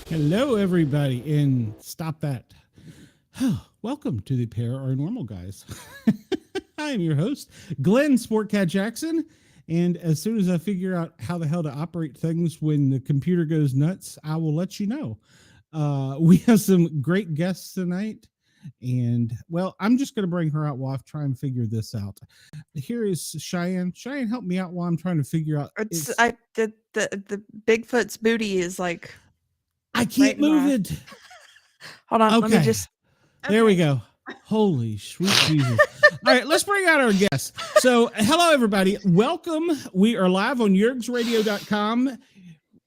Hello, everybody, and stop that. Welcome to the Paranormal Guys. I am your host, Glenn Sportcat Jackson, and as soon as I figure out how the hell to operate things when the computer goes nuts, I will let you know. We have some great guests tonight, and, well, I'm just going to bring her out while I try and figure this out. Here is Cheyenne. Cheyenne, help me out while I'm trying to figure out. The Bigfoot's booty is like... I can't move it. Hold on. Okay. Let me just. Okay. There we go. Holy sweet Jesus. All right, let's bring out our guests. So, hello, everybody. Welcome. We are live on yergsradio.com.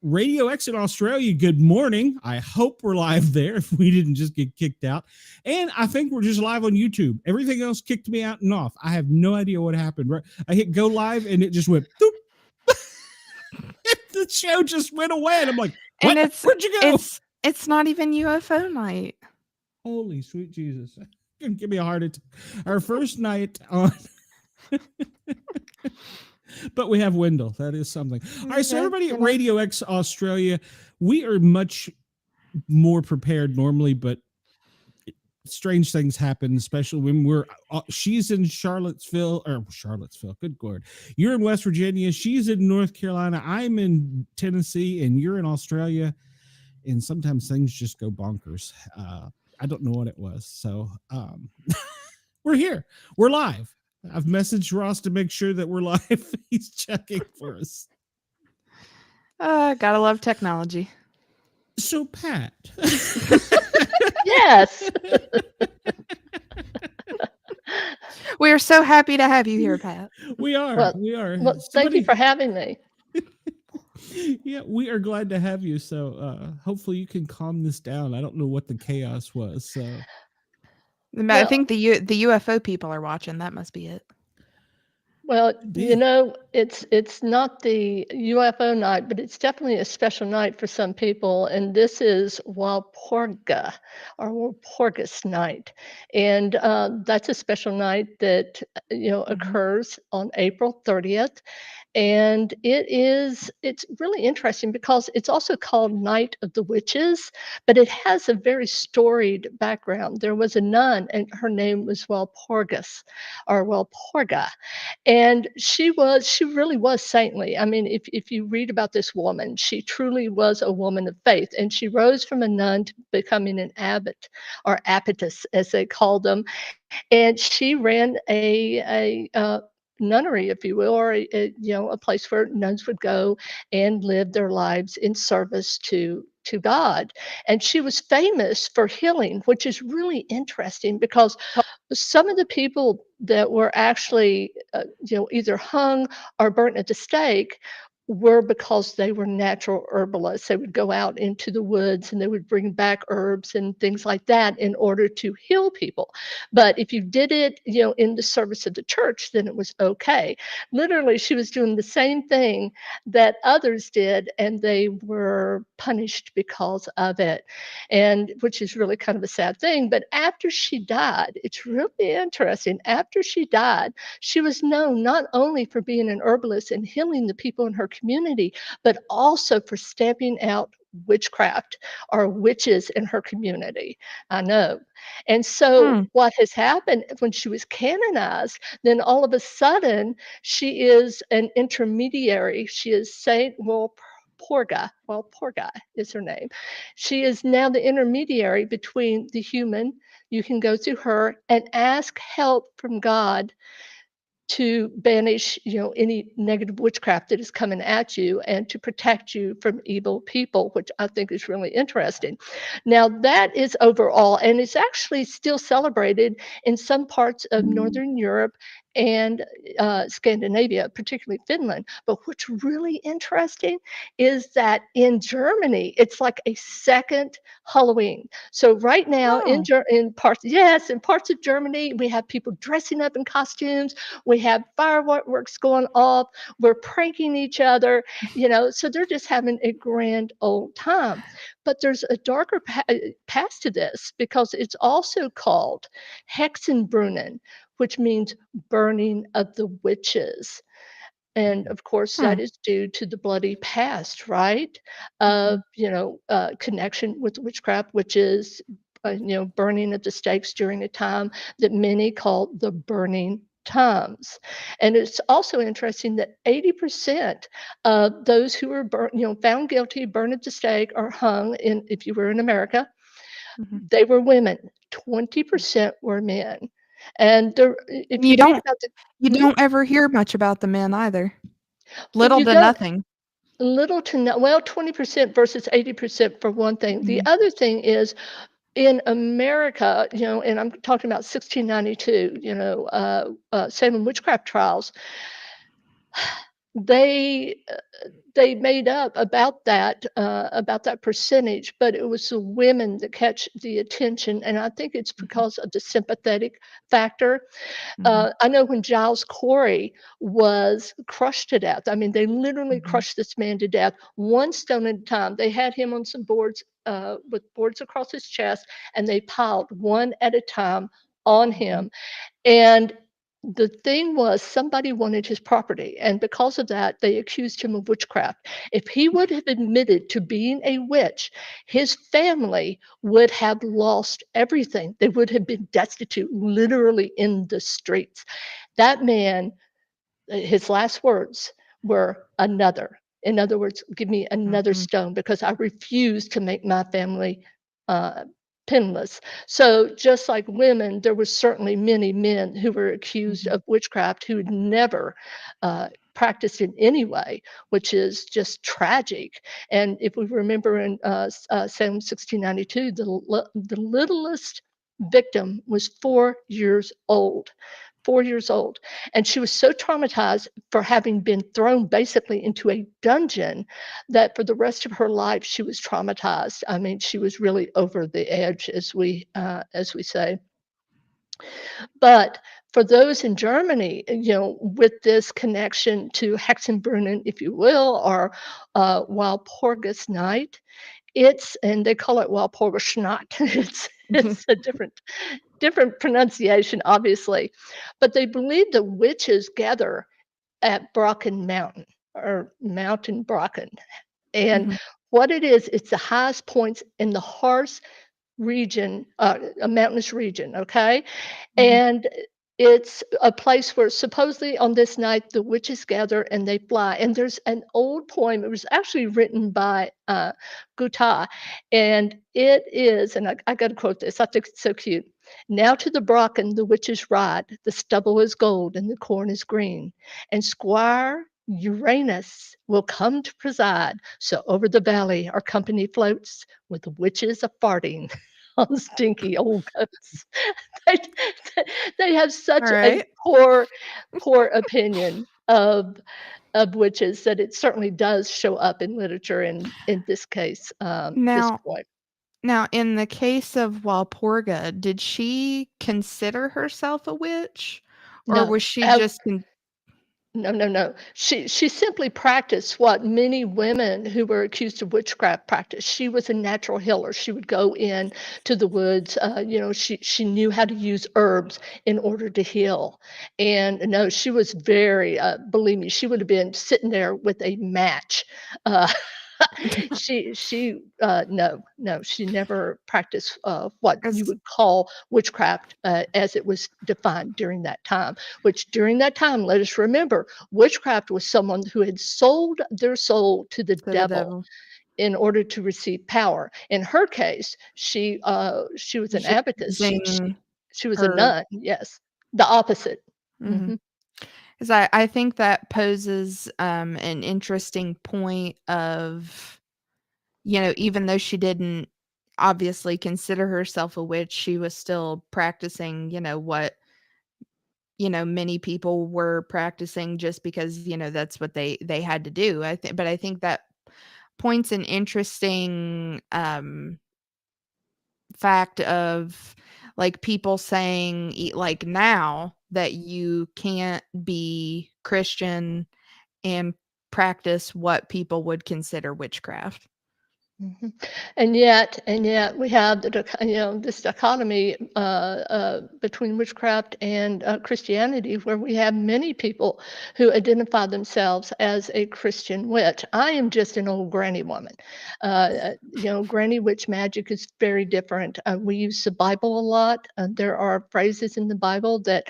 Radio X in Australia, good morning. I hope we're live there if we didn't just get kicked out. And I think we're just live on YouTube. Everything else kicked me out and off. I have no idea what happened. Right? I hit go live and it just went, doop. The show just went away. And I'm like, what? And Where'd you go? It's not even UFO night. Holy sweet Jesus. Give me a heart attack. Our first night on. But we have Wendell. That is something. All right, so everybody at Radio X Australia, we are much more prepared normally, but strange things happen, especially when she's in Charlottesville, good Lord. You're in West Virginia. She's in North Carolina. I'm in Tennessee, and you're in Australia. And sometimes things just go bonkers. I don't know what it was. So we're here. We're live. I've messaged Ross to make sure that we're live. He's checking for us. Gotta love technology. So, Pat. Yes. We are so happy to have you here, Pat. We are. Well, thank you for having me. Yeah, we are glad to have you. So hopefully you can calm this down. I don't know what the chaos was. So I think the UFO people are watching. That must be it. Well, you know, it's not the UFO night, but it's definitely a special night for some people. And this is Walpurga or Walpurgis night. And that's a special night that, occurs on April 30th. And it's really interesting because it's also called Night of the Witches, but it has a very storied background. There was a nun and her name was Walpurgis or Walpurga. And she really was saintly. I mean, if you read about this woman, she truly was a woman of faith. And she rose from a nun to becoming an abbot or abbotess, as they called them. And she ran a nunnery, if you will, or a place where nuns would go and live their lives in service to God. And she was famous for healing, which is really interesting because some of the people that were actually either hung or burnt at the stake were because they were natural herbalists. They would go out into the woods and they would bring back herbs and things like that in order to heal people. But if you did it, in the service of the church, then it was okay. Literally, she was doing the same thing that others did, and they were punished because of it, and which is really kind of a sad thing. But after she died, it's really interesting. After she died, she was known not only for being an herbalist and healing the people in her community, but also for stamping out witchcraft or witches in her community. I know. And so what has happened when she was canonized, then all of a sudden she is an intermediary. She is Saint Walpurga is her name. She is now the intermediary between the human. You can go to her and ask help from God to banish, any negative witchcraft that is coming at you and to protect you from evil people, which I think is really interesting. Now, that is overall, and it's actually still celebrated in some parts of Northern Europe and Scandinavia, particularly Finland. But what's really interesting is that in Germany, it's like a second Halloween. So right now in parts of Germany, we have people dressing up in costumes. We have fireworks going off. We're pranking each other, so they're just having a grand old time. But there's a darker past to this, because it's also called Hexenbrunnen, which means burning of the witches. And of course, that is due to the bloody past, right? Of, connection with witchcraft, which is, burning at the stakes during a time that many call the burning times. And it's also interesting that 80% of those who were found guilty, burned at the stake, or hung if you were in America, they were women. 20% were men. And if you read about you don't ever hear much about the men either. Little to nothing. Little to no, well, 20% versus 80% for one thing. The other thing is, in America, and I'm talking about 1692, Salem witchcraft trials, they made up about that percentage, but it was the women that catch the attention, and I think it's because of the sympathetic factor. I know when Giles Corey was crushed to death, I mean, they literally crushed this man to death, one stone at a time. They had him on some boards, with boards across his chest, and they piled one at a time on him. And the thing was, somebody wanted his property, and because of that, they accused him of witchcraft. If he would have admitted to being a witch, his family would have lost everything. They would have been destitute, literally in the streets. That man, his last words were another. In other words, give me another stone, because I refuse to make my family penniless. So just like women, there were certainly many men who were accused of witchcraft who had never practiced in any way, which is just tragic. And if we remember in Salem 1692, the littlest victim was 4 years old. 4 years old. And she was so traumatized for having been thrown basically into a dungeon that for the rest of her life, she was traumatized. I mean, she was really over the edge, as we say. But for those in Germany, with this connection to Hexenbrunnen, if you will, or Walpurgis Night, and they call it Walpurgisnacht. It's a different pronunciation, obviously, but they believe the witches gather at Brocken Mountain, or Mountain Brocken. And what it is, it's the highest points in the Harz region, a mountainous region, okay? And it's a place where supposedly on this night the witches gather and they fly. And there's an old poem, it was actually written by Goethe, and it is, and I got to quote this, I think it's so cute. Now to the Brocken the witches ride, the stubble is gold and the corn is green, and Squire Uranus will come to preside. So over the valley our company floats, with the witches a farting on stinky old goats. they, they have such a poor opinion of witches that it certainly does show up in literature, in this case, this point. Now, in the case of Walpurga, did she consider herself a witch, or No, was she just no. She simply practiced what many women who were accused of witchcraft practiced. She was a natural healer. She would go in to the woods. She knew how to use herbs in order to heal. And no, she was very, believe me, she would have been sitting there with a match. No, she never practiced what you would call witchcraft as it was defined during that time, which during that time, let us remember, witchcraft was someone who had sold their soul to the devil in order to receive power. In her case, she was an abbotess. She was a nun, yes, the opposite. Because I think that poses an interesting point of, even though she didn't obviously consider herself a witch, she was still practicing, what, many people were practicing just because, that's what they had to do. But I think that points an interesting fact of like people saying like now that you can't be Christian and practice what people would consider witchcraft. Mhm. And yet we have this dichotomy between witchcraft and Christianity, where we have many people who identify themselves as a Christian witch. I am just an old granny woman. Granny witch magic is very different. We use the Bible a lot. There are phrases in the Bible that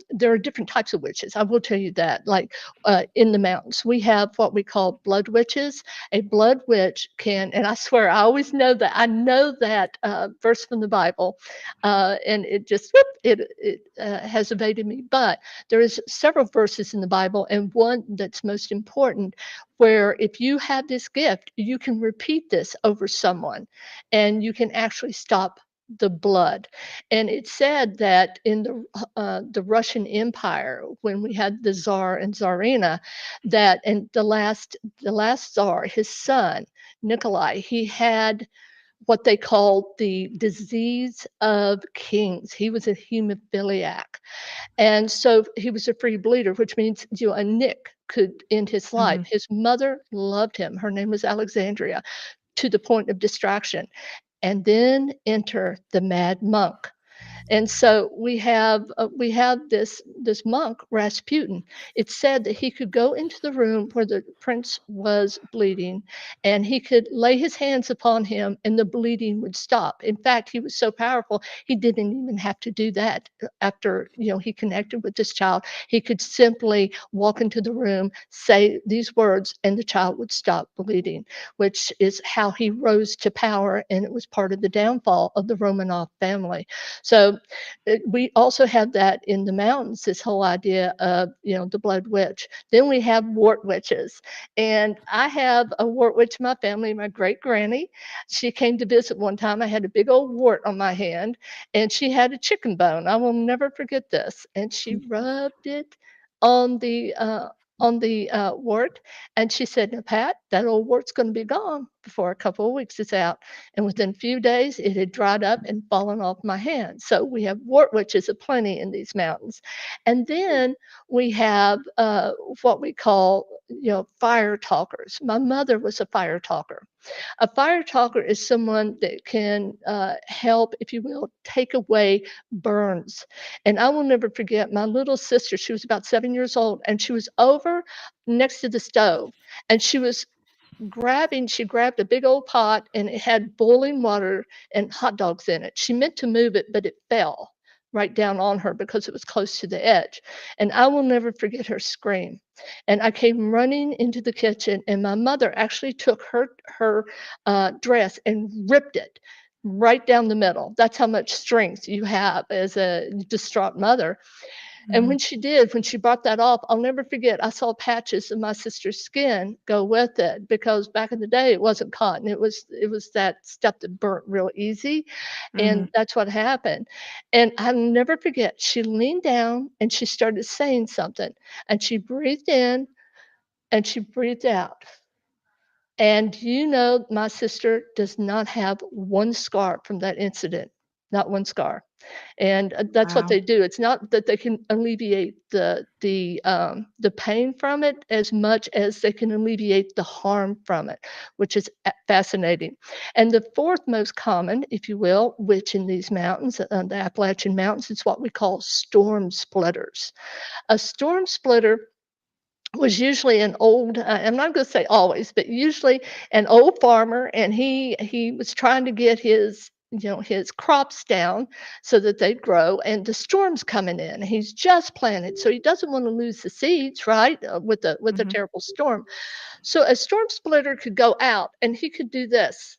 there are different types of witches. I will tell you that. Like in the mountains, we have what we call blood witches. A blood witch can, and I swear I always know that. I know that verse from the Bible, and it just has evaded me. But there is several verses in the Bible, and one that's most important, where if you have this gift, you can repeat this over someone, and you can actually stop the blood. And it said that in the Russian Empire, when we had the Tsar and Tsarina, that and the last Tsar, his son Nikolai, he had what they called the disease of kings. He was a hemophiliac, and so he was a free bleeder, which means a nick could end his life. Mhm. His mother loved him. Her name was Alexandria, to the point of distraction. And then enter the mad monk. And so we have this monk Rasputin. It's said that he could go into the room where the prince was bleeding, and he could lay his hands upon him, and the bleeding would stop. In fact, he was so powerful he didn't even have to do that. After he connected with this child, he could simply walk into the room, say these words, and the child would stop bleeding, which is how he rose to power, and it was part of the downfall of the Romanov family. So we also have that in the mountains, this whole idea of, the blood witch. Then we have wart witches. And I have a wart witch in my family, my great granny. She came to visit one time. I had a big old wart on my hand, and she had a chicken bone. I will never forget this. And she rubbed it on the wart, and she said, "Now, Pat, that old wart's going to be gone before a couple of weeks is out." And within a few days, it had dried up and fallen off my hand. So we have wart witches aplenty in these mountains. And then we have what we call, fire talkers. My mother was a fire talker. A fire talker is someone that can help, if you will, take away burns. And I will never forget my little sister. She was about 7 years old, and she was over next to the stove, and she grabbed a big old pot, and it had boiling water and hot dogs in it. She meant to move it, but it fell right down on her because it was close to the edge. And I will never forget her scream. And I came running into the kitchen, and my mother actually took her dress and ripped it right down the middle. That's how much strength you have as a distraught mother. And Mhm. when she brought that off, I'll never forget, I saw patches of my sister's skin go with it, because back in the day it wasn't cotton. It was that stuff that burnt real easy. And Mhm. that's what happened. And I'll never forget, she leaned down and she started saying something, and she breathed in and she breathed out. And my sister does not have one scar from that incident, not one scar. And that's what Wow. they do. It's not that they can alleviate the pain from it as much as they can alleviate the harm from it, which is fascinating. And the fourth most common, if you will, witch in these mountains, the Appalachian Mountains, is what we call storm splitters. A storm splitter was usually an old, I'm not going to say always, but usually an old farmer, and he was trying to get his crops down so that they'd grow, and the storm's coming in. He's just planted, so he doesn't want to lose the seeds, right? With a Mhm. terrible storm. So a storm splitter could go out, and he could do this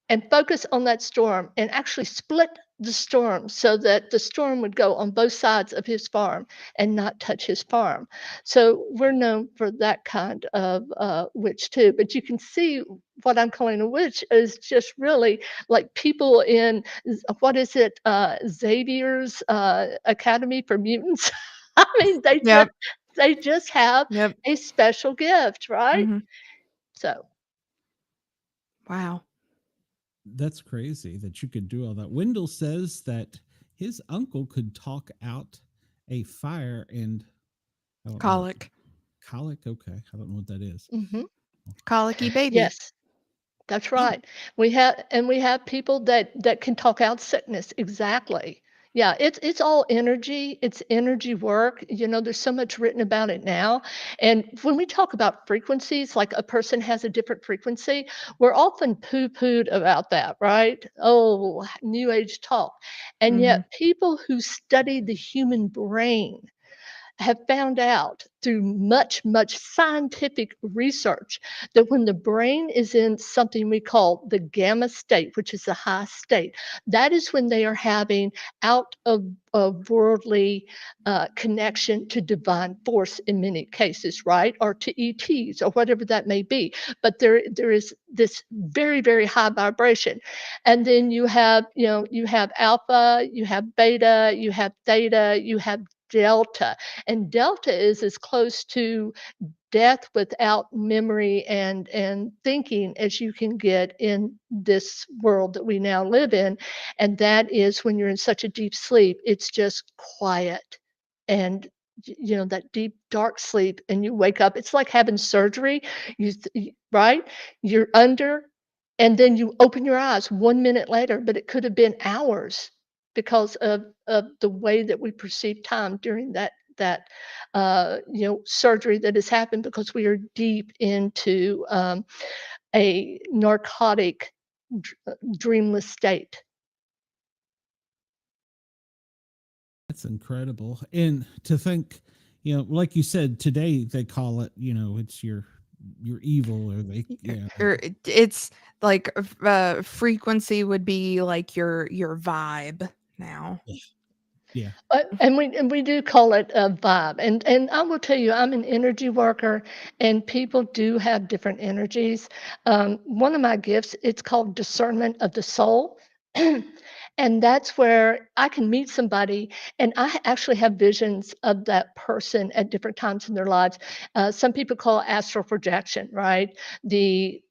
and focus on that storm and actually split the storm so that the storm would go on both sides of his farm and not touch his farm. So we're known for that kind of witch too. But you can see what I'm calling a witch is just really like people in what is it, Xavier's Academy for Mutants. I mean, Yep. they just have Yep. a special gift, right? Mhm. So Wow. That's crazy that you could do all that. Wendell says that his uncle could talk out a fire and I don't know. Colic. Colic? Okay. I don't know what that is. Colicky baby. yes. That's right. We have people that can talk out sickness. Exactly. Yeah, it's all energy. It's energy work. You know, there's so much written about it now. And when we talk about frequencies, like a person has a different frequency, we're often poo-pooed about that, right? Oh, new age talk. And Mhm. yet people who study the human brain have found out through much scientific research that when the brain is in something we call the gamma state, which is a high state, that is when they are having out of worldly connection to divine force in many cases, right? Or to ETs or whatever that may be. But there is this very high vibration. And then you have, you have alpha, you have beta, you have theta, you have delta, and delta is as close to death without memory and thinking as you can get in this world that we now live in. And that is when you're in such a deep sleep, it's just quiet. And that deep dark sleep, and you wake up, it's like having surgery. Right, you're under, and then you open your eyes 1 minute later, but it could have been hours because of the way that we perceive time during that surgery that has happened because we are deep into a narcotic dreamless state. That's incredible. And to think, like you said, today they call it, it's your evil or they Or it's like frequency would be like your vibe now. Yeah. And we do call it a vibe. And I will tell you, I'm an energy worker, and people do have different energies. One of my gifts, it's called discernment of the soul. And that's where I can meet somebody, and I actually have visions of that person at different times in their lives. Some people call it astral projection, right? The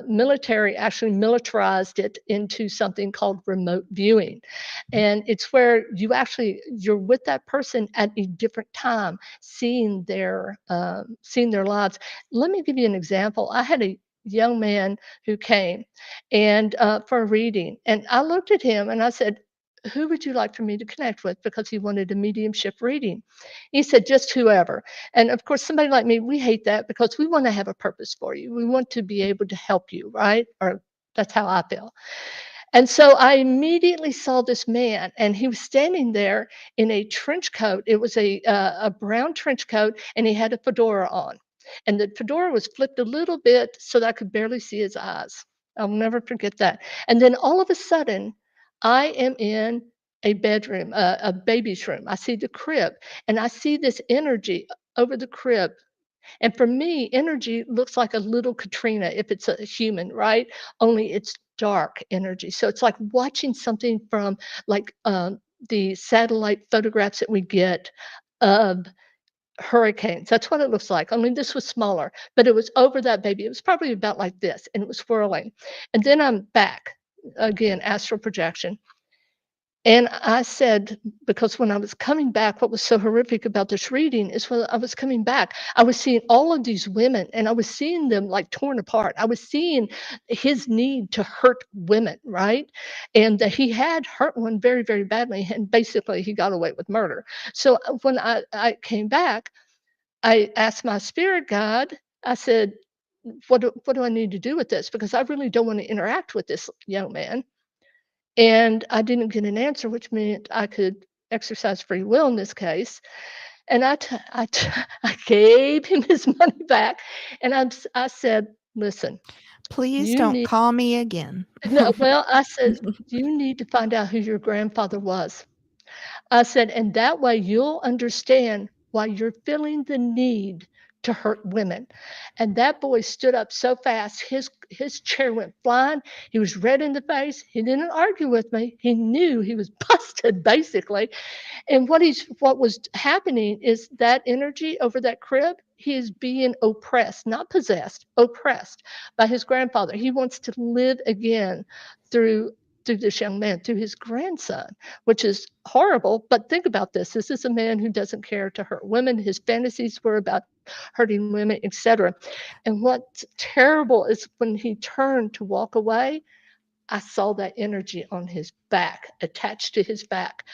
military actually militarized it into something called remote viewing, and it's where you're with that person at a different time, seeing their lives. Let me give you an example. I had a young man who came and for a reading, and I looked at him and I said, who would you like for me to connect with? Because he wanted a mediumship reading. He said, just whoever. And of course, somebody like me, we hate that because we want to have a purpose for you. We want to be able to help you, right? Or that's how I feel. And so I immediately saw this man, and he was standing there in a trench coat. It was a brown trench coat, and he had a fedora on. And the fedora was flipped a little bit so that I could barely see his eyes. I'll never forget that. And then all of a sudden, I am in a bedroom, a baby's room. I see the crib, and I see this energy over the crib. And for me, energy looks like a little Katrina if it's a human, right? Only it's dark energy. So it's like watching something from like the satellite photographs that we get of hurricanes. That's what it looks like. Only this was smaller, but it was over that baby. It was probably about like this, and it was swirling. And then I'm back again, astral projection. And I said, because when I was coming back, what was so horrific about this reading is when I was coming back, I was seeing all of these women and I was seeing them like torn apart. I was seeing his need to hurt women, right? And that he had hurt one very badly. And basically, he got away with murder. So when I came back, I asked my spirit guide, I said, what do I need to do with this? Because I really don't want to interact with this young man. And I didn't get an answer, which meant I could exercise free will in this case. And I gave him his money back, and I said, listen, Please you don't need call me again. no, well, I said, you need to find out who your grandfather was. I said, and that way you'll understand why you're feeling the need to hurt women. And that boy stood up so fast, his chair went flying. He was red in the face. He didn't argue with me. He knew he was busted, basically. And what was happening is that energy over that crib, he is being oppressed, not possessed, oppressed by his grandfather. He wants to live again through this young man, through his grandson, which is horrible. But think about this. This is a man who doesn't care to hurt women. His fantasies were about hurting women, etc. And what's terrible is when he turned to walk away, I saw that energy on his back, attached to his back.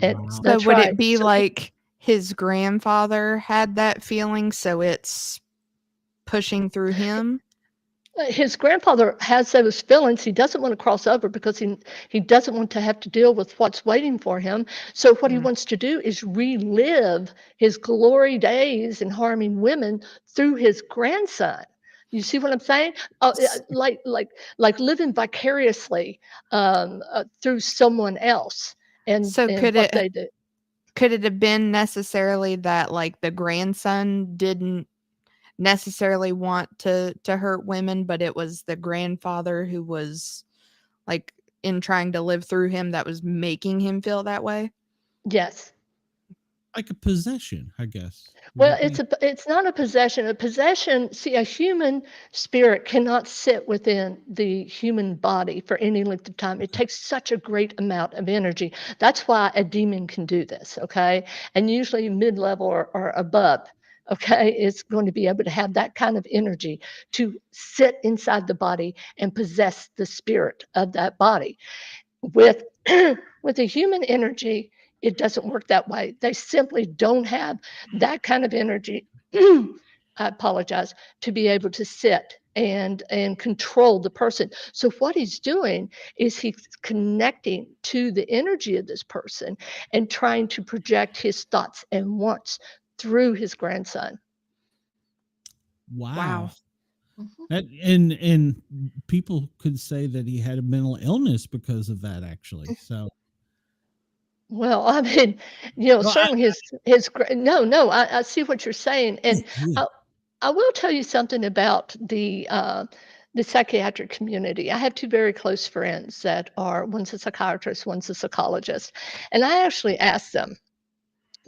And Wow. So that's would right. it be So like his grandfather had that feeling, so it's pushing through him? his grandfather has those feelings. He doesn't want to cross over because he doesn't want to have to deal with what's waiting for him. So what he Mm. wants to do is relive his glory days and harming women through his grandson. You see what I'm saying? Like living vicariously through someone else and So what they do. could it have been necessarily that like the grandson didn't necessarily want to hurt women, but it was the grandfather who was like in trying to live through him that was making him feel that way? Yes. Like a possession, I guess. Would Well, it be? it's not a possession. A possession, see, a human spirit cannot sit within the human body for any length of time. It takes such a great amount of energy. That's why a demon can do this, okay? And usually mid-level or above, okay, is going to be able to have that kind of energy to sit inside the body and possess the spirit of that body. With with the human energy, it doesn't work that way. They simply don't have that kind of energy. I apologize, to be able to sit and control the person. So what he's doing is he's connecting to the energy of this person and trying to project his thoughts and wants through his grandson. Wow. Mhm. That, and people could say that he had a mental illness because of that, actually. So, Well, I mean, well, certainly no, I see what you're saying, and yeah. I, I will tell you something about the psychiatric community. I have two very close friends that are one's a psychiatrist, one's a psychologist, and I actually asked them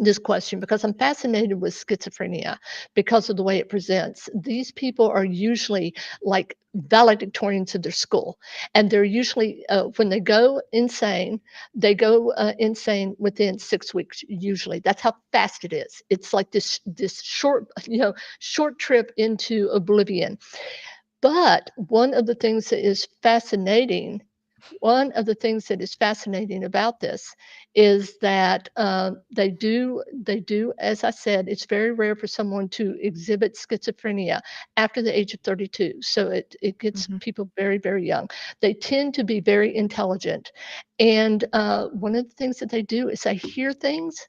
this question because I'm fascinated with schizophrenia because of the way it presents. These people are usually like valedictorians of their school, and they're usually when they go insane, they go insane within 6 weeks. Usually, that's how fast it is. It's like this short short trip into oblivion. But one of the things that is fascinating about this is that they do, as I said, it's very rare for someone to exhibit schizophrenia after the age of 32. So it gets Mhm. people very, very young. They tend to be very intelligent. And one of the things that they do is they hear things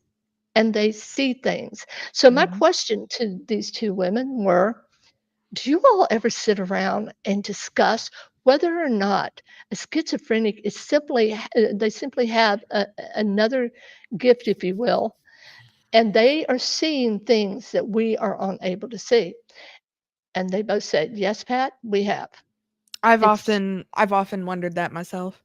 and they see things. So my Mhm. question to these two women were, do you all ever sit around and discuss whether or not a schizophrenic is they simply have another gift, if you will, and they are seeing things that we are unable to see? And they both said, "Yes, Pat, we have." It's I've often wondered that myself.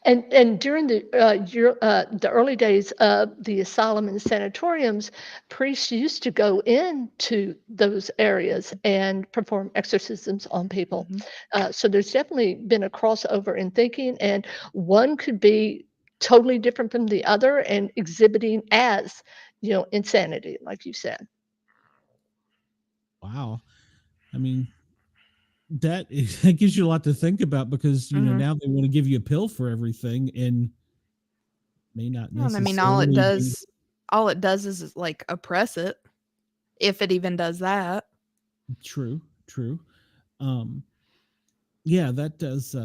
And during the early days of the asylum and the sanatoriums, priests used to go into those areas and perform exorcisms on people. Mhm. So there's definitely been a crossover in thinking, and one could be totally different from the other and exhibiting as, insanity, like you said. Wow. I mean, that gives you a lot to think about because Mhm. now they want to give you a pill for everything and may not Well, and I mean, necessarily be all it does is like oppress it, if it even does that. true. True. Um, yeah, that does.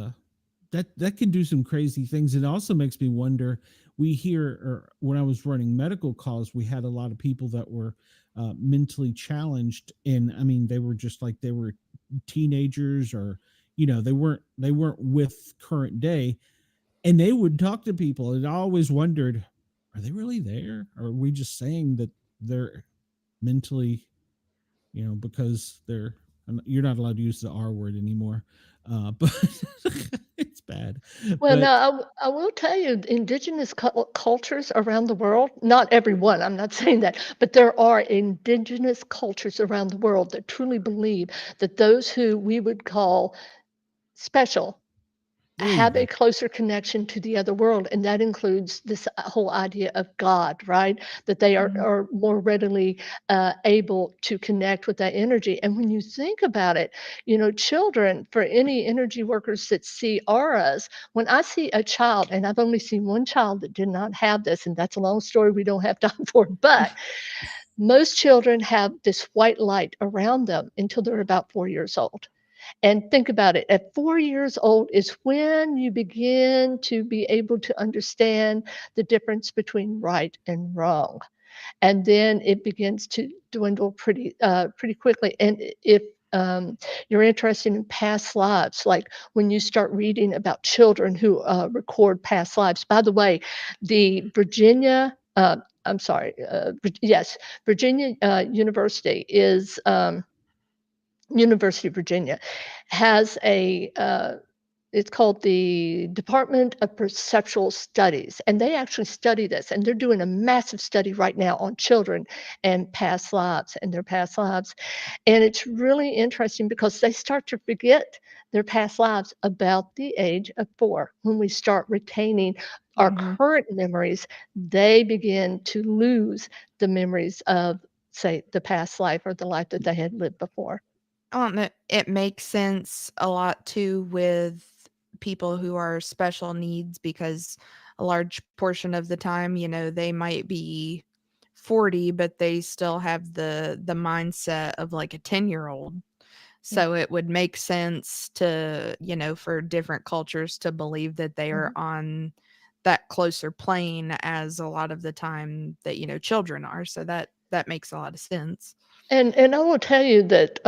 That can do some crazy things. It also makes me wonder. We hear, or when I was running medical calls, we had a lot of people that were mentally challenged, and I mean they were just like they were teenagers, or they weren't with current day, and they would talk to people, and I always wondered, are they really there, or are we just saying that they're mentally, because you're not allowed to use the R word anymore, but it's bad. Well, But now I will tell you, indigenous cultures around the world, not everyone, I'm not saying that, but there are indigenous cultures around the world that truly believe that those who we would call special there you have a go. closer connection to the other world, and that includes this whole idea of God, right? That they are more readily able to connect with that energy. And when you think about it, children, for any energy workers that see auras, when I see a child, and I've only seen one child that did not have this, and that's a long story we don't have time for, but most children have this white light around them until they're about 4 years old. And think about it, at 4 years old is when you begin to be able to understand the difference between right and wrong. And then it begins to dwindle pretty quickly. And if you're interested in past lives, like when you start reading about children who record past lives. By the way, the Virginia, I'm sorry, yes, Virginia University is. University of Virginia has it's called the Department of Perceptual Studies, and they actually study this, and they're doing a massive study right now on children and past lives and their past lives. And it's really interesting because they start to forget their past lives about the age of 4. When we start retaining our current memories, they begin to lose the memories of, say, the past life or the life that they had lived before. It makes sense a lot too with people who are special needs, because a large portion of the time, they might be 40, but they still have the mindset of like a 10-year-old. So it would make sense to, for different cultures to believe that they are on that closer plane as a lot of the time that, children are. So that makes a lot of sense. And I will tell you that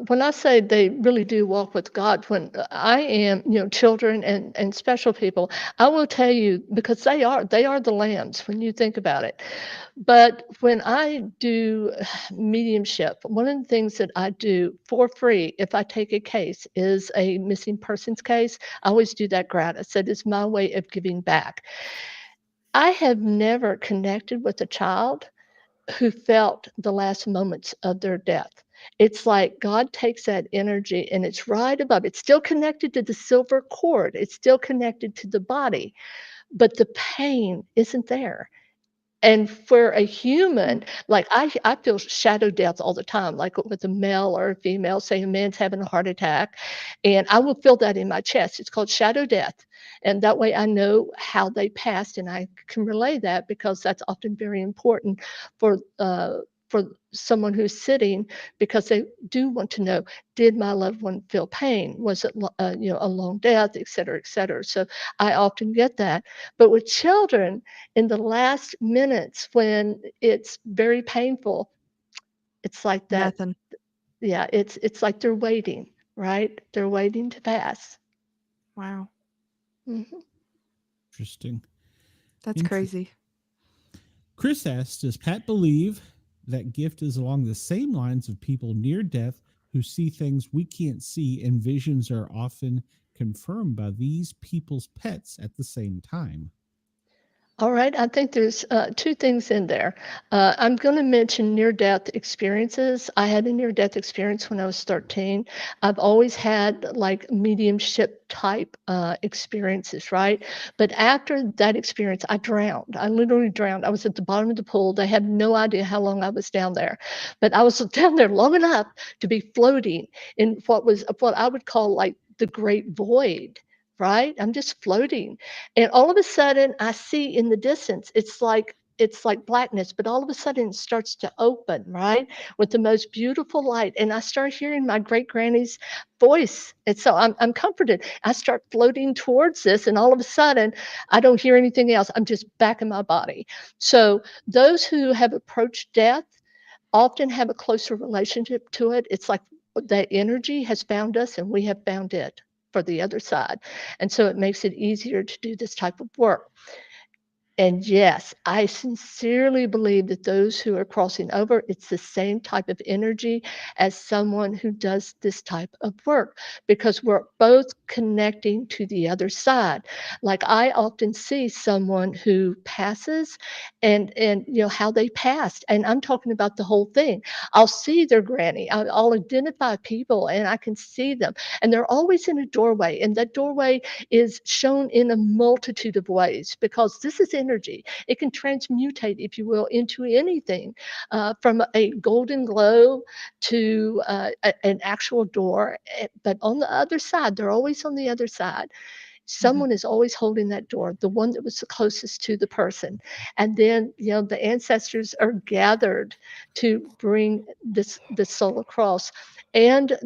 when I say they really do walk with God, when I am, children and special people, I will tell you, because they are the lambs when you think about it. But when I do mediumship, one of the things that I do for free, if I take a case, is a missing persons case. I always do that gratis. That is my way of giving back. I have never connected with a child who felt the last moments of their death. It's like God takes that energy and it's right above. It's still connected to the silver cord. It's still connected to the body, but the pain isn't there. And for a human, like I feel shadow death all the time, like with a male or a female, say a man's having a heart attack, and I will feel that in my chest. It's called shadow death. And that way I know how they passed, and I can relay that because that's often very important for someone who's sitting, because they do want to know, did my loved one feel pain? Was it a long death, et cetera, et cetera. So I often get that. But with children, in the last minutes when it's very painful, it's like that. Nothing. Yeah, it's like they're waiting, right? They're waiting to pass. Wow. Mhm. Interesting. That's crazy. Chris asks, does Pat believe that gift is along the same lines of people near death who see things we can't see, and visions are often confirmed by these people's pets at the same time? All right, I think there's two things in there. I'm going to mention near-death experiences. I had a near-death experience when I was 13. I've always had like mediumship type experiences, right? But after that experience, I drowned. I literally drowned. I was at the bottom of the pool. They had no idea how long I was down there, but I was down there long enough to be floating in what I would call like the great void. Right? I'm just floating. And all of a sudden, I see in the distance, it's like blackness, but all of a sudden it starts to open, right? With the most beautiful light. And I start hearing my great granny's voice. And so I'm comforted. I start floating towards this, and all of a sudden, I don't hear anything else. I'm just back in my body. So those who have approached death, often have a closer relationship to it. It's like that energy has found us and we have found it for the other side. And so it makes it easier to do this type of work. And yes, I sincerely believe that those who are crossing over, it's the same type of energy as someone who does this type of work, because we're both connecting to the other side. Like I often see someone who passes and you know how they passed, and I'm talking about the whole thing. I'll see their granny, I'll identify people and I can see them, and they're always in a doorway, and that doorway is shown in a multitude of ways, because this is energy. It can transmutate, if you will, into anything, from a golden glow to an actual door. But on the other side, they're always on the other side. Someone is always holding that door, the one that was the closest to the person. And then, you know, the ancestors are gathered to bring this soul across. And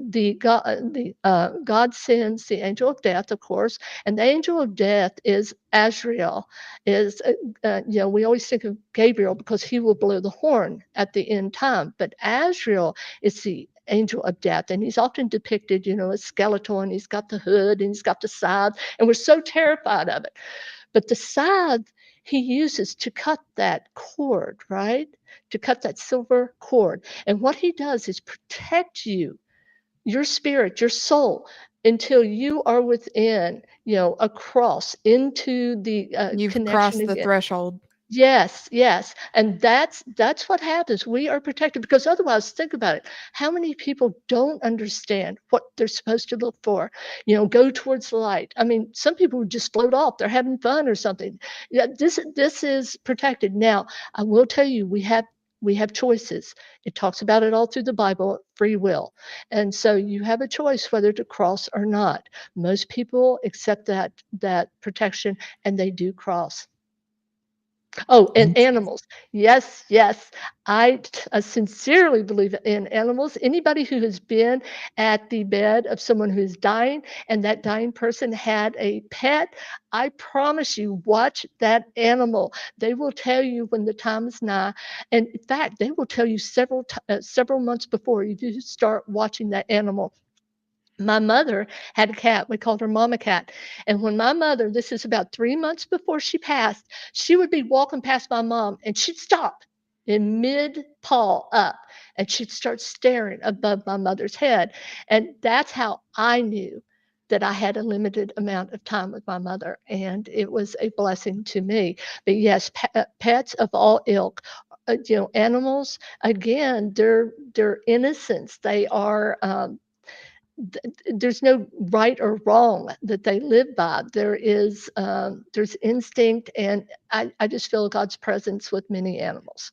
God sends the angel of death, of course, and the angel of death is Azrael. Is you know, we always think of Gabriel because he will blow the horn at the end time, but Azrael is the angel of death, and he's often depicted, you know, as skeletal, and he's got the hood and he's got the scythe, and we're so terrified of it. But the scythe he uses to cut that cord, right? To cut that silver cord. And what he does is protect you, your spirit, your soul, until you are within, you know, a cross into the You've connection crossed the again. threshold. Yes, yes. And that's what happens. We are protected, because otherwise, think about it. How many people don't understand what they're supposed to look for? You know, go towards the light. I mean, some people would just float off. They're having fun or something. Yeah, this is protected. Now, I will tell you, we have choices. It talks about it all through the Bible, free will. And so you have a choice whether to cross or not. Most people accept that protection, and they do cross. Oh, and animals. Yes, yes. I sincerely believe in animals. Anybody who has been at the bed of someone who's dying and that dying person had a pet, I promise you, watch that animal. They will tell you when the time is nigh. And in fact, they will tell you several months before you start watching that animal. My mother had a cat. We called her Mama Cat. And when my mother, this is about 3 months before she passed, she would be walking past my mom and she'd stop in mid paw up and she'd start staring above my mother's head. And that's how I knew that I had a limited amount of time with my mother. And it was a blessing to me. But yes, pets of all ilk. You know, animals, again, they're innocence. They are there's no right or wrong that they live by. There's instinct, and I just feel God's presence with many animals.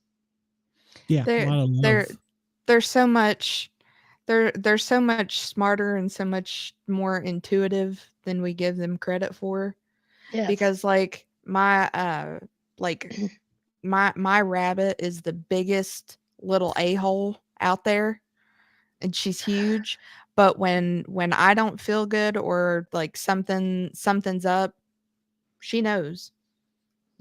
Yeah, a They're lot of they're love. they're so much they're so much smarter and so much more intuitive than we give them credit for. Yes. Because like like my rabbit is the biggest little a-hole out there, and she's huge. But when I don't feel good or like something's up, she knows.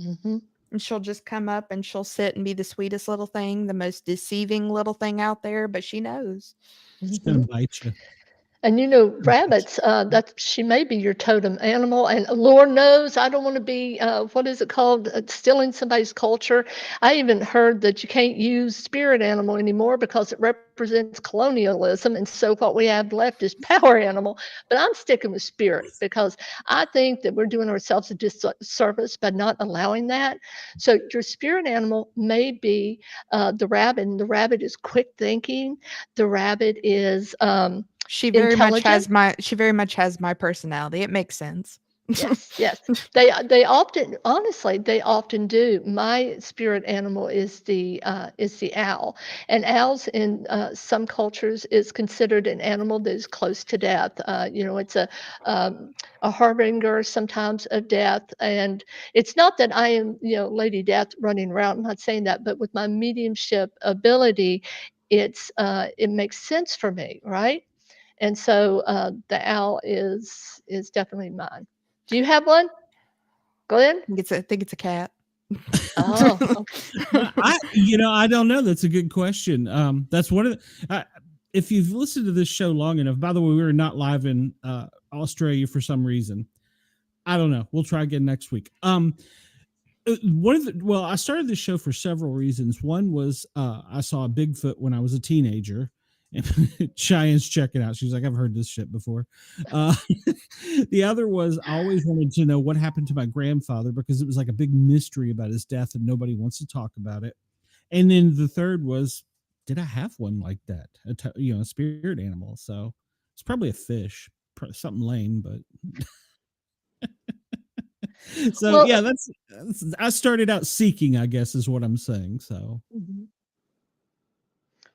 Mm-hmm. And she'll just come up and she'll sit and be the sweetest little thing, the most deceiving little thing out there, but she knows. She's gonna bite you. And you know, rabbits, that she may be your totem animal. And Lord knows I don't want to be, what is it called, stealing somebody's culture. I even heard that you can't use spirit animal anymore because it represents colonialism. And so what we have left is power animal. But I'm sticking with spirit because I think that we're doing ourselves a disservice by not allowing that. So your spirit animal may be the rabbit. And the rabbit is quick thinking. The rabbit is She very much has intelligent. my personality. It makes sense. Yes, yes. They often, honestly, they often do. My spirit animal is the owl, and owls in some cultures is considered an animal that is close to death. You know, it's a harbinger sometimes of death, and it's not that I am, you know, Lady Death running around. I'm not saying that, but with my mediumship ability, it makes sense for me, right? And so the owl is definitely mine. Do you have one, Glenn? I think it's a cat. Oh, I don't know. That's a good question. That's one of the, if you've listened to this show long enough, by the way, we were not live in Australia for some reason. I don't know. We'll try again next week. I started this show for several reasons. One was I saw a Bigfoot when I was a teenager, and Cheyenne's checking out. She's like, I've heard this shit before. The other was I always wanted to know what happened to my grandfather because it was like a big mystery about his death and nobody wants to talk about it. And then the third was, did I have one like that? A spirit animal. So it's probably a fish, something lame, but. So well, yeah, that's I started out seeking, I guess, is what I'm saying. So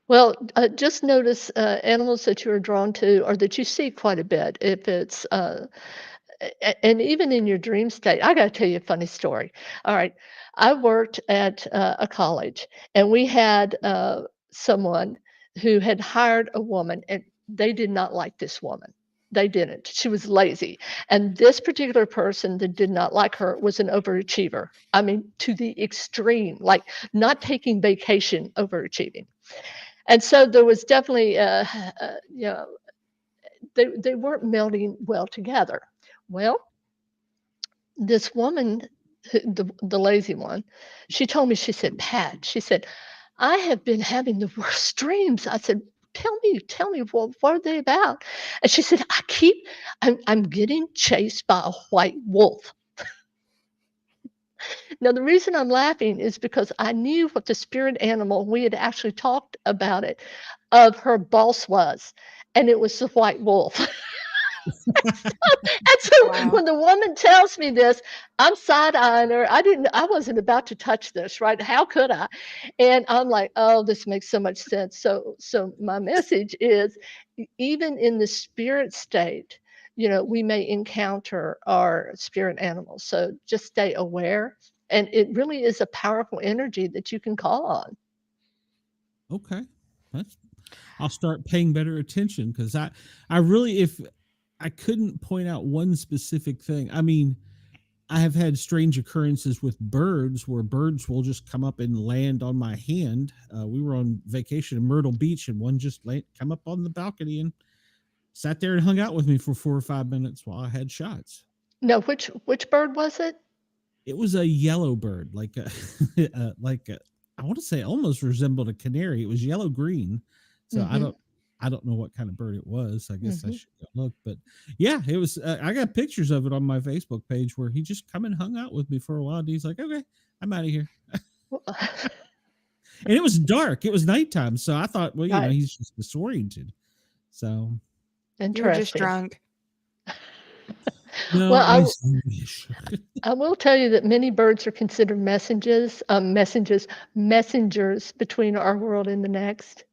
well, just notice animals that you're drawn to or that you see quite a bit. If it's and even in your dream state, I got to tell you a funny story. All right, I worked at a college, and we had someone who had hired a woman, and they did not like this woman. They didn't. She was lazy. And this particular person that did not like her was an overachiever. I mean, to the extreme, like not taking vacation, overachieving. And so there was definitely, they weren't melding well together. Well, this woman, the lazy one, she told me, she said, Pat, she said, I have been having the worst dreams. I said, tell me, what are they about? And she said, I'm getting chased by a white wolf. Now, the reason I'm laughing is because I knew what the spirit animal, we had actually talked about it, of her boss was, and it was the white wolf. And so Wow. when the woman tells me this, I'm side-eyeing her. I wasn't about to touch this, right? How could I? And I'm like, oh, this makes so much sense. So my message is, even in the spirit state, we may encounter our spirit animals. So just stay aware. And it really is a powerful energy that you can call on. Okay. I'll start paying better attention because I really, if I couldn't point out one specific thing, I mean, I have had strange occurrences with birds where birds will just come up and land on my hand. We were on vacation in Myrtle Beach and one just come up on the balcony and sat there and hung out with me for 4 or 5 minutes while I had shots. No, which bird was it? It was a yellow bird, like I want to say almost resembled a canary. It was yellow green. So I don't know what kind of bird it was. I guess I should go look, but yeah, it was. I got pictures of it on my Facebook page where he just come and hung out with me for a while. And he's like, "Okay, I'm out of here." And it was dark. It was nighttime, so I thought, well, he's just disoriented. So interesting. You're just drunk. No, well, I will tell you that many birds are considered messengers between our world and the next.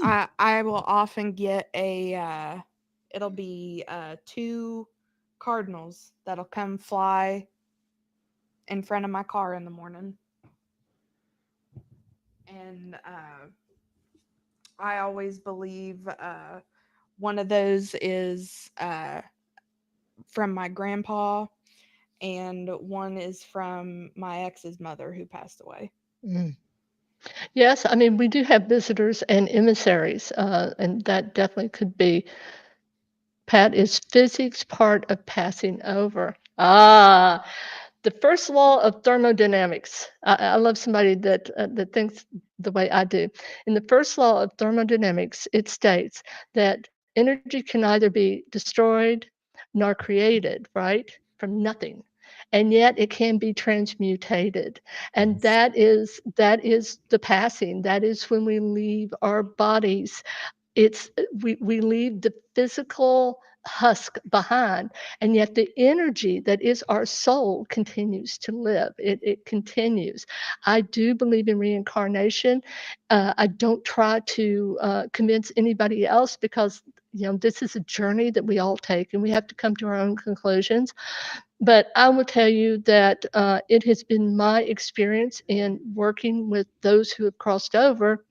I will often get it'll be 2 cardinals that'll come fly in front of my car in the morning. And I always believe one of those is from my grandpa, and one is from my ex's mother who passed away. Yes, I mean, we do have visitors and emissaries, and that definitely could be. Pat, is physics part of passing over? The first law of thermodynamics. I love somebody that thinks the way I do. In the first law of thermodynamics, it states that energy can neither be destroyed nor created, right? From nothing. And yet it can be transmutated. And that is the passing. That is when we leave our bodies. We leave the physical husk behind, and yet the energy that is our soul continues to live. It continues. I do believe in reincarnation. I don't try to convince anybody else because this is a journey that we all take, and we have to come to our own conclusions. But I will tell you that it has been my experience in working with those who have crossed over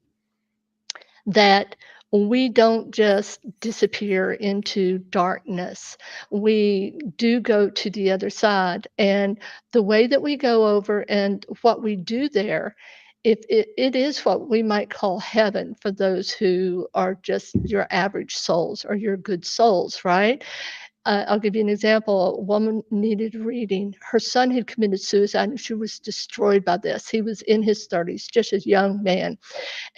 that we don't just disappear into darkness. We do go to the other side. And the way that we go over and what we do there, if it is what we might call heaven for those who are just your average souls or your good souls, right? I'll give you an example. A woman needed reading. Her son had committed suicide and she was destroyed by this. He was in his 30s, just a young man.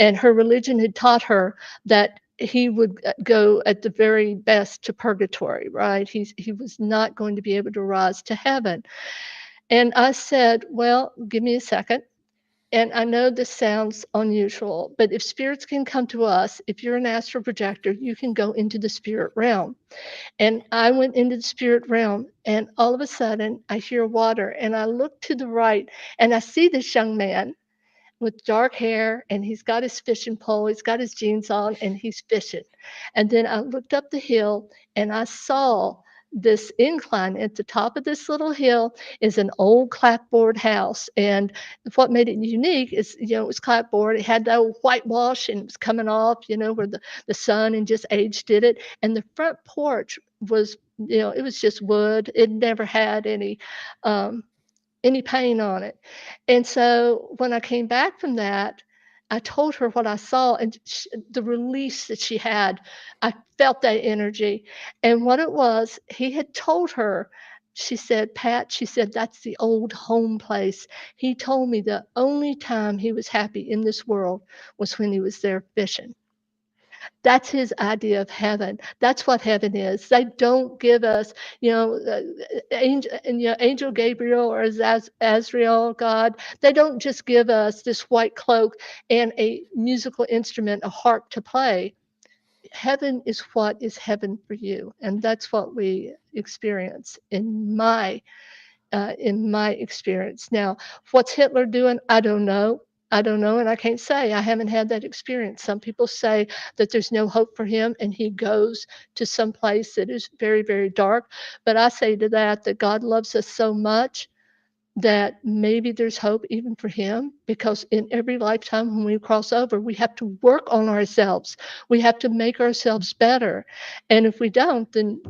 And her religion had taught her that he would go at the very best to purgatory, right? He was not going to be able to rise to heaven. And I said, well, give me a second. And I know this sounds unusual, but if spirits can come to us, if you're an astral projector, you can go into the spirit realm. And I went into the spirit realm, and all of a sudden, I hear water, and I look to the right, and I see this young man with dark hair, and he's got his fishing pole, he's got his jeans on, and he's fishing. And then I looked up the hill, and I saw this incline at the top of this little hill is an old clapboard house. And what made it unique is, it was clapboard. It had that old whitewash and it was coming off, where the sun and just age did it. And the front porch was, it was just wood. It never had any paint on it. And so when I came back from that, I told her what I saw and the release that she had. I felt that energy. And what it was, he had told her, she said, Pat, she said, that's the old home place. He told me the only time he was happy in this world was when he was there fishing. That's his idea of heaven. That's what heaven is. They don't give us, Angel Gabriel or Azrael, God. They don't just give us this white cloak and a musical instrument, a harp to play. Heaven is what is heaven for you, and that's what we experience in my experience. Now, what's Hitler doing? I don't know. I don't know, and I can't say. I haven't had that experience. Some people say that there's no hope for him and he goes to some place that is very, very dark. But I say to that God loves us so much that maybe there's hope even for him, because in every lifetime when we cross over, we have to work on ourselves. We have to make ourselves better. And if we don't, then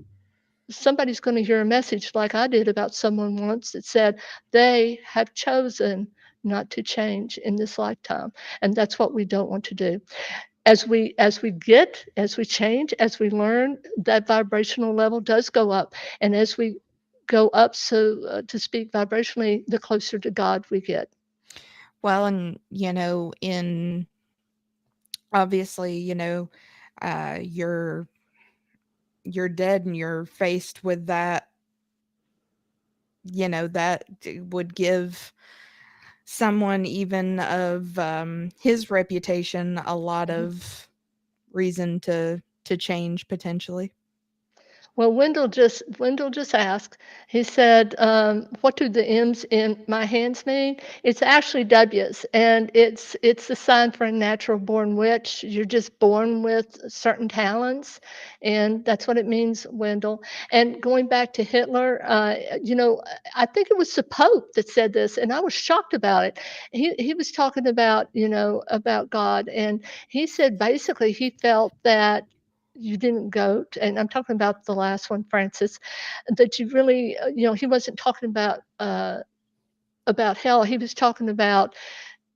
somebody's going to hear a message like I did about someone once that said they have chosen not to change in this lifetime. And that's what we don't want to do. As we change, as we learn, that vibrational level does go up. And as we go up, so to speak vibrationally, the closer to God we get. Well, and in obviously, you're dead and you're faced with that, that would give someone even of his reputation a lot of reason to change potentially. Well, Wendell just asked. He said, "What do the M's in my hands mean?" It's actually W's, and it's the sign for a natural born witch. You're just born with certain talents, and that's what it means, Wendell. And going back to Hitler, I think it was the Pope that said this, and I was shocked about it. He was talking about about God, and he said basically he felt that you didn't go to, and I'm talking about the last one, Francis, that you really, he wasn't talking about hell. He was talking about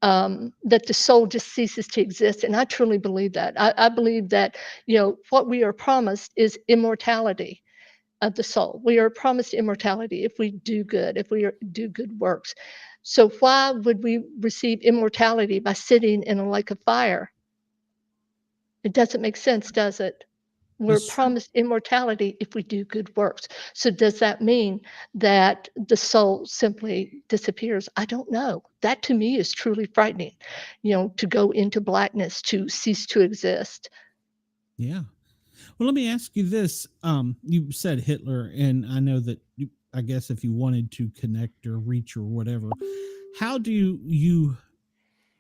that the soul just ceases to exist. And I truly believe that. I believe that, what we are promised is immortality of the soul. We are promised immortality if we do good, if we do good works. So why would we receive immortality by sitting in a lake of fire? It doesn't make sense, does it? We're promised immortality if we do good works. So does that mean that the soul simply disappears? I don't know. That to me is truly frightening, to go into blackness, to cease to exist. Yeah. Well, let me ask you this. You said Hitler, and I know that I guess if you wanted to connect or reach or whatever, how do you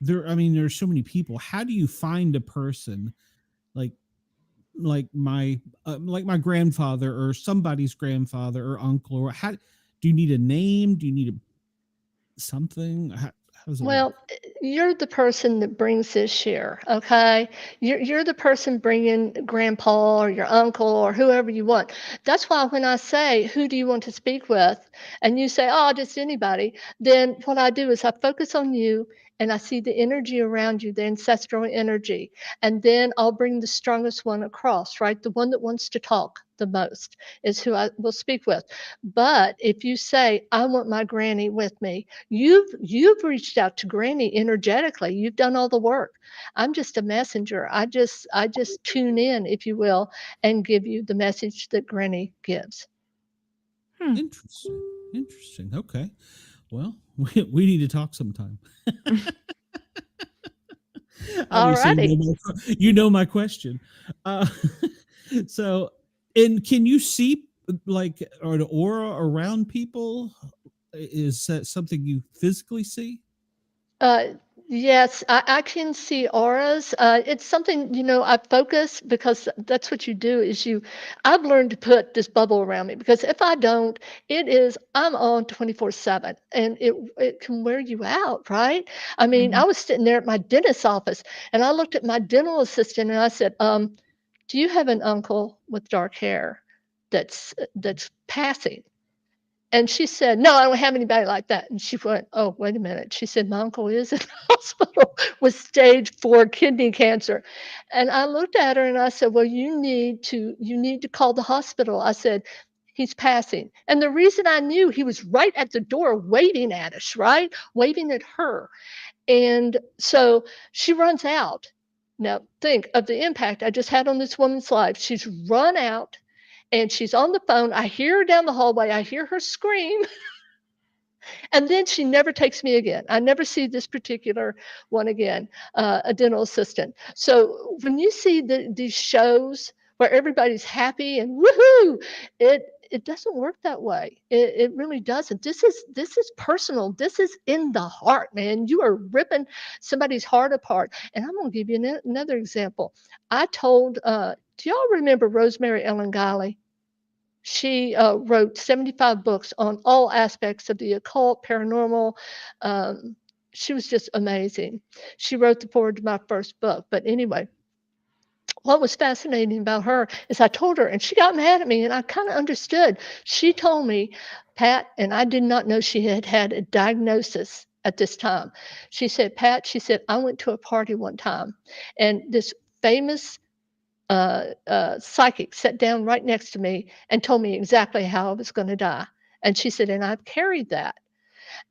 there's so many people. How do you find a person like my grandfather or somebody's grandfather or uncle, or how do you need a name? Do you need something? does it Well, work? you're the person that brings this here, okay? You're the person bringing grandpa or your uncle or whoever you want. That's why when I say, "Who do you want to speak with?" and you say, "Oh, just anybody," then what I do is I focus on you and I see the energy around you, the ancestral energy, and then I'll bring the strongest one across, right? The one that wants to talk the most is who I will speak with. But if you say, "I want my granny with me," you've reached out to Granny energetically. You've done all the work. I'm just a messenger. I just tune in, if you will, and give you the message that Granny gives. Interesting. Interesting. Okay. Well, we need to talk sometime. Obviously, Alrighty. you know my question. Uh, so, and can you see like an aura around people? Is that something you physically see? Uh, yes, I can see auras. It's something, I focus because that's what you do is I've learned to put this bubble around me because if I don't, I'm on 24/7 and it can wear you out, right? I mean, I was sitting there at my dentist's office and I looked at my dental assistant and I said, do you have an uncle with dark hair that's passing? And she said, "No, I don't have anybody like that." And she went, "Oh, wait a minute." She said, "My uncle is in the hospital with stage 4 kidney cancer." And I looked at her and I said, "Well, you need to call the hospital." I said, "He's passing." And the reason I knew he was right at the door waving at us, right? Waving at her. And so she runs out. Now, think of the impact I just had on this woman's life. She's run out and she's on the phone. I hear her down the hallway. I hear her scream. And then she never takes me again. I never see this particular one again, a dental assistant. So when you see these shows where everybody's happy and woohoo, it doesn't work that way. It really doesn't. This is personal. This is in the heart, man. You are ripping somebody's heart apart. And I'm going to give you another example. I told, do y'all remember Rosemary Ellen Guiley? She wrote 75 books on all aspects of the occult, paranormal. Um, she was just amazing. She wrote the foreword to my first book. But anyway, what was fascinating about her is I told her, and she got mad at me, and I kind of understood. She told me, Pat, and I did not know she had had a diagnosis at this time. She said, Pat, she said, I went to a party one time, and this famous psychic sat down right next to me and told me exactly how I was going to die. And she said, and I've carried that.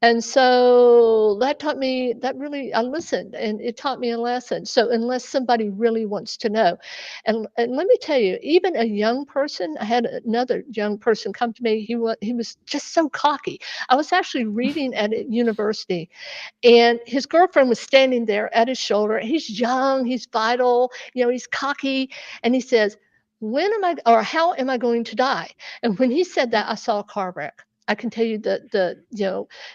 And so that taught me that really I listened and it taught me a lesson. So unless somebody really wants to know, and let me tell you, even a young person, I had another young person come to me. He was just so cocky. I was actually reading at a university, and his girlfriend was standing there at his shoulder. He's young, he's vital, he's cocky, and he says, "When am I, or how am I going to die?" And when he said that, I saw a car wreck. I can tell you that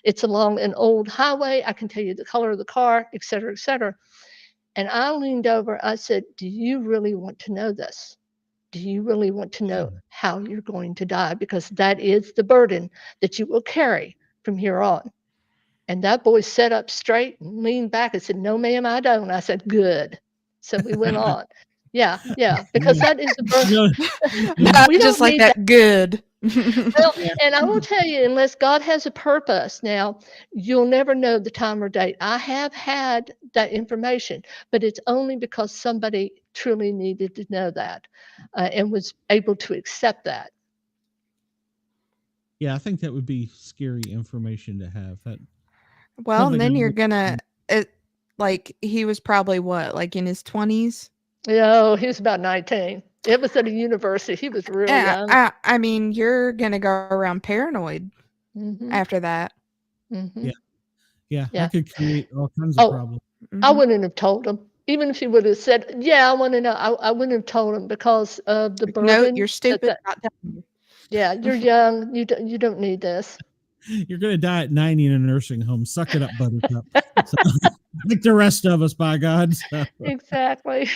it's along an old highway. I can tell you the color of the car, et cetera, et cetera. And I leaned over. I said, "Do you really want to know this? Do you really want to know how you're going to die? Because that is the burden that you will carry from here on." And that boy sat up straight and leaned back and said, "No, ma'am, I don't." I said, "Good." So we went on. Yeah, because that is the burden. We Just don't like need that. that. Good. Well, and I will tell you, unless God has a purpose, now you'll never know the time or date. I have had that information, but it's only because somebody truly needed to know that and was able to accept that. Yeah, I think that would be scary information to have. That Well, and something then I you're would- gonna like he was probably what, like in his 20s? He was about 19. It was at a university. He was real Yeah, young. I mean, you're gonna go around paranoid Hmm. after that. Hmm. yeah, Yeah. that could create all kinds of Oh, problems. I Mhm. wouldn't have told him. Even if he would have said, "Yeah, I want to know," I wouldn't have told him because of the No, burden you're stupid. Not telling you. yeah, you're young. You don't need this. You're going to die at 90 in a nursing home. Suck it up, Buttercup. So, like the rest of us, by God. So, Exactly.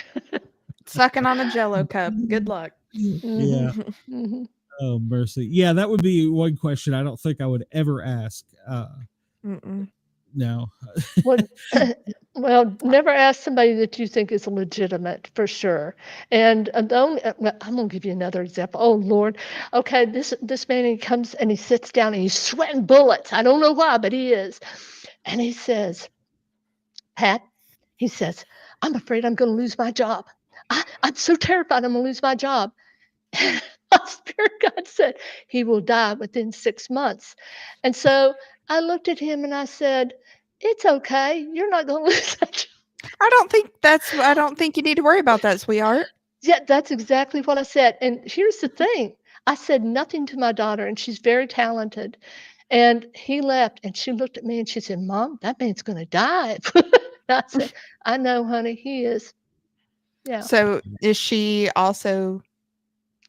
Sucking on a Jello cup. Good luck. yeah. Mhm. Mhm. Oh, mercy. Yeah, that would be one question I don't think I would ever ask. Mm-mm. now. Well, well, never ask somebody that you think is legitimate for sure. And the only, well, I'm gonna give you another example. Oh Lord, okay, this man, he comes and he sits down and he's sweating bullets. I don't know why, but he is, and he says, Pat, he says, I'm afraid I'm going to lose my job. I'm so terrified I'm going to lose my job. My spirit God said he will die within 6 months. And so I looked at him and I said, it's okay. You're not going to lose that job. I don't think you need to worry about that, sweetheart. Yeah, that's exactly what I said. And here's the thing. I said nothing to my daughter, and she's very talented. And he left, and she looked at me and she said, Mom, that man's going to die. I said, I know, honey, he is. Yeah. So is she also?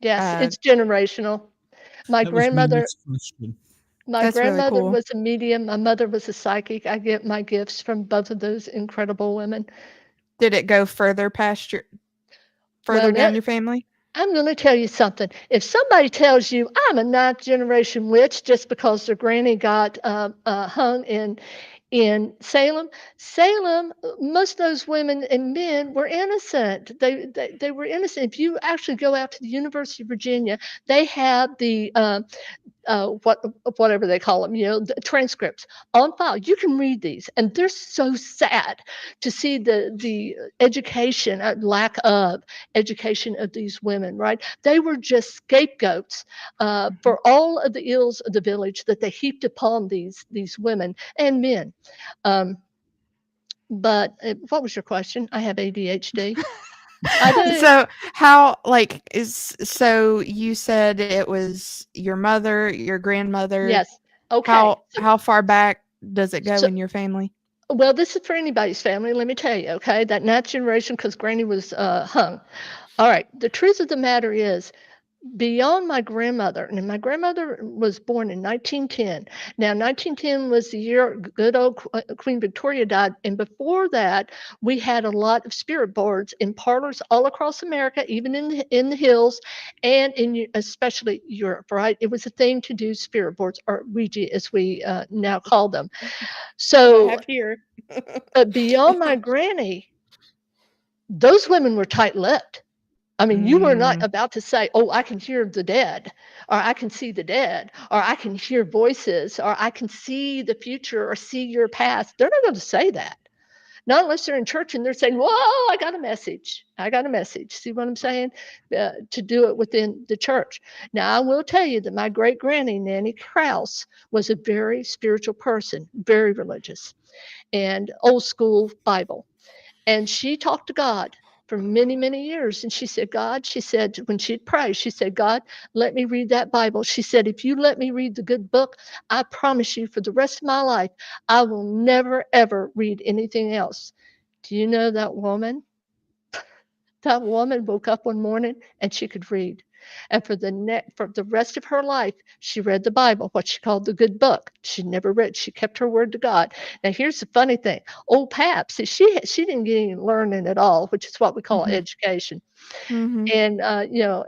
Yes, it's generational. My That was my grandmother, next question. my That's really grandmother cool. was a medium. My mother was a psychic. I get my gifts from both of those incredible women. Did it go further past your, Well, further down your family? I'm going to tell you something. If somebody tells you I'm a ninth generation witch just because their granny got hung in Salem, most of those women and men were innocent. They were innocent. If you actually go out to the University of Virginia, they have the whatever they call them, the transcripts on file. You can read these, and they're so sad to see the education, lack of education of these women. Right? They were just scapegoats for all of the ills of the village that they heaped upon these women and men. But what was your question? I have ADHD. I do. So how, like, so you said it was your mother, your grandmother. Yes. Okay. How far back does it go So- in your family? Well, this is for anybody's family. Let me tell you, okay? That ninth generation, because Granny was hung. All right. The truth of the matter is, beyond my grandmother, and my grandmother was born in 1910. Now, 1910 was the year good old Queen Victoria died. And before that, we had a lot of spirit boards in parlors all across America, even in the hills, and in especially Europe, right? It was a thing to do spirit boards, or Ouija, as we now call them. So here. beyond my granny, those women were tight-lipped. I mean, you were not about to say, oh, I can hear the dead, or I can see the dead, or I can hear voices, or I can see the future or see your past. They're not going to say that. Not unless they're in church and they're saying, whoa, I got a message. I got a message. See what I'm saying? To do it within the church. Now, I will tell you that my great granny, Nanny Krause, was a very spiritual person, very religious, and old school Bible. And she talked to God for many, many years. And she said, God, she said, when she'd pray, she said, God, let me read that Bible. She said, if you let me read the good book, I promise you for the rest of my life, I will never, ever read anything else. Do you know that woman? That woman woke up one morning and she could read. And for the rest of her life, she read the Bible, what she called the good book. She never read. She kept her word to God. Now, here's the funny thing. Old Pap, see, she didn't get any learning at all, which is what we call education. And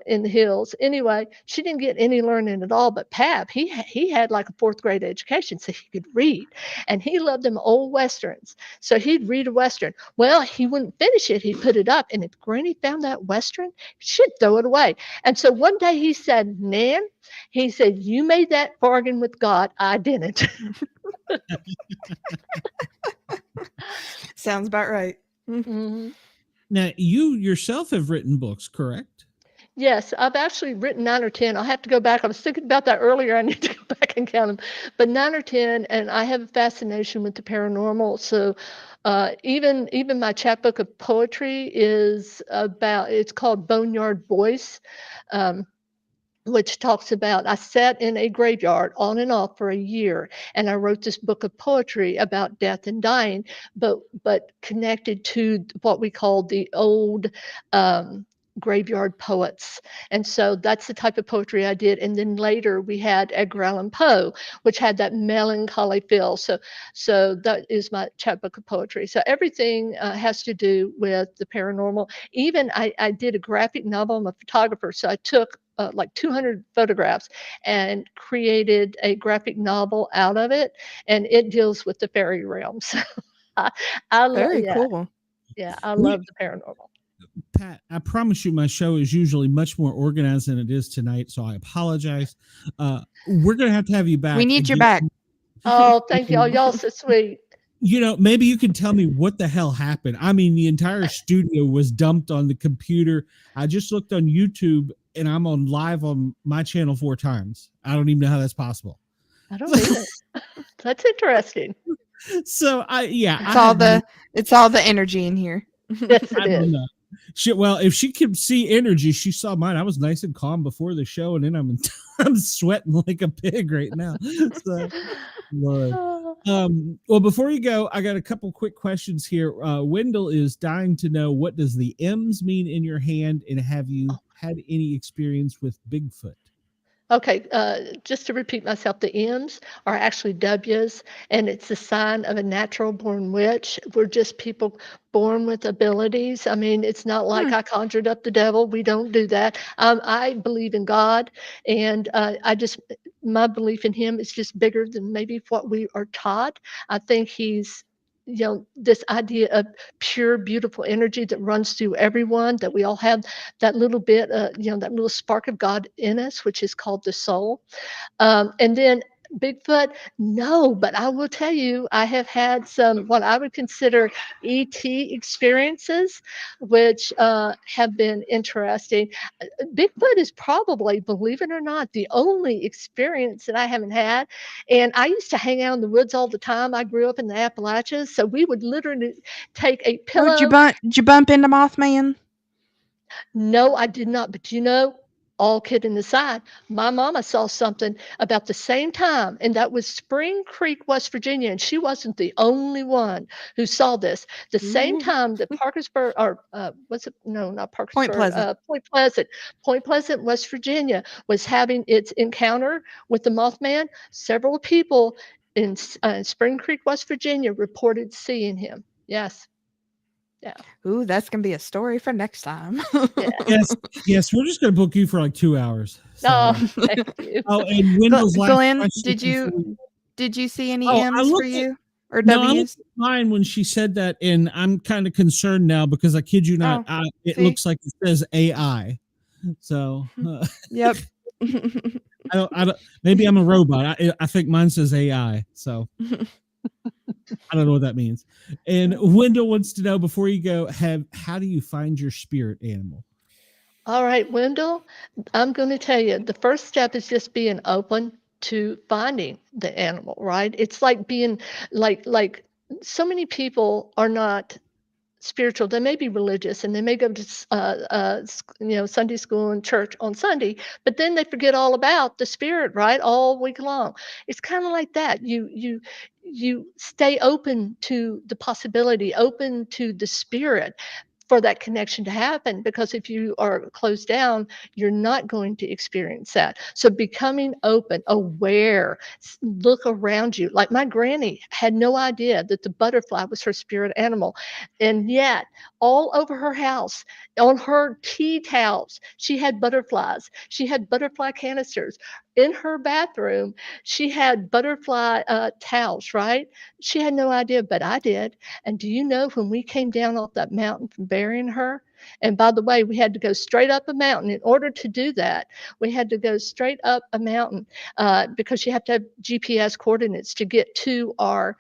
in the hills. Anyway, she didn't get any learning at all. But Pap, he had like a 4th grade education, so he could read, and he loved them old westerns. So he'd read a western. Well, he wouldn't finish it. He'd put it up, and if Granny found that western, she'd throw it away. And so one day he said, Nan, he said, you made that bargain with God. I didn't. Sounds about right. Mm-hmm. Now, you yourself have written books, correct? Yes, I've actually written 9 or 10. I'll have to go back. I was thinking about that earlier. I need to go back and count them. But 9 or 10, and I have a fascination with the paranormal. So even my chapbook of poetry is it's called Boneyard Voice, which talks about, I sat in a graveyard on and off for a year, and I wrote this book of poetry about death and dying, but connected to what we call the old graveyard poets. And so that's the type of poetry I did. And then later we had Edgar Allan Poe, which had that melancholy feel. So that is my chapbook of poetry. So everything has to do with the paranormal. Even I did a graphic novel. I'm a photographer, so I took like 200 photographs and created a graphic novel out of it, and it deals with the fairy realm. So Very yeah, cool. yeah, I love the paranormal. Pat, I promise you my show is usually much more organized than it is tonight, so I apologize. We're going to have you back. We need you again. back. Oh, thank y'all. Y'all so sweet. You know, maybe you can tell me what the hell happened. I mean, the entire studio was dumped on the computer. I just looked on YouTube and I'm on live on my channel 4 times. I don't even know how that's possible. I don't either. That's interesting. So It's all the energy in here. Yes, I it don't is. know. Well, if she could see energy, she saw mine. I was nice and calm before the show, and then I'm sweating like a pig right now. So, Lord. Well, before you go, I got a couple quick questions here. Wendell is dying to know, what does the M's mean in your hand, and have you had any experience with Bigfoot? Okay, just to repeat myself, the M's are actually W's, and it's a sign of a natural born witch. We're just people born with abilities. I mean, it's not like I conjured up the devil. We don't do that. I believe in God, and my belief in him is just bigger than maybe what we are taught. I think he's this idea of pure, beautiful energy that runs through everyone, that we all have that little bit, that little spark of God in us, which is called the soul. And then Bigfoot, no, but I will tell you, I have had some what I would consider ET experiences, which have been interesting. Bigfoot is probably, believe it or not, the only experience that I haven't had. And I used to hang out in the woods all the time. I grew up in the Appalachians, so we would literally take a pillow. Did you bump into Mothman? No, I did not. But all kidding aside, my mama saw something about the same time, and that was Spring Creek, West Virginia. And she wasn't the only one who saw this. The same time that Parkersburg, or what's it? No, not Parkersburg. Point Pleasant, West Virginia, was having its encounter with the Mothman. Several people in Spring Creek, West Virginia, reported seeing him. Yes. Yeah. Ooh, that's gonna be a story for next time. Yes, we're just gonna book you for like 2 hours. So. Oh, thank you. And Wendell's Glenn, did you see any M's for you or W's? Mine when she said that, and I'm kind of concerned now because I kid you not, it looks like it says AI. So yep. I don't. Maybe I'm a robot. I think mine says AI. So. I don't know what that means. And Wendell wants to know, before you go, how do you find your spirit animal? All right, Wendell, I'm going to tell you, the first step is just being open to finding the animal, right? It's like being like so many people are not spiritual. They may be religious and they may go to Sunday school and church on Sunday, but then they forget all about the spirit, right? All week long. It's kind of like that. You stay open to the possibility, open to the spirit, for that connection to happen, because if you are closed down, you're not going to experience that. So becoming open, aware, look around you. Like my granny had no idea that the butterfly was her spirit animal, and yet all over her house, on her tea towels, she had butterflies. She had butterfly canisters. In her bathroom, she had butterfly towels, right? She had no idea, but I did. And do you know, when we came down off that mountain from burying her, and by the way, we had to go straight up a mountain. In order to do that, we had to go straight up a mountain because you have to have GPS coordinates to get to our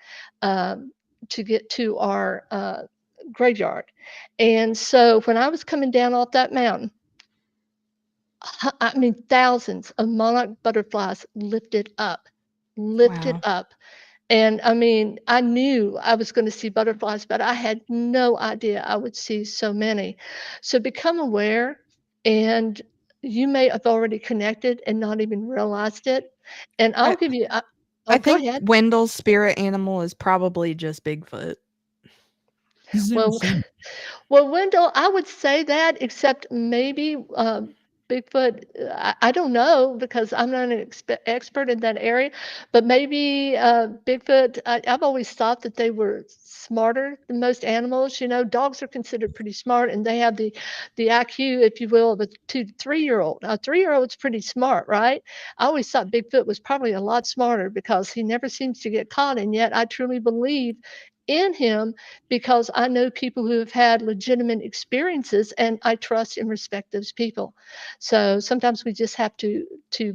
graveyard. And so when I was coming down off that mountain, I mean, thousands of monarch butterflies lifted up. And I mean, I knew I was going to see butterflies, but I had no idea I would see so many. So become aware, and you may have already connected and not even realized it. And I'll give you, I go think ahead. Wendell's spirit animal is probably just Bigfoot. Well, Wendell, I would say that, except maybe Bigfoot, I don't know because I'm not an expert in that area, but maybe Bigfoot, I've always thought that they were smarter than most animals. You know, dogs are considered pretty smart and they have the IQ, if you will, of a 2 to 3-year-old. A 3-year-old's pretty smart, right? I always thought Bigfoot was probably a lot smarter because he never seems to get caught. And yet I truly believe in him because I know people who have had legitimate experiences and I trust and respect those people. So sometimes we just have to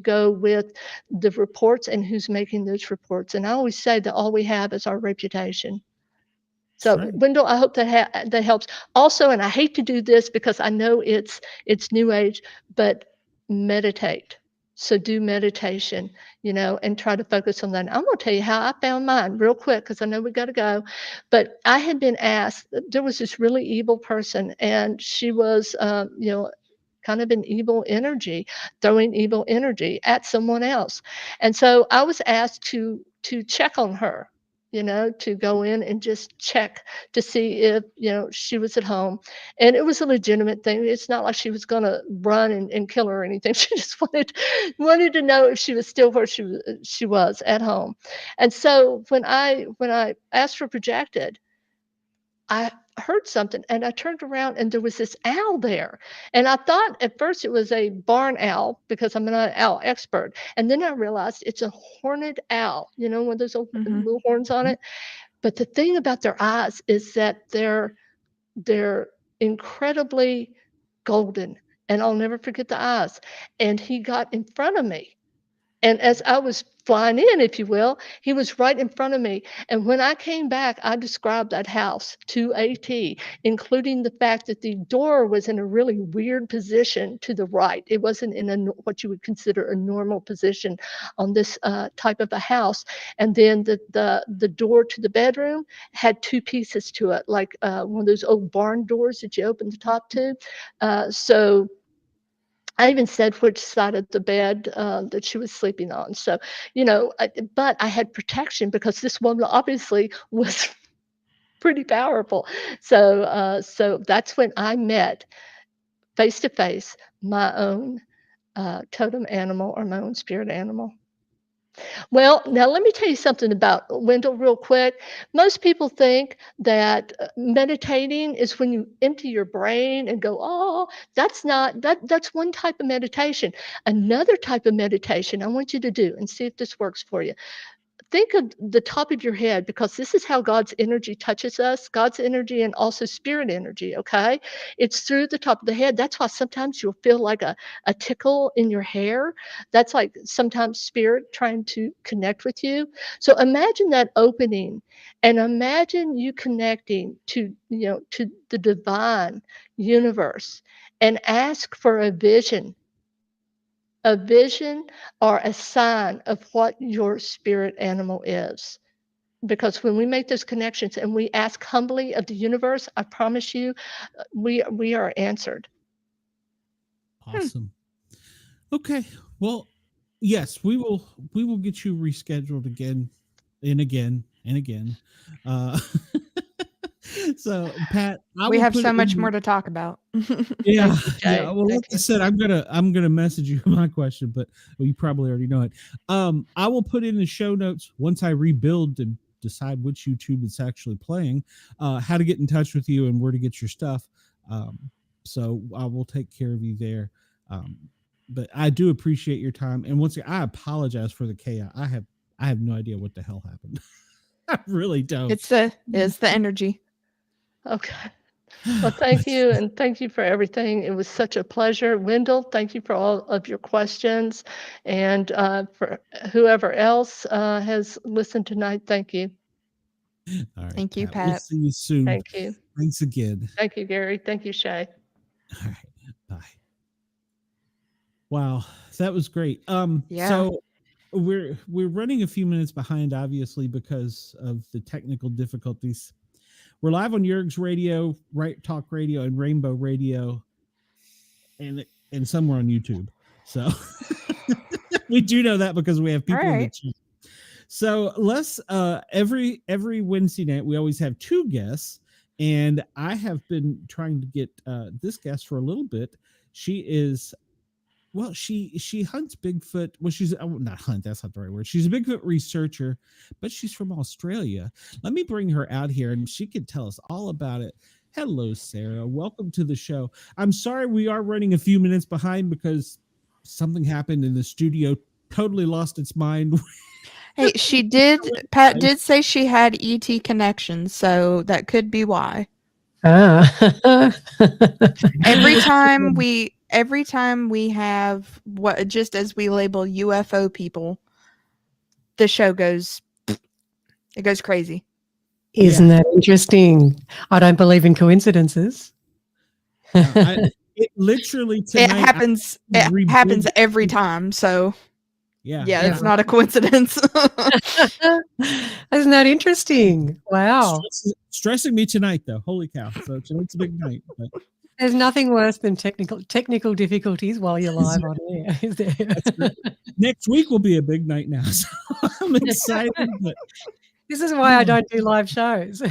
go with the reports and who's making those reports. And I always say that all we have is our reputation. So Right. Wendell, I hope that helps. Also, and I hate to do this because I know it's new age, but meditate. So do meditation, you know, and try to focus on that. I'm going to tell you how I found mine real quick because I know we got to go. But I had been asked, there was this really evil person, and she was, you know, kind of an evil energy, throwing evil energy at someone else. And so I was asked to check on her, you know, to go in and just check to see if, you know, she was at home. And it was a legitimate thing. It's not like she was going to run and kill her or anything. She just wanted to know if she was still where she was at home. And so when I asked for projected, I heard something and I turned around and there was this owl there. And I thought at first it was a barn owl because I'm not an owl expert. And then I realized it's a horned owl, you know, one of those little horns on it. But the thing about their eyes is that they're incredibly golden. And I'll never forget the eyes. And he got in front of me. And as I was flying in, if you will, he was right in front of me. And when I came back, I described that house to a T, including the fact that the door was in a really weird position to the right. It wasn't in what you would consider a normal position on this type of a house. And then the door to the bedroom had two pieces to it, like one of those old barn doors that you open the top to. So I even said which side of the bed that she was sleeping on. So, you know, but I had protection because this woman obviously was pretty powerful. So that's when I met face to face my own totem animal or my own spirit animal. Well, now let me tell you something about Wendell real quick. Most people think that meditating is when you empty your brain and go, oh, that's not that's one type of meditation. Another type of meditation I want you to do and see if this works for you. Think of the top of your head because this is how God's energy touches us, God's energy and also spirit energy, okay? It's through the top of the head. That's why sometimes you'll feel like a tickle in your hair. That's like sometimes spirit trying to connect with you. So imagine that opening and imagine you connecting to, you know, to the divine universe and ask for a vision or a sign of what your spirit animal is. Because when we make those connections and we ask humbly of the universe, I promise you, we are answered. Awesome. Okay. Well, yes, we will get you rescheduled again and again and again. So Pat, we have so much more to talk about. Yeah. Well, like I said, I'm gonna message you my question, but you probably already know it. I will put in the show notes once I rebuild and decide which YouTube it's actually playing, how to get in touch with you and where to get your stuff. So I will take care of you there. But I do appreciate your time. And once again, I apologize for the chaos. I have no idea what the hell happened. I really don't. It's the energy. Okay. Well, thank you. And thank you for everything. It was such a pleasure. Wendell, thank you for all of your questions. And for whoever else has listened tonight, thank you. All right. Thank you, Pat. We'll see you soon. Thank you. Thanks again. Thank you, Gary. Thank you, Shay. All right. Bye. Wow. That was great. Yeah. So we're running a few minutes behind, obviously, because of the technical difficulties. We're live on Yerg's Radio, Right Talk Radio, and Rainbow Radio, and somewhere on YouTube. So we do know that because we have people in the chat. So let's every Wednesday night we always have two guests, and I have been trying to get this guest for a little bit. She is Well, she hunts Bigfoot. Well, she's not hunt. That's not the right word. She's a Bigfoot researcher, but she's from Australia. Let me bring her out here, and she can tell us all about it. Hello, Sarah. Welcome to the show. I'm sorry we are running a few minutes behind because something happened in the studio. Totally lost its mind. Hey, Pat did say she had ET connections, so that could be why. Every time we have what, just as we label UFO people, the show goes crazy. Isn't that interesting? I don't believe in coincidences. It literally tonight, it happens every time. So yeah, it's not a coincidence. Isn't that interesting? Wow. Stressing me tonight, though. Holy cow. So tonight's a big night. But. There's nothing worse than technical difficulties while you're live on air, is there? Next week will be a big night now. So I'm excited. But this is why I don't do live shows.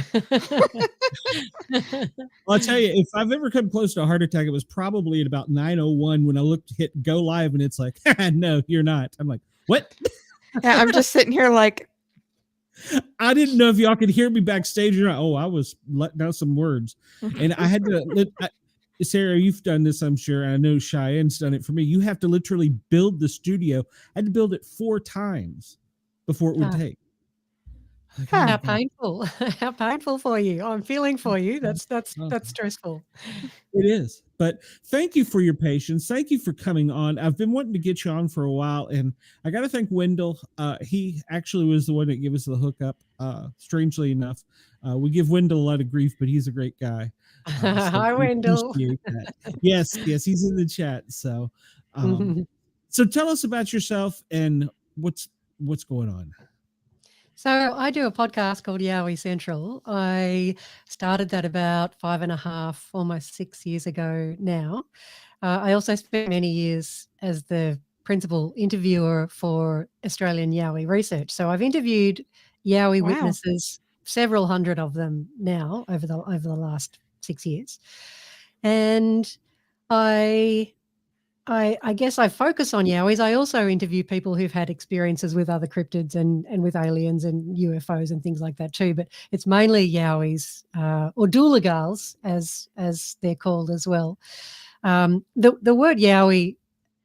I'll tell you, if I've ever come close to a heart attack, it was probably at about 9:01 when I hit go live, and it's like, no, you're not. I'm like, what? Yeah, I'm just sitting here like, I didn't know if y'all could hear me backstage or not. Oh, I was letting out some words, and I had to. Sarah, you've done this, I'm sure. I know Cheyenne's done it for me. You have to literally build the studio. I had to build it 4 times before it would take. How painful! How painful for you. I'm feeling for you. That's stressful. It is. But thank you for your patience. Thank you for coming on. I've been wanting to get you on for a while, and I got to thank Wendell. He actually was the one that gave us the hookup. Strangely enough, we give Wendell a lot of grief, but he's a great guy. So hi, Wendell. Yes, he's in the chat. So, so tell us about yourself and what's going on. So I do a podcast called Yowie Central. I started that about 5.5, almost 6 years ago now. I also spent many years as the principal interviewer for Australian Yowie research. So I've interviewed Yowie witnesses, several hundred of them now over the last 6 years. And I guess I focus on Yowies. I also interview people who've had experiences with other cryptids and with aliens and UFOs and things like that too. But it's mainly Yowies or Doolagals, as they're called as well. The word Yowie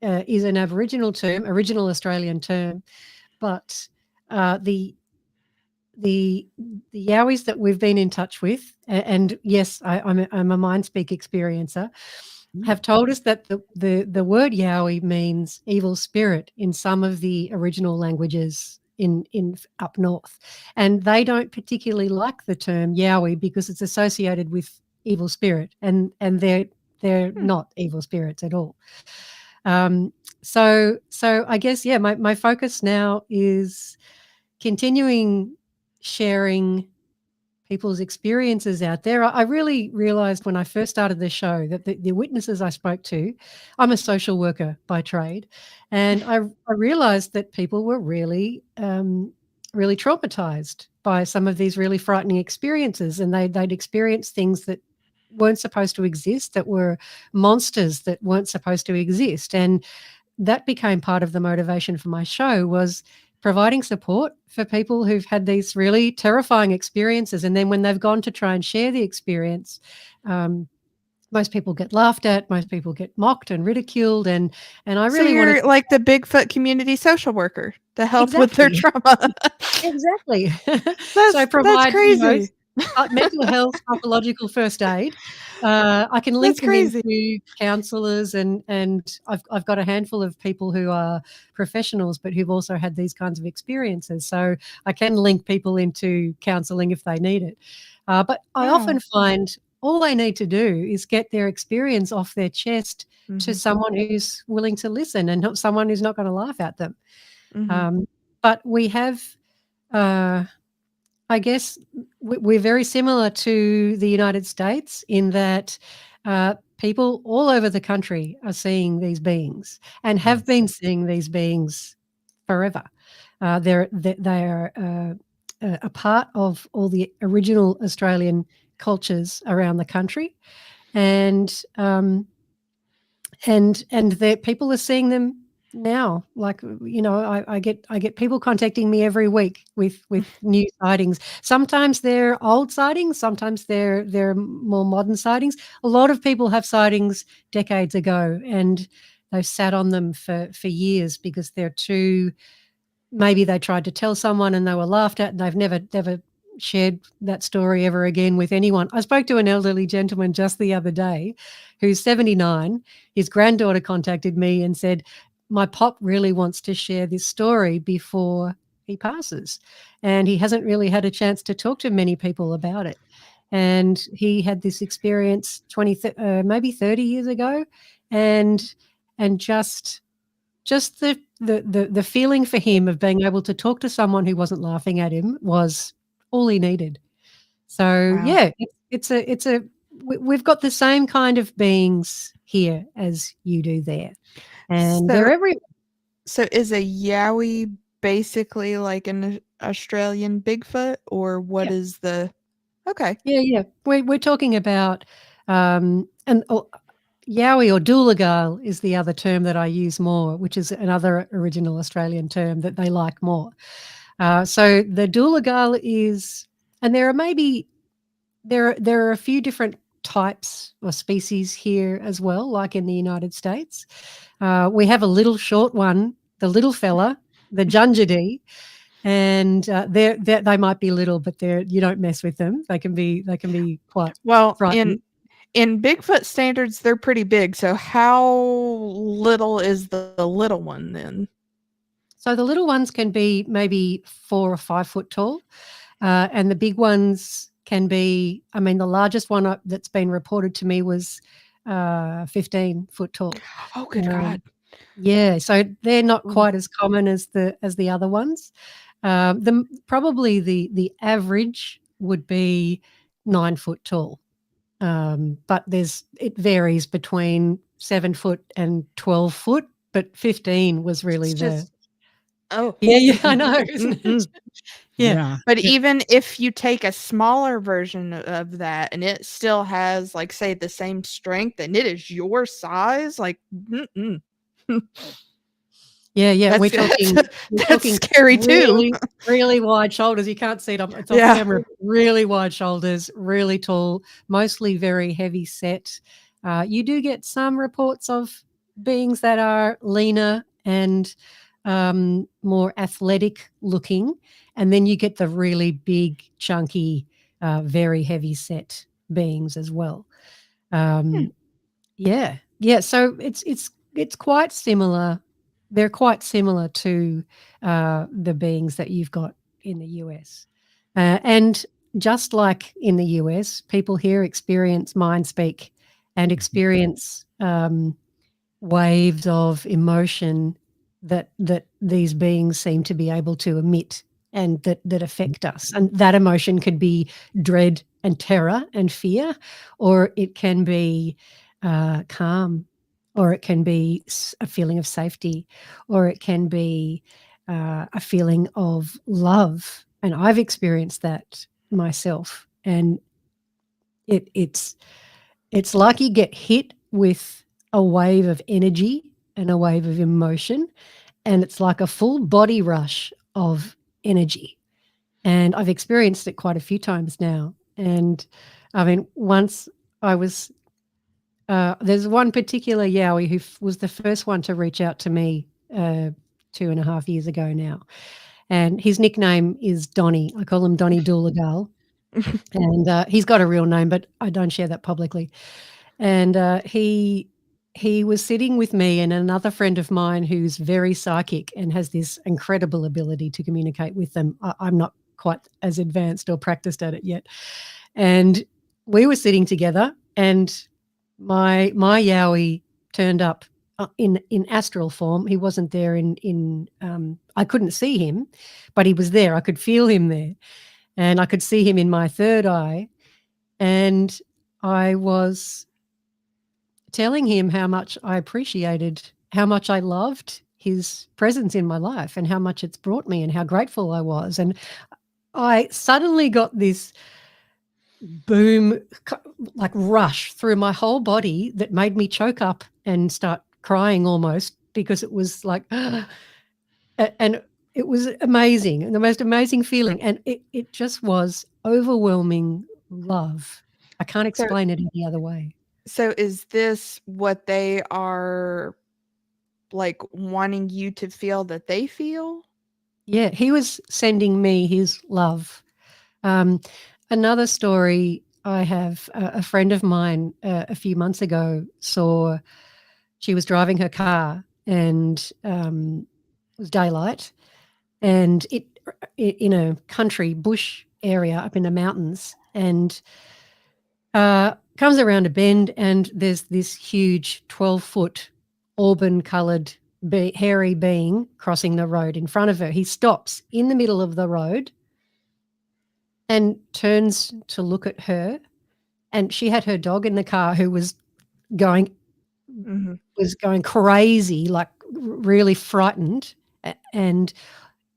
is an Aboriginal term, original Australian term, but the Yowies that we've been in touch with, and yes, I'm a Mindspeak experiencer, have told us that the word Yowie means evil spirit in some of the original languages in up north, and they don't particularly like the term Yowie because it's associated with evil spirit, and they're not evil spirits at all. So I guess my focus now is continuing sharing people's experiences out there. I really realized when I first started the show that the witnesses I spoke to, I'm a social worker by trade, and I realized that people were really traumatized by some of these really frightening experiences, and they'd experienced things that weren't supposed to exist, that were monsters that weren't supposed to exist. And that became part of the motivation for my show, was providing support for people who've had these really terrifying experiences. And then when they've gone to try and share the experience, most people get laughed at, most people get mocked and ridiculed. And I really want to, like the Bigfoot community social worker to help with their trauma. Exactly. So provide, that's crazy. Mental health, psychological first aid. I can link them into counsellors, and I've got a handful of people who are professionals but who've also had these kinds of experiences. So I can link people into counselling if they need it. But I often find all they need to do is get their experience off their chest to someone who's willing to listen, and not someone who's not going to laugh at them. But we have... I guess we're very similar to the United States in that people all over the country are seeing these beings and have been seeing these beings forever. They are a part of all the original Australian cultures around the country, and and people are seeing them now. Like, you know, I get people contacting me every week with new sightings. Sometimes they're old sightings, sometimes they're more modern sightings. A lot of people have sightings decades ago, and they've sat on them for years because they're too. Maybe they tried to tell someone and they were laughed at, and they've never shared that story ever again with anyone. I spoke to an elderly gentleman just the other day who's 79. His granddaughter contacted me and said, my pop really wants to share this story before he passes, and he hasn't really had a chance to talk to many people about it. And he had this experience maybe 30 years ago, and just the feeling for him of being able to talk to someone who wasn't laughing at him was all he needed. So Wow. yeah, we've got the same kind of beings here as you do there, and they're everywhere. So is a Yowie basically like an Australian Bigfoot, or what is the? Okay. Yeah. We're talking about Yowie or Doolagal is the other term that I use more, which is another original Australian term that they like more. So the Doolagal is, and there are a few different types or species here as well, like in the United States. We have a little short one, the little fella, the Junjadee, and they might be little, but you don't mess with them. They can be quite frightening. In Bigfoot standards, they're pretty big. So how little is the little one then? So the little ones can be maybe 4 or 5 foot tall, and the big ones can be. I mean, the largest one that's been reported to me was 15 foot tall. Oh, good God! Yeah, so they're not quite as common as the other ones. Probably the average would be 9 foot tall. But it varies between 7 foot and 12 foot, but 15 was really yeah, I know, isn't it? Yeah. But even if you take a smaller version of that and it still has, like, say, the same strength and it is your size, like, Yeah, we're talking scary really, too. really wide shoulders. You can't see it. It's off camera. Really wide shoulders, really tall, mostly very heavy set. You do get some reports of beings that are leaner and more athletic looking, and then you get the really big, chunky, very heavy set beings as well. Yeah. So it's quite similar. They're quite similar to the beings that you've got in the US. And just like in the US, people here experience mind speak and experience waves of emotion that these beings seem to be able to emit and that affect us. And that emotion could be dread and terror and fear, or it can be calm, or it can be a feeling of safety, or it can be a feeling of love. And I've experienced that myself. And it's like you get hit with a wave of energy and a wave of emotion, and it's like a full body rush of energy. And I've experienced it quite a few times now. And I mean, once I was there's one particular Yowie who was the first one to reach out to me 2.5 years ago now. And his nickname is Donnie. I call him Donnie Doolagal. And he's got a real name, but I don't share that publicly. And he was sitting with me and another friend of mine who's very psychic and has this incredible ability to communicate with them. I'm not quite as advanced or practiced at it yet. And we were sitting together, and my Yowie turned up in astral form. He wasn't there in I couldn't see him, but he was there. I could feel him there, and I could see him in my third eye. And I was telling him how much I appreciated, how much I loved his presence in my life, and how much it's brought me, and how grateful I was. And I suddenly got this boom, like rush through my whole body that made me choke up and start crying almost, because it was like, and it was amazing, and the most amazing feeling. And it just was overwhelming love. I can't explain it any other way. So is this what they are like wanting you to feel that they feel? Yeah, he was sending me his love. Another story I have, a friend of mine a few months ago saw, she was driving her car and it was daylight, and it in a country bush area up in the mountains, and comes around a bend, and there's this huge 12-foot auburn-coloured hairy being crossing the road in front of her. He stops in the middle of the road and turns to look at her, and she had her dog in the car who was going crazy, like really frightened. And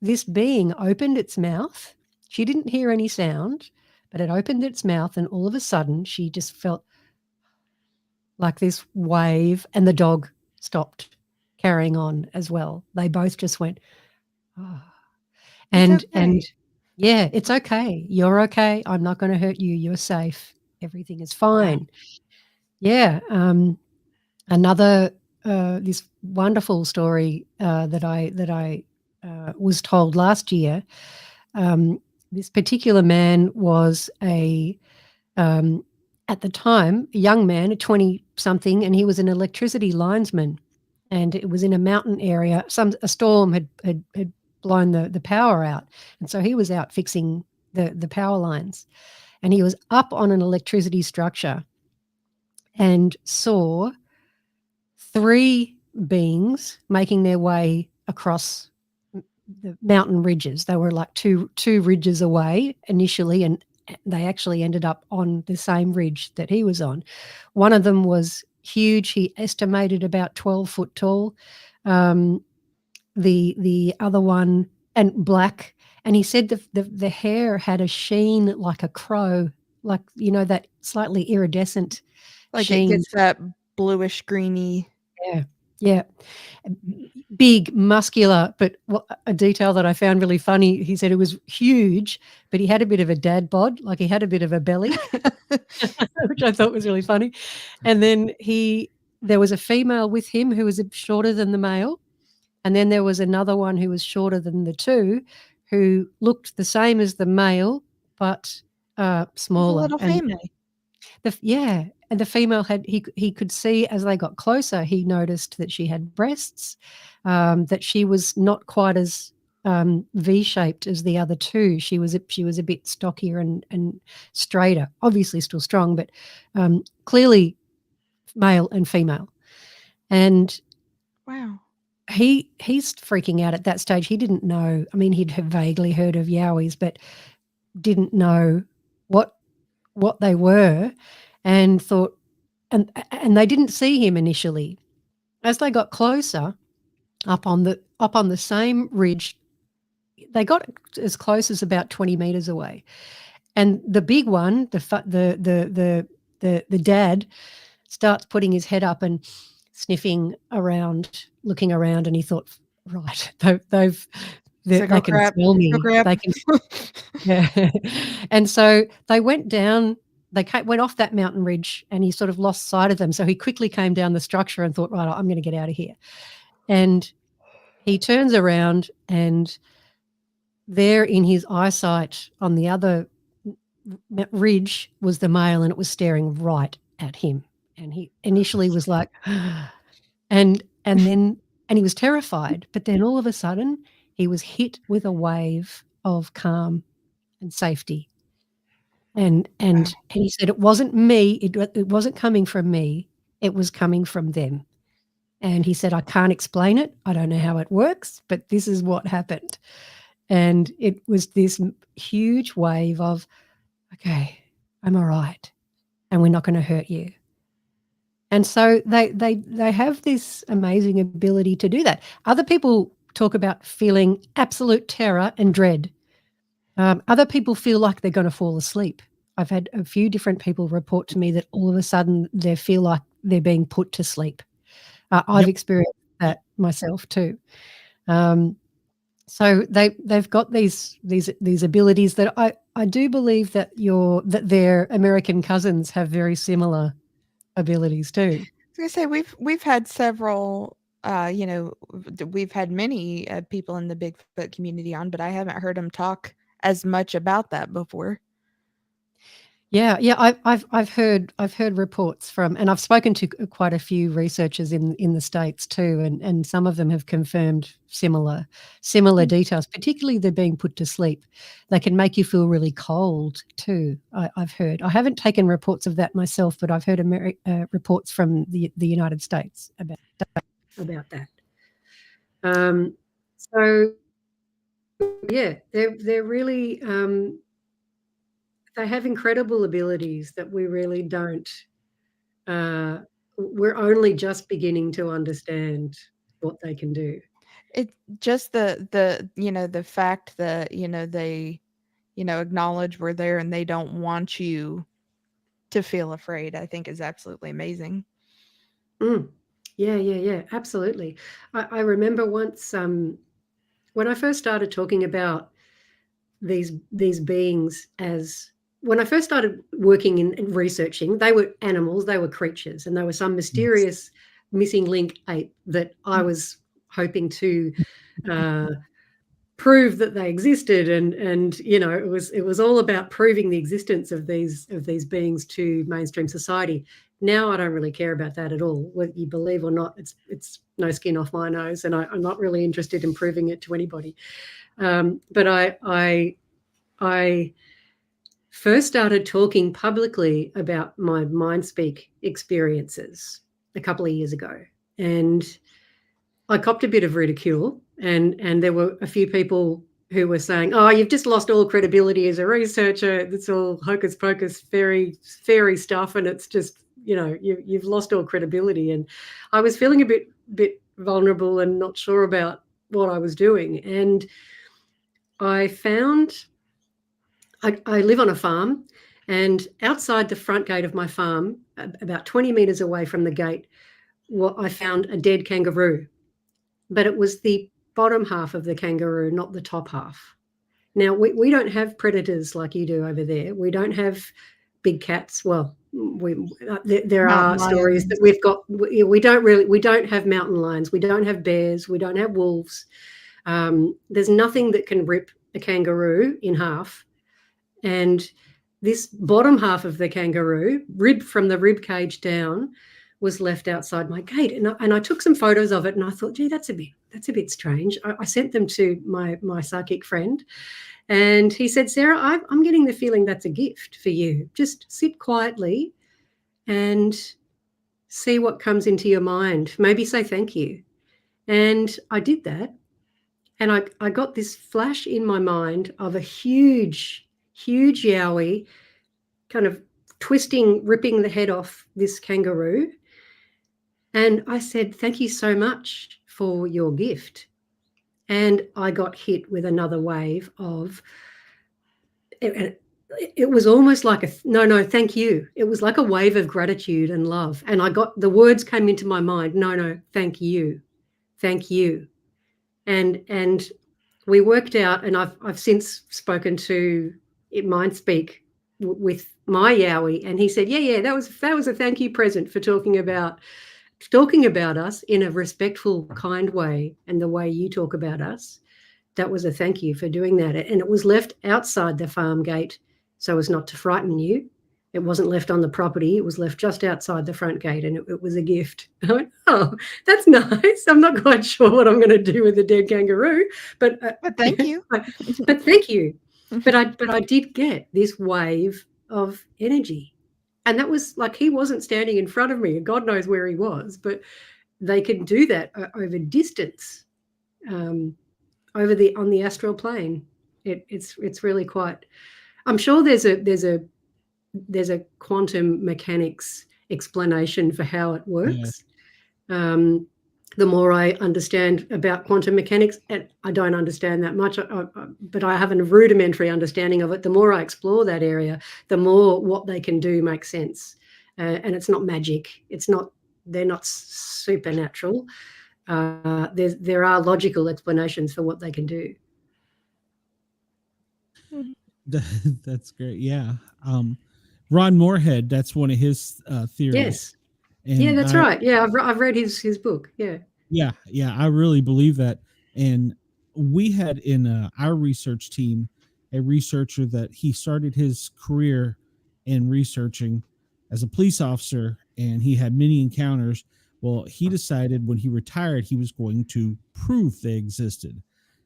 this being opened its mouth. She didn't hear any sound, but it opened its mouth, and all of a sudden she just felt like this wave, and the dog stopped carrying on as well. They both just went, oh. And yeah, it's okay. You're okay. I'm not going to hurt you. You're safe. Everything is fine. Yeah. Another this wonderful story that I was told last year. This particular man was at the time, a young man, a 20-something, and he was an electricity linesman, and it was in a mountain area. A storm had blown the power out, and so he was out fixing the power lines, and he was up on an electricity structure and saw 3 beings making their way across the mountain ridges. They were like two ridges away initially, and they actually ended up on the same ridge that he was on. One of them was huge. He estimated about 12 foot tall. The other one, and black. And he said the hair had a sheen like a crow, like, you know, that slightly iridescent like sheen. It gets that bluish greeny. Yeah. Big, muscular, but a detail that I found really funny, he said it was huge, but he had a bit of a dad bod, like he had a bit of a belly, which I thought was really funny. And then there was a female with him who was shorter than the male, and then there was another one who was shorter than the two, who looked the same as the male, but smaller. A little female. And the female he could see as they got closer, he noticed that she had breasts, that she was not quite as V-shaped as the other two. She was a bit stockier and straighter, obviously still strong, but clearly male and female. And wow, he's freaking out at that stage. He didn't know. I mean, he'd have vaguely heard of Yowies, but didn't know what they were. And thought, and they didn't see him initially. As they got closer, up on the same ridge, they got as close as about 20 meters away. And the big one, the dad, starts putting his head up and sniffing around, looking around, and he thought, right, they can smell me. They can, yeah. And so they went down. They went off that mountain ridge, and he sort of lost sight of them. So he quickly came down the structure and thought, right, I'm going to get out of here. And he turns around, and there in his eyesight on the other ridge was the male, and it was staring right at him. And he initially was like, and he was terrified. But then all of a sudden he was hit with a wave of calm and safety. And he said, it wasn't me. It wasn't coming from me. It was coming from them. And he said, I can't explain it. I don't know how it works, but this is what happened. And it was this huge wave of, okay, I'm all right, and we're not going to hurt you. And so they have this amazing ability to do that. Other people talk about feeling absolute terror and dread. Other people feel like they're going to fall asleep I've had a few different people report to me that all of a sudden they feel like they're being put to sleep. I've experienced that myself too. So they've got these abilities that I do believe that their American cousins have very similar abilities too. I was gonna say we've had several. We've had many people in the Bigfoot community on, but I haven't heard them talk as much about that before. Yeah, I've heard reports from, and I've spoken to quite a few researchers in the States too, and some of them have confirmed similar details, particularly they're being put to sleep. They can make you feel really cold too. I've heard. I haven't taken reports of that myself, but I've heard reports from the United States about that. So yeah, they're really. They have incredible abilities that we really don't. We're only just beginning to understand what they can do. It's just the fact that they acknowledge we're there and they don't want you to feel afraid, I think is absolutely amazing. Yeah, absolutely. I remember once when I first started talking about these beings as when I first started working in researching, they were animals, they were creatures, and they were some mysterious missing link ape that I was hoping to prove that they existed, and it was all about proving the existence of these beings to mainstream society. Now I don't really care about that at all, whether you believe or not. It's no skin off my nose, and I'm not really interested in proving it to anybody. But I first started talking publicly about my Mindspeak experiences a couple of years ago, and I copped a bit of ridicule, and there were a few people who were saying, "Oh, you've just lost all credibility as a researcher. It's all hocus pocus, fairy stuff, and it's just you've lost all credibility." And I was feeling a bit vulnerable and not sure about what I was doing, and I found. I live on a farm, and outside the front gate of my farm, about 20 meters away from the gate, I found a dead kangaroo, but it was the bottom half of the kangaroo, not the top half. Now, we don't have predators like you do over there. We don't have big cats. Well, there are stories that we've got. We don't have mountain lions. We don't have bears. We don't have wolves. There's nothing that can rip a kangaroo in half. And this bottom half of the kangaroo, from the rib cage down, was left outside my gate. And I took some photos of it, and I thought, gee, that's a bit strange. I sent them to my psychic friend, and he said, Sarah, I'm getting the feeling that's a gift for you. Just sit quietly and see what comes into your mind. Maybe say thank you. And I did that. And I got this flash in my mind of a huge Yowie kind of ripping the head off this kangaroo. And I said, thank you so much for your gift. And I got hit with another wave of, it was almost like no, thank you. It was like a wave of gratitude and love. And the words came into my mind, no, thank you. Thank you. And we worked out, and I've since spoken to Mindspeak with my Yowie, and he said, yeah, that was a thank you present for talking about us in a respectful, kind way, and the way you talk about us. That was a thank you for doing that. And it was left outside the farm gate so as not to frighten you. It wasn't left on the property. It was left just outside the front gate, and it was a gift. I went, oh, that's nice. I'm not quite sure what I'm going to do with the dead kangaroo, but thank you. but thank you. But I did get this wave of energy, and that was like, he wasn't standing in front of me, and God knows where he was, but they can do that over distance, on the astral plane. It's really quite. I'm sure there's a quantum mechanics explanation for how it works. the more I understand about quantum mechanics, and I don't understand that much, but I have a rudimentary understanding of it. The more I explore that area, the more what they can do makes sense. And it's not magic. They're not supernatural. There are logical explanations for what they can do. That's great. Yeah. Ron Moorhead, that's one of his theories. Yes. And yeah, that's right. Yeah, I've read his book. Yeah. Yeah, I really believe that. And we had in our research team a researcher that he started his career in researching as a police officer, and he had many encounters. Well, he decided when he retired he was going to prove they existed.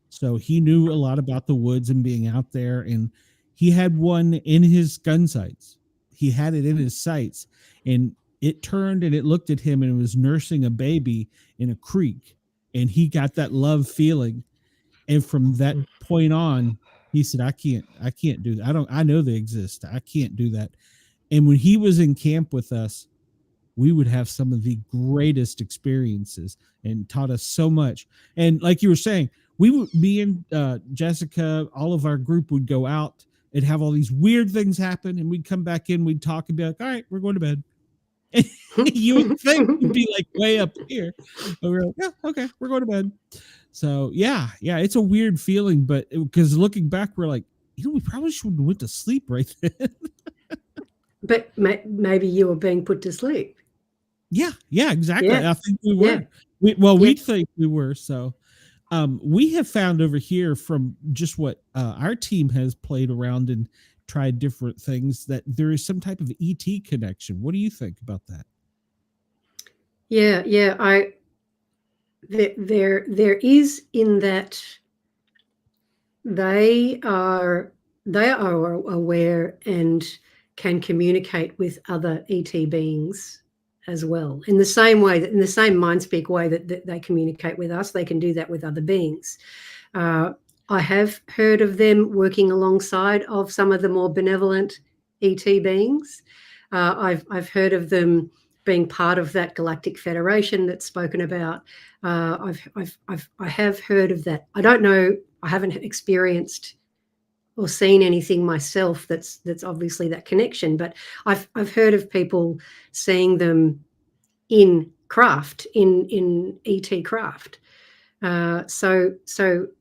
So he knew a lot about the woods and being out there, and he had one in his gun sights. He had it in his sights, and it turned and it looked at him and it was nursing a baby in a creek, and he got that love feeling. And from that point on, he said, I can't do that. I know they exist. I can't do that. And when he was in camp with us, we would have some of the greatest experiences and taught us so much. And like you were saying, me and Jessica, all of our group would go out and have all these weird things happen, and we'd come back in, we'd talk and be like, all right, we're going to bed. You would think we'd be like way up here, but we're like, yeah, okay, we're going to bed. So yeah, it's a weird feeling, but because looking back, we're like, we probably should have went to sleep right then. But maybe you were being put to sleep. Yeah, exactly. Yeah. I think we were. Yeah. We think we were. So we have found over here from just what our team has played around and tried different things that there is some type of ET connection. What do you think about that? Yeah. There is, in that they are aware and can communicate with other ET beings as well. In the same mind speak way that they communicate with us, they can do that with other beings. I have heard of them working alongside of some of the more benevolent ET beings. I've heard of them being part of that galactic federation that's spoken about. I have heard of that. I don't know. I haven't experienced or seen anything myself that's obviously that connection, but I've heard of people seeing them in craft, in ET craft. So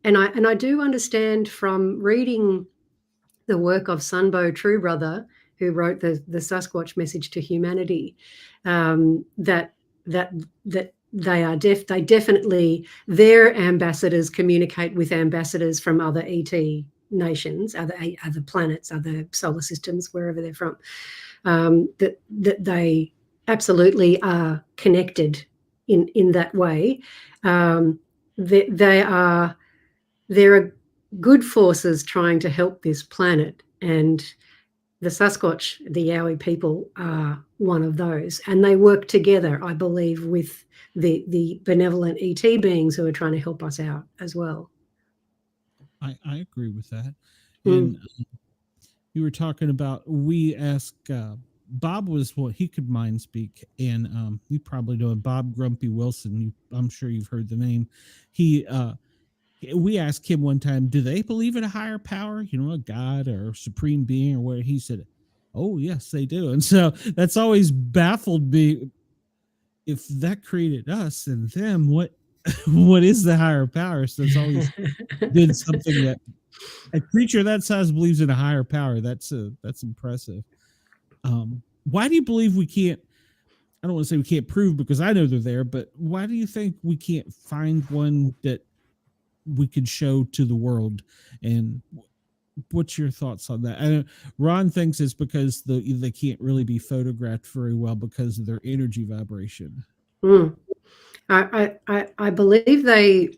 I do understand from reading the work of Sunbow Truebrother, who wrote the Sasquatch Message to Humanity, that they definitely, their ambassadors communicate with ambassadors from other ET nations, other planets, other solar systems, wherever they're from. That they absolutely are connected in that way. There are good forces trying to help this planet, and the Sasquatch, the Yowie people, are one of those, and they work together, I believe, with the benevolent ET beings who are trying to help us out as well. I agree with that. And you were talking about, we asked Bob was what he could mind speak, and you probably know him, Bob Grumpy Wilson. I'm sure you've heard the name. We asked him one time, do they believe in a higher power, a God or a supreme being or what? He said, oh yes, they do. And so that's always baffled me. If that created us and them, what is the higher power? So it's always been something that a creature that size believes in a higher power. That's impressive. Why do you believe we can't? I don't want to say we can't prove, because I know they're there, but why do you think we can't find one that we could show to the world? And what's your thoughts on that? I know Ron thinks it's because they can't really be photographed very well because of their energy vibration. I believe they,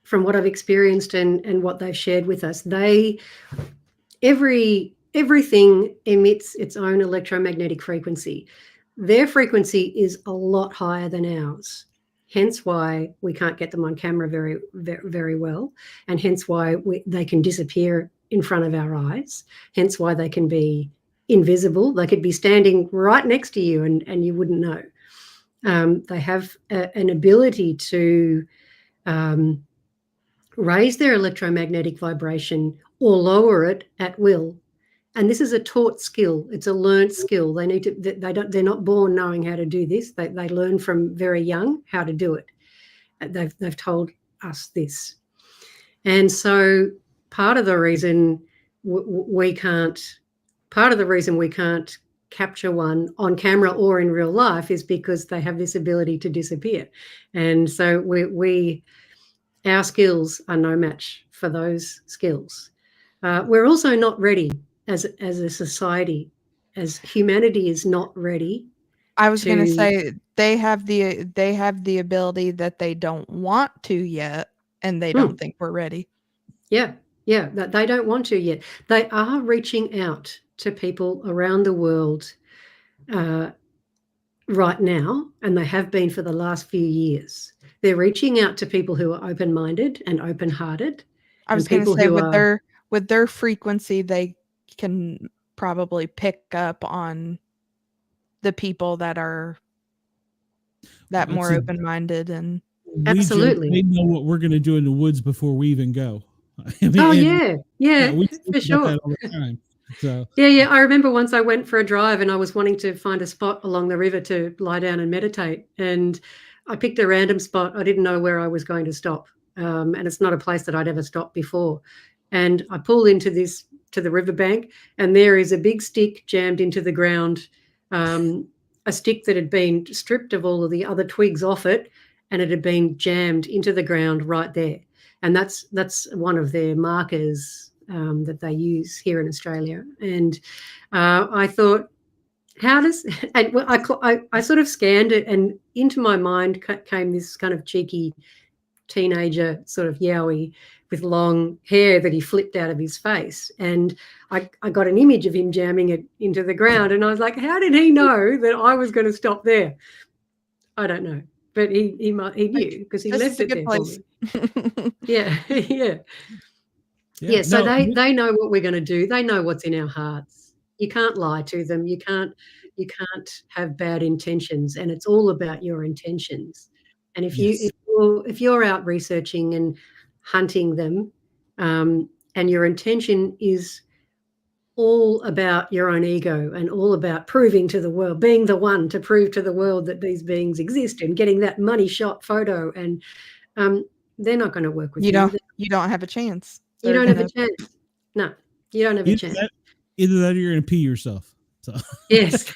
from what I've experienced and what they've shared with us, everything emits its own electromagnetic frequency. Their frequency is a lot higher than ours, hence why we can't get them on camera very, very, very well, and hence why they can disappear in front of our eyes, hence why they can be invisible. They could be standing right next to you and you wouldn't know. They have an ability to raise their electromagnetic vibration or lower it at will. And this is a taught skill. It's a learned skill. They need to. They're not born knowing how to do this. They learn from very young how to do it. They've told us this. And so part of the reason we can't capture one on camera or in real life is because they have this ability to disappear. And so our skills are no match for those skills. We're also not ready as a society, as humanity is not ready. I was going to say they have the ability that they don't want to yet, and they don't think we're ready. Yeah, that they don't want to yet. They are reaching out to people around the world right now, and they have been for the last few years. They're reaching out to people who are open-minded and open-hearted. I was going to say with their frequency, they can probably pick up on the people that are more open-minded, and absolutely they know what we're going to do in the woods before we even go. I mean, yeah, we for sure. That all the time. So yeah. I remember once I went for a drive and I was wanting to find a spot along the river to lie down and meditate, and I picked a random spot. I didn't know where I was going to stop, and it's not a place that I'd ever stopped before. And I pulled into the riverbank, and there is a big stick jammed into the ground, a stick that had been stripped of all of the other twigs off it, and it had been jammed into the ground right there. And that's one of their markers that they use here in Australia. And I thought, how does, and I sort of scanned it, and into my mind came this kind of cheeky teenager sort of Yowie with long hair that he flipped out of his face. And I got an image of him jamming it into the ground, and I was like, how did he know that I was going to stop there? I don't know. But he knew, because he left it there place for me. Yeah. So they know what we're going to do. They know what's in our hearts. You can't lie to them. You can't have bad intentions, and it's all about your intentions. And if you're out researching and hunting them, and your intention is all about your own ego and all about proving to the world, being the one to prove to the world that these beings exist and getting that money shot photo, and they're not going to work with you. You don't have a chance. You don't have a chance. No, you don't have a chance. Either that or you're going to pee yourself. So. Yes.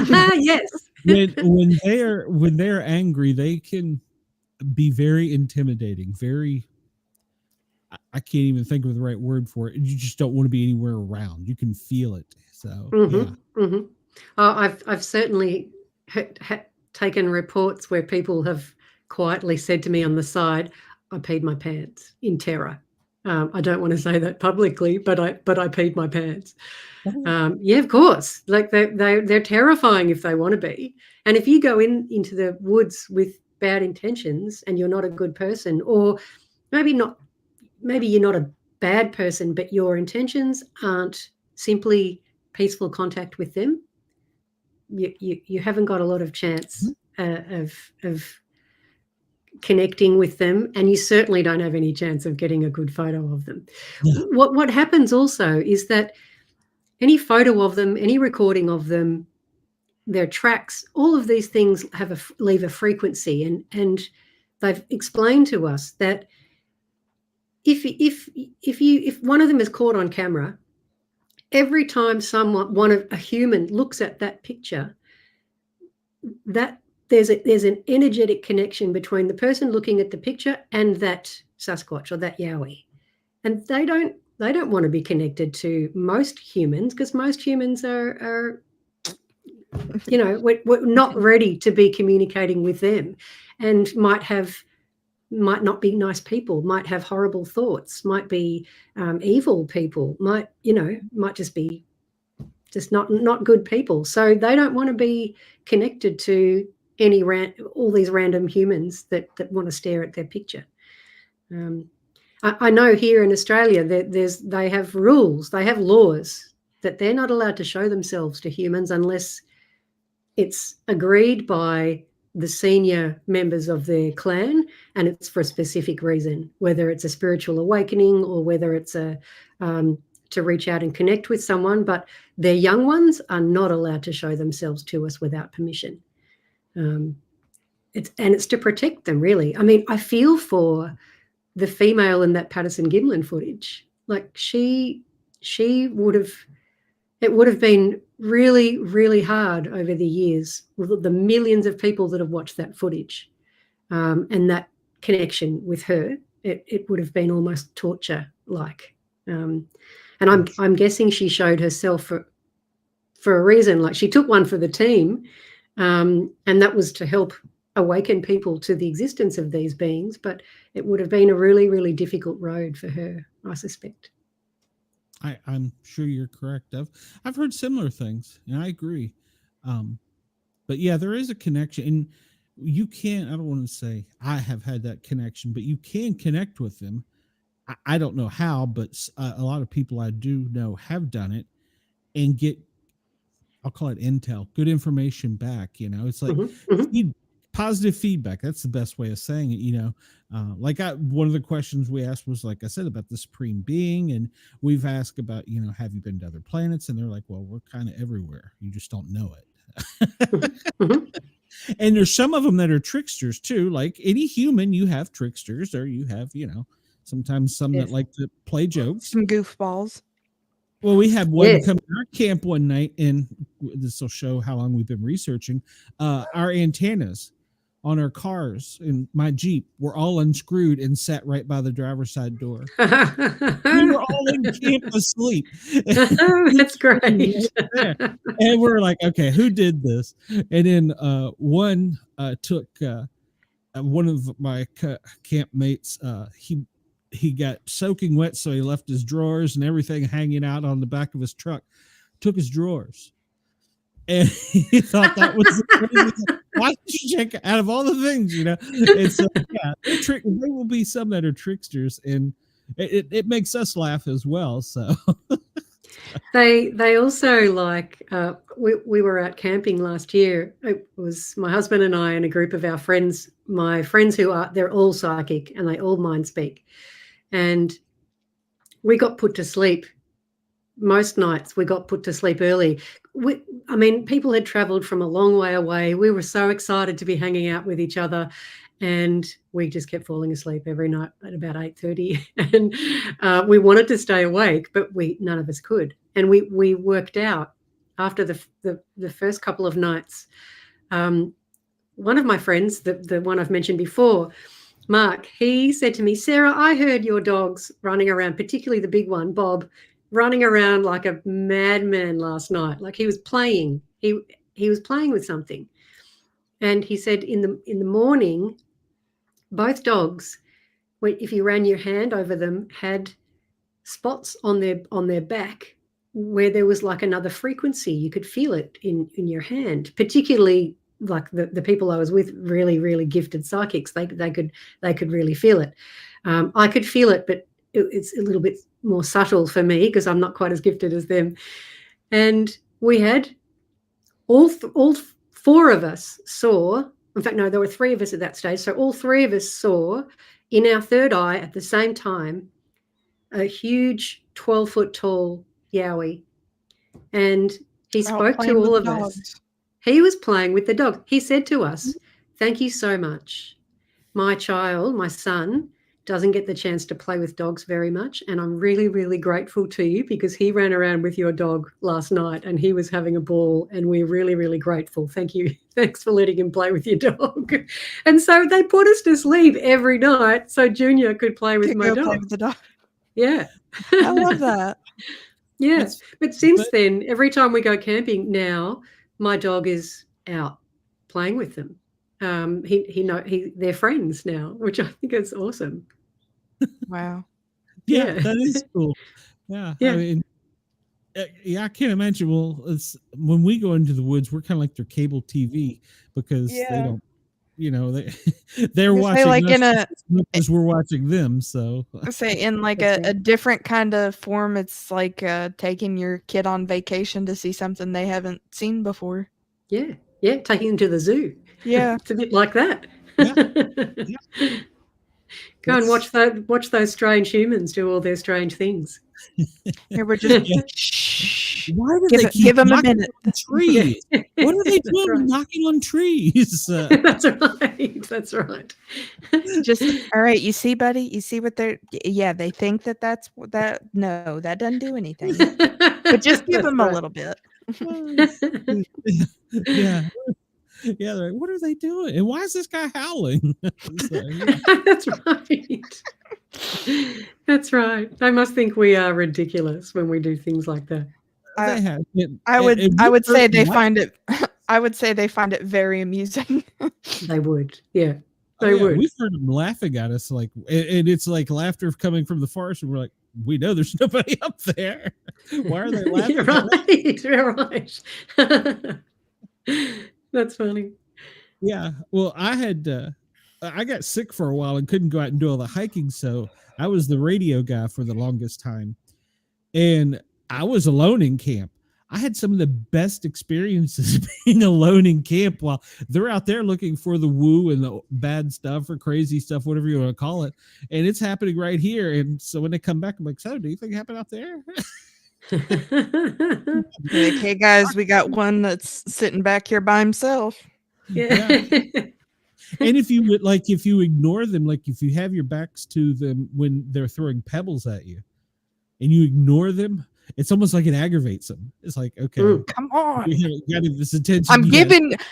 Yes. When they're angry, they can be very intimidating, very, I can't even think of the right word for it. You just don't want to be anywhere around. You can feel it. So I've certainly taken reports where people have quietly said to me on the side, I peed my pants in terror. I don't want to say that publicly, but I peed my pants. Yeah, of course. Like they're terrifying if they want to be. And if you go into the woods with bad intentions and you're not a good person, or maybe you're not a bad person, but your intentions aren't simply peaceful contact with them, you haven't got a lot of chance of connecting with them, and you certainly don't have any chance of getting a good photo of them. Yeah. What happens also is that any photo of them, any recording of them, their tracks, all of these things leave a frequency, and they've explained to us that if one of them is caught on camera, every time a human looks at that picture, that there's an energetic connection between the person looking at the picture and that Sasquatch or that Yowie, and they don't want to be connected to most humans, because most humans are we're not ready to be communicating with them, and might not be nice people, might have horrible thoughts, might be evil people, might just be not good people. So they don't want to be connected to all these random humans that want to stare at their picture. I know here in Australia that they have rules, they have laws that they're not allowed to show themselves to humans unless it's agreed by the senior members of their clan, and it's for a specific reason, whether it's a spiritual awakening or whether it's a to reach out and connect with someone. But their young ones are not allowed to show themselves to us without permission. It's to protect them, really. I mean, I feel for the female in that Patterson Gimlin footage. Like she would have, it would have been really, really hard over the years with the millions of people that have watched that footage, and that connection with her. It would have been almost torture-like. And I'm guessing she showed herself for a reason. Like she took one for the team, and that was to help awaken people to the existence of these beings. But it would have been a really, really difficult road for her, I suspect. I'm sure you're correct. I've heard similar things, and I agree. But yeah, there is a connection, and you can't. I don't want to say I have had that connection, but you can connect with them. I don't know how, but a lot of people I do know have done it and get, I'll call it intel, good information back. You know, it's like positive feedback. That's the best way of saying it. You know, like one of the questions we asked was, like I said, about the supreme being, and we've asked about, you know, have you been to other planets? And they're like, well, we're kind of everywhere. You just don't know it. And there's some of them that are tricksters too. Like any human, you have tricksters, or you have, you know, sometimes some that like to play jokes. Some goofballs. Well, we had one come to our camp one night, and this will show how long we've been researching. Our antennas on our cars in my Jeep were all unscrewed and sat right by the driver's side door. We were all in camp asleep. That's great. And we're like, okay, who did this? And then one took one of my camp mates. He got soaking wet, so he left his drawers and everything hanging out on the back of his truck. Took his drawers. And he thought that was why did you check out of all the things, you know? And so yeah, there will be some that are tricksters, and it makes us laugh as well. So they also like we were out camping last year. It was my husband and I and a group of our friends, my friends they're all psychic and they all mind speak. And we got put to sleep. Most nights we got put to sleep early. I mean, people had traveled from a long way away. We were so excited to be hanging out with each other, and we just kept falling asleep every night at about 8:30. And we wanted to stay awake, but none of us could. And we worked out after the first couple of nights. One of my friends, the one I've mentioned before, Mark, he said to me, Sarah, I heard your dogs running around, particularly the big one, Bob, running around like a madman last night. Like he was playing. He was playing with something. And he said in the morning, both dogs, if you ran your hand over them, had spots on their back where there was like another frequency. You could feel it in your hand, particularly like the people I was with, really, really gifted psychics. They could really feel it. I could feel it, but it's a little bit more subtle for me because I'm not quite as gifted as them. And we had all four of us saw, in fact, no, there were three of us at that stage. So all three of us saw in our third eye at the same time a huge 12-foot tall Yowie. And he spoke to all of us. He was playing with the dog. He said to us, thank you so much. My child, my son, doesn't get the chance to play with dogs very much, and I'm really, really grateful to you because he ran around with your dog last night and he was having a ball, and we're really, really grateful. Thank you. Thanks for letting him play with your dog. And so they put us to sleep every night so Junior could play with my dog. Play with the dog. Yeah. I love that. Yeah. But since then, every time we go camping now, my dog is out playing with them. They're friends now, which I think is awesome. Wow. Yeah, that is cool. Yeah. I mean, I can't imagine. Well, it's when we go into the woods, we're kind of like their cable TV because they don't, you know, they're watching like us as we're watching them. So say in like a different kind of form, it's like taking your kid on vacation to see something they haven't seen before. Yeah, Yeah, taking them to the zoo. Yeah. It's a bit like that. Yeah. Go and watch those strange humans do all their strange things. Here we're just Yeah. Why do they keep give them a knocking minute. on trees? What are they That's doing right. knocking on trees? That's right. That's right. Just all right. You see, buddy. You see what they're. Yeah, they think that's what that. No, that doesn't do anything. But just give them a little bit. Yeah. Yeah, they're like, what are they doing? And why is this guy howling? So, yeah. That's right. That's right. They must think we are ridiculous when we do things like that. They have. I would say they find it. I would say they find it very amusing. They would. Yeah. Oh, They yeah, would. we've heard them laughing at us, like, and it's like laughter coming from the forest, and we're like, we know there's nobody up there. Why are they laughing? You're right. You're right. That's funny. Yeah. Well, I got sick for a while and couldn't go out and do all the hiking, so I was the radio guy for the longest time, and I was alone in camp. I had some of the best experiences being alone in camp while they're out there looking for the woo and the bad stuff or crazy stuff, whatever you want to call it. And it's happening right here. And so when they come back, I'm like, so do you think it happened out there? Like, hey guys, we got one that's sitting back here by himself. Yeah. And if you would, like, if you ignore them, like if you have your backs to them when they're throwing pebbles at you and you ignore them, it's almost like it aggravates them. It's like, okay, Come on. you got this attention.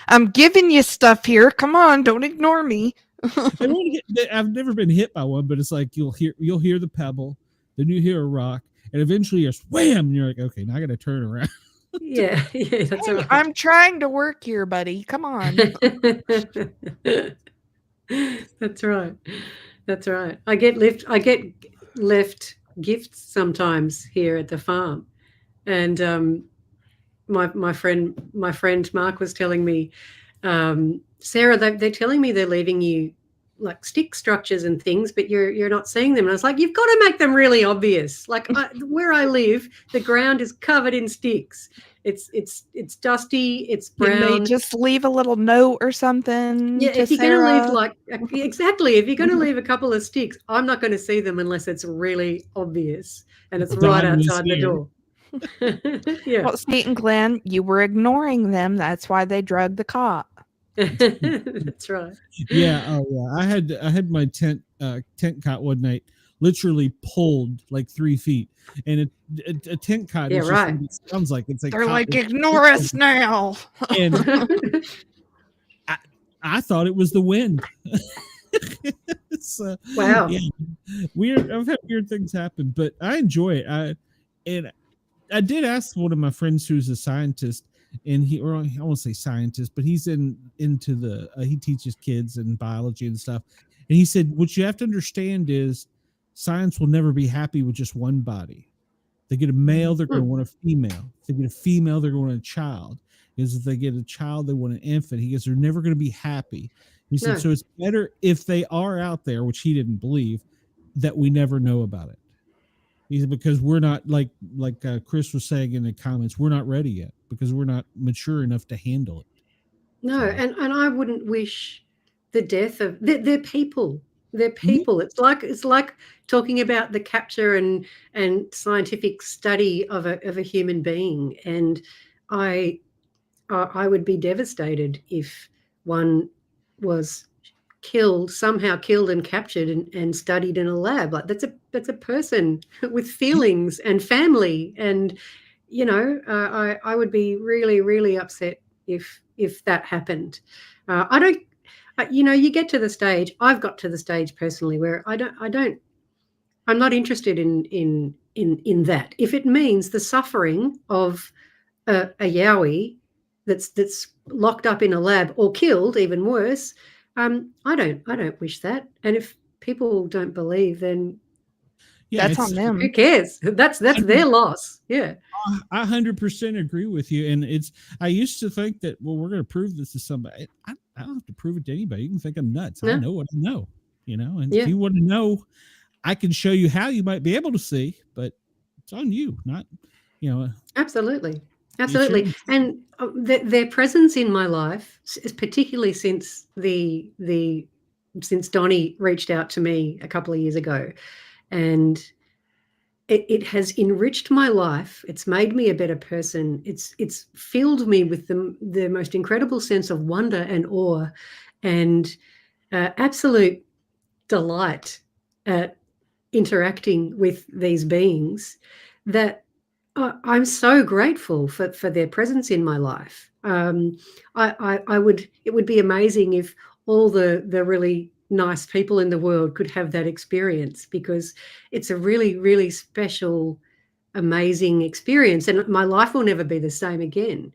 I'm giving you stuff here. Come on, don't ignore me. I've never been hit by one, but it's like you'll hear the pebble, then you hear a rock, and eventually you're wham, and you're like, okay, now I got to turn around. Yeah. That's right. I'm trying to work here, buddy. Come on. That's right. That's right. I get left gifts sometimes here at the farm, and my friend Mark was telling me, Sarah, they're telling me they're leaving you like stick structures and things, but you're not seeing them. And I was like, you've got to make them really obvious. Like where I live, the ground is covered in sticks. It's dusty. It's brown. Can they just leave a little note or something? Yeah, to if you're going to Sarah? leave exactly, if you're going to leave a couple of sticks, I'm not going to see them unless it's really obvious and it's right Don was outside the here. door. Yeah. Well, State and Glenn, you were ignoring them. That's why they drugged the cop. That's right. Yeah. Oh yeah. I had my tent cot one night literally pulled like 3 feet, and a tent cot Yeah, is just right. what it sounds like. It's like They're cot like, with- ignore us now. and I thought it was the wind. So, Wow. yeah, weird. I've had weird things happen, but I enjoy it. I did ask one of my friends who's a scientist, and I won't say scientist, but he's into the he teaches kids and biology and stuff. And he said, what you have to understand is science will never be happy with just one body. They get a male, they're going to want a female. If they get a female, they're going to want a child. Because if they get a child, they want an infant. He goes, they're never going to be happy. He said, so it's better if they are out there, which he didn't believe, that we never know about it. He said, because we're not like Chris was saying in the comments, we're not ready yet because we're not mature enough to handle it. No, and I wouldn't wish the death of they're people. They're people. Mm-hmm. It's like talking about the capture and scientific study of a human being. And I would be devastated if one was somehow killed and captured and studied in a lab. Like that's a person with feelings and family, and I would be really, really upset if that happened. I don't. You get to the stage. I've got to the stage personally where I'm not interested in that. If it means the suffering of a Yowie that's locked up in a lab or killed, even worse, I don't wish that. And if people don't believe, then that's on them. Who cares? That's their loss. Yeah. I 100% agree with you. And I used to think that, well, we're going to prove this to somebody. I don't have to prove it to anybody. You can think I'm nuts. No. I know what I know, and if you want to know, I can show you how you might be able to see, but it's on you, not, Absolutely. Absolutely. And their presence in my life, particularly since since Donnie reached out to me a couple of years ago, and it has enriched my life. It's made me a better person. It's filled me with the most incredible sense of wonder and awe, and absolute delight at interacting with these beings, that I'm so grateful for their presence in my life. It would be amazing if all the really nice people in the world could have that experience, because it's a really, really special, amazing experience, and my life will never be the same again.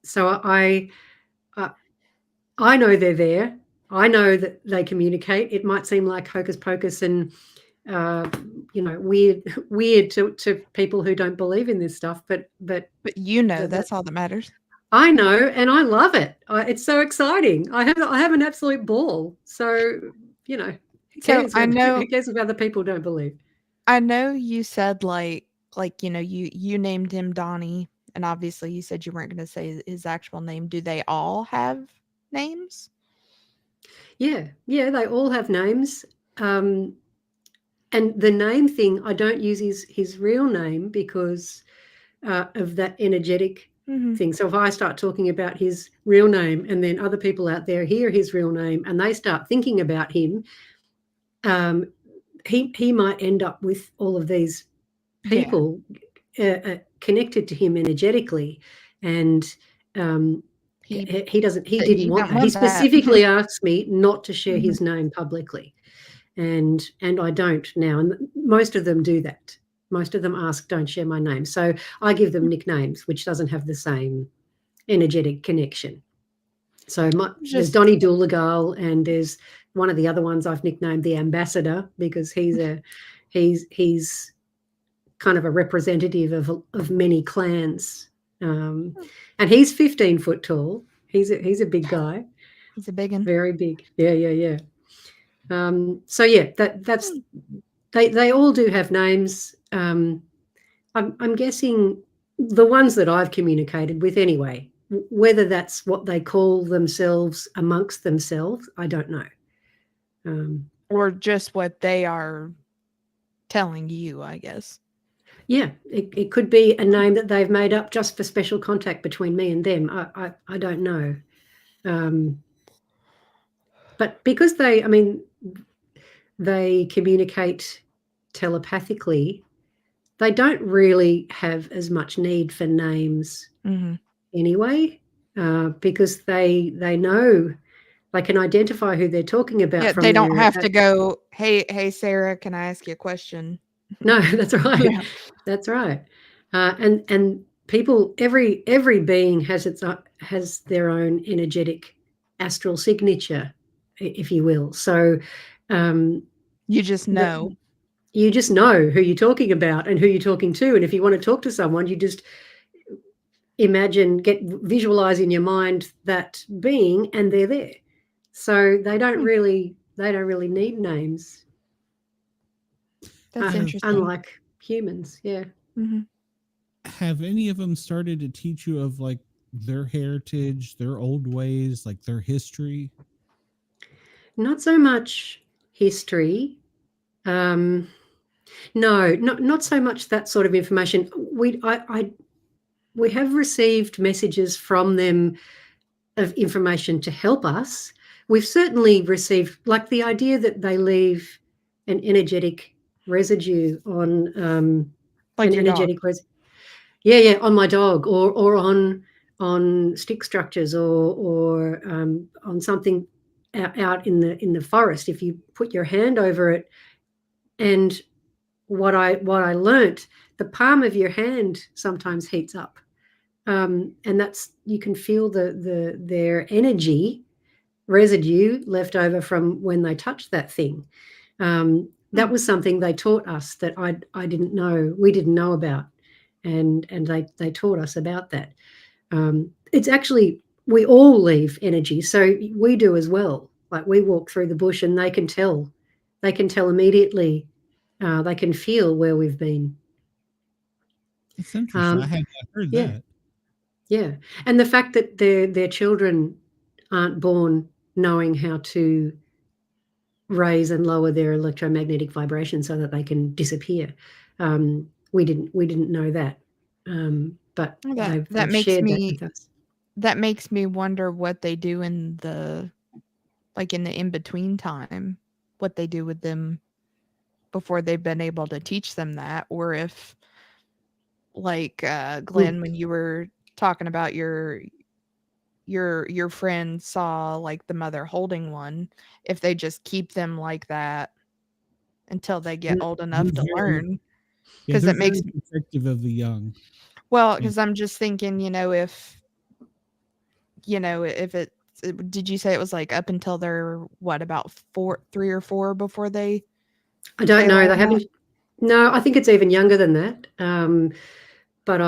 So I know they're there. I know that they communicate. It might seem like hocus pocus and weird to people who don't believe in this stuff, but that's all that matters. I know, and I love it. It's so exciting. I have an absolute ball. So who cares if other people don't believe? I know you said like you named him Donnie, and obviously you said you weren't going to say his actual name. Do they all have names? Yeah, they all have names. And the name thing, I don't use his real name because of that energetic thing. So if I start talking about his real name, and then other people out there hear his real name and they start thinking about him, he might end up with all of these people connected to him energetically, and he didn't want that. He specifically asked me not to share his name publicly. And I don't now, and most of them do that. Most of them ask, don't share my name. So I give them nicknames, which doesn't have the same energetic connection. So there's Donnie Dooligal, and there's one of the other ones I've nicknamed the Ambassador, because he's kind of a representative of many clans, and he's 15 foot tall. He's a big guy. He's a big one. Very big. Yeah. So yeah, that's they all do have names. I'm guessing the ones that I've communicated with anyway, whether that's what they call themselves amongst themselves, I don't know. Or just what they are telling you, I guess. Yeah, it could be a name that they've made up just for special contact between me and them. I don't know. But because they communicate telepathically, they don't really have as much need for names anyway, because they know, they can identify who they're talking about. Yeah, they don't have to go, hey, Sarah, can I ask you a question? No, that's right. Yeah. That's right. And people, every being has their own energetic astral signature, if you will. So you just know. You just know who you're talking about and who you're talking to. And if you want to talk to someone, you just visualize in your mind that being, and they're there. So they don't really need names. That's interesting. Unlike humans, yeah. Have any of them started to teach you of like their heritage, their old ways, like their history? Not so much history. No, not so much that sort of information. We have received messages from them of information to help us. We've certainly received, like, the idea that they leave an energetic residue on like an energetic residue. On my dog, or on stick structures, or on something out in the forest. If you put your hand over it, and what I learnt, the palm of your hand sometimes heats up, and that's, you can feel their energy residue left over from when they touched that thing. That was something they taught us that I didn't know, we didn't know about, and they taught us about that. It's actually, we all leave energy, so we do as well. Like, we walk through the bush and they can tell immediately. They can feel where we've been. It's interesting. I heard Yeah. that. Yeah. And the fact that their children aren't born knowing how to raise and lower their electromagnetic vibration so that they can disappear. We didn't know that. But That they've makes shared that me with us. that makes me wonder what they do in the in-between time, what they do with them before they've been able to teach them that, or if Glenn, when you were talking about your friend saw like the mother holding one, if they just keep them like that until they get old enough to learn. Yeah, 'Cause they're it makes very protective of the young. Well, Yeah. because I'm just thinking, if it did you say it was like up until they're what, about 3 or 4 before they I don't know. learn They haven't. No, I think it's even younger than that. But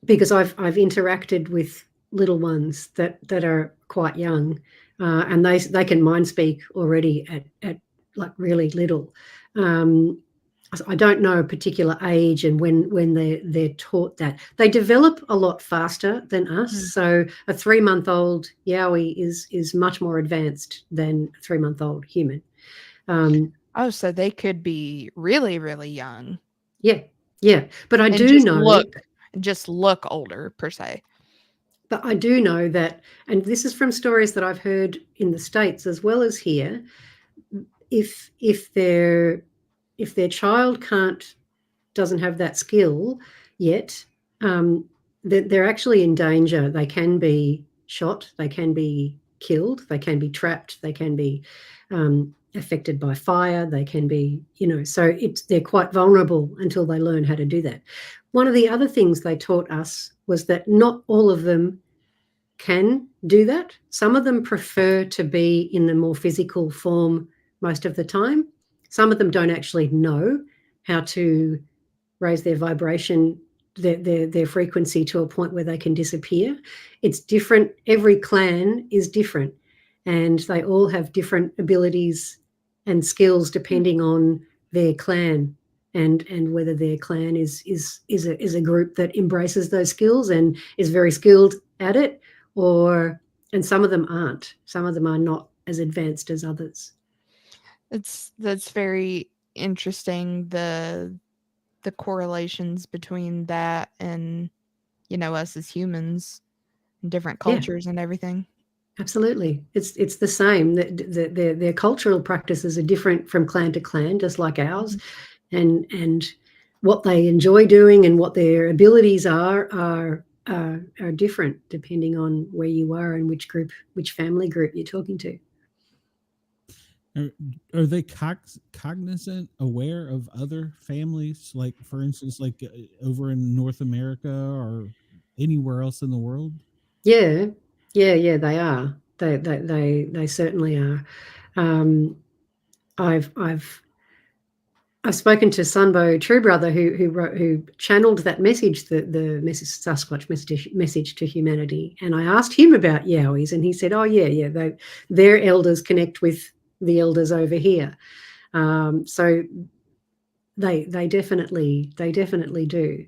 because I've interacted with little ones that are quite young, and they can mind speak already at like really little. I don't know a particular age and when they're taught that. They develop a lot faster than us. Mhm. So a 3-month-old Yowie is much more advanced than a 3-month-old human. Oh, so they could be really, really young. Yeah. But I And do know. just look older per se. But I do know that, and this is from stories that I've heard in the States as well as here, if their child doesn't have that skill yet, they're actually in danger. They can be shot, they can be killed, they can be trapped, they can be affected by fire, they can be, so they're quite vulnerable until they learn how to do that. One of the other things they taught us was that not all of them can do that. Some of them prefer to be in the more physical form most of the time. Some of them don't actually know how to raise their vibration, their frequency to a point where they can disappear. It's different. Every clan is different, and they all have different abilities and skills depending on their clan and whether their clan is a group that embraces those skills and is very skilled at it, and some of them aren't. Some of them are not as advanced as others. That's very interesting, the correlations between that and us as humans and different cultures and everything. Absolutely. It's the same. Their cultural practices are different from clan to clan, just like ours. And what they enjoy doing and what their abilities are different depending on where you are and which family group you're talking to. Are they cognizant, aware of other families? Like, for instance, like over in North America or anywhere else in the world? Yeah, they are. They certainly are. I've spoken to Sunbo True Brother who channeled that message, the message, Sasquatch message to humanity, and I asked him about Yowies, and he said, "Oh yeah, their elders connect with the elders over here, so they definitely do."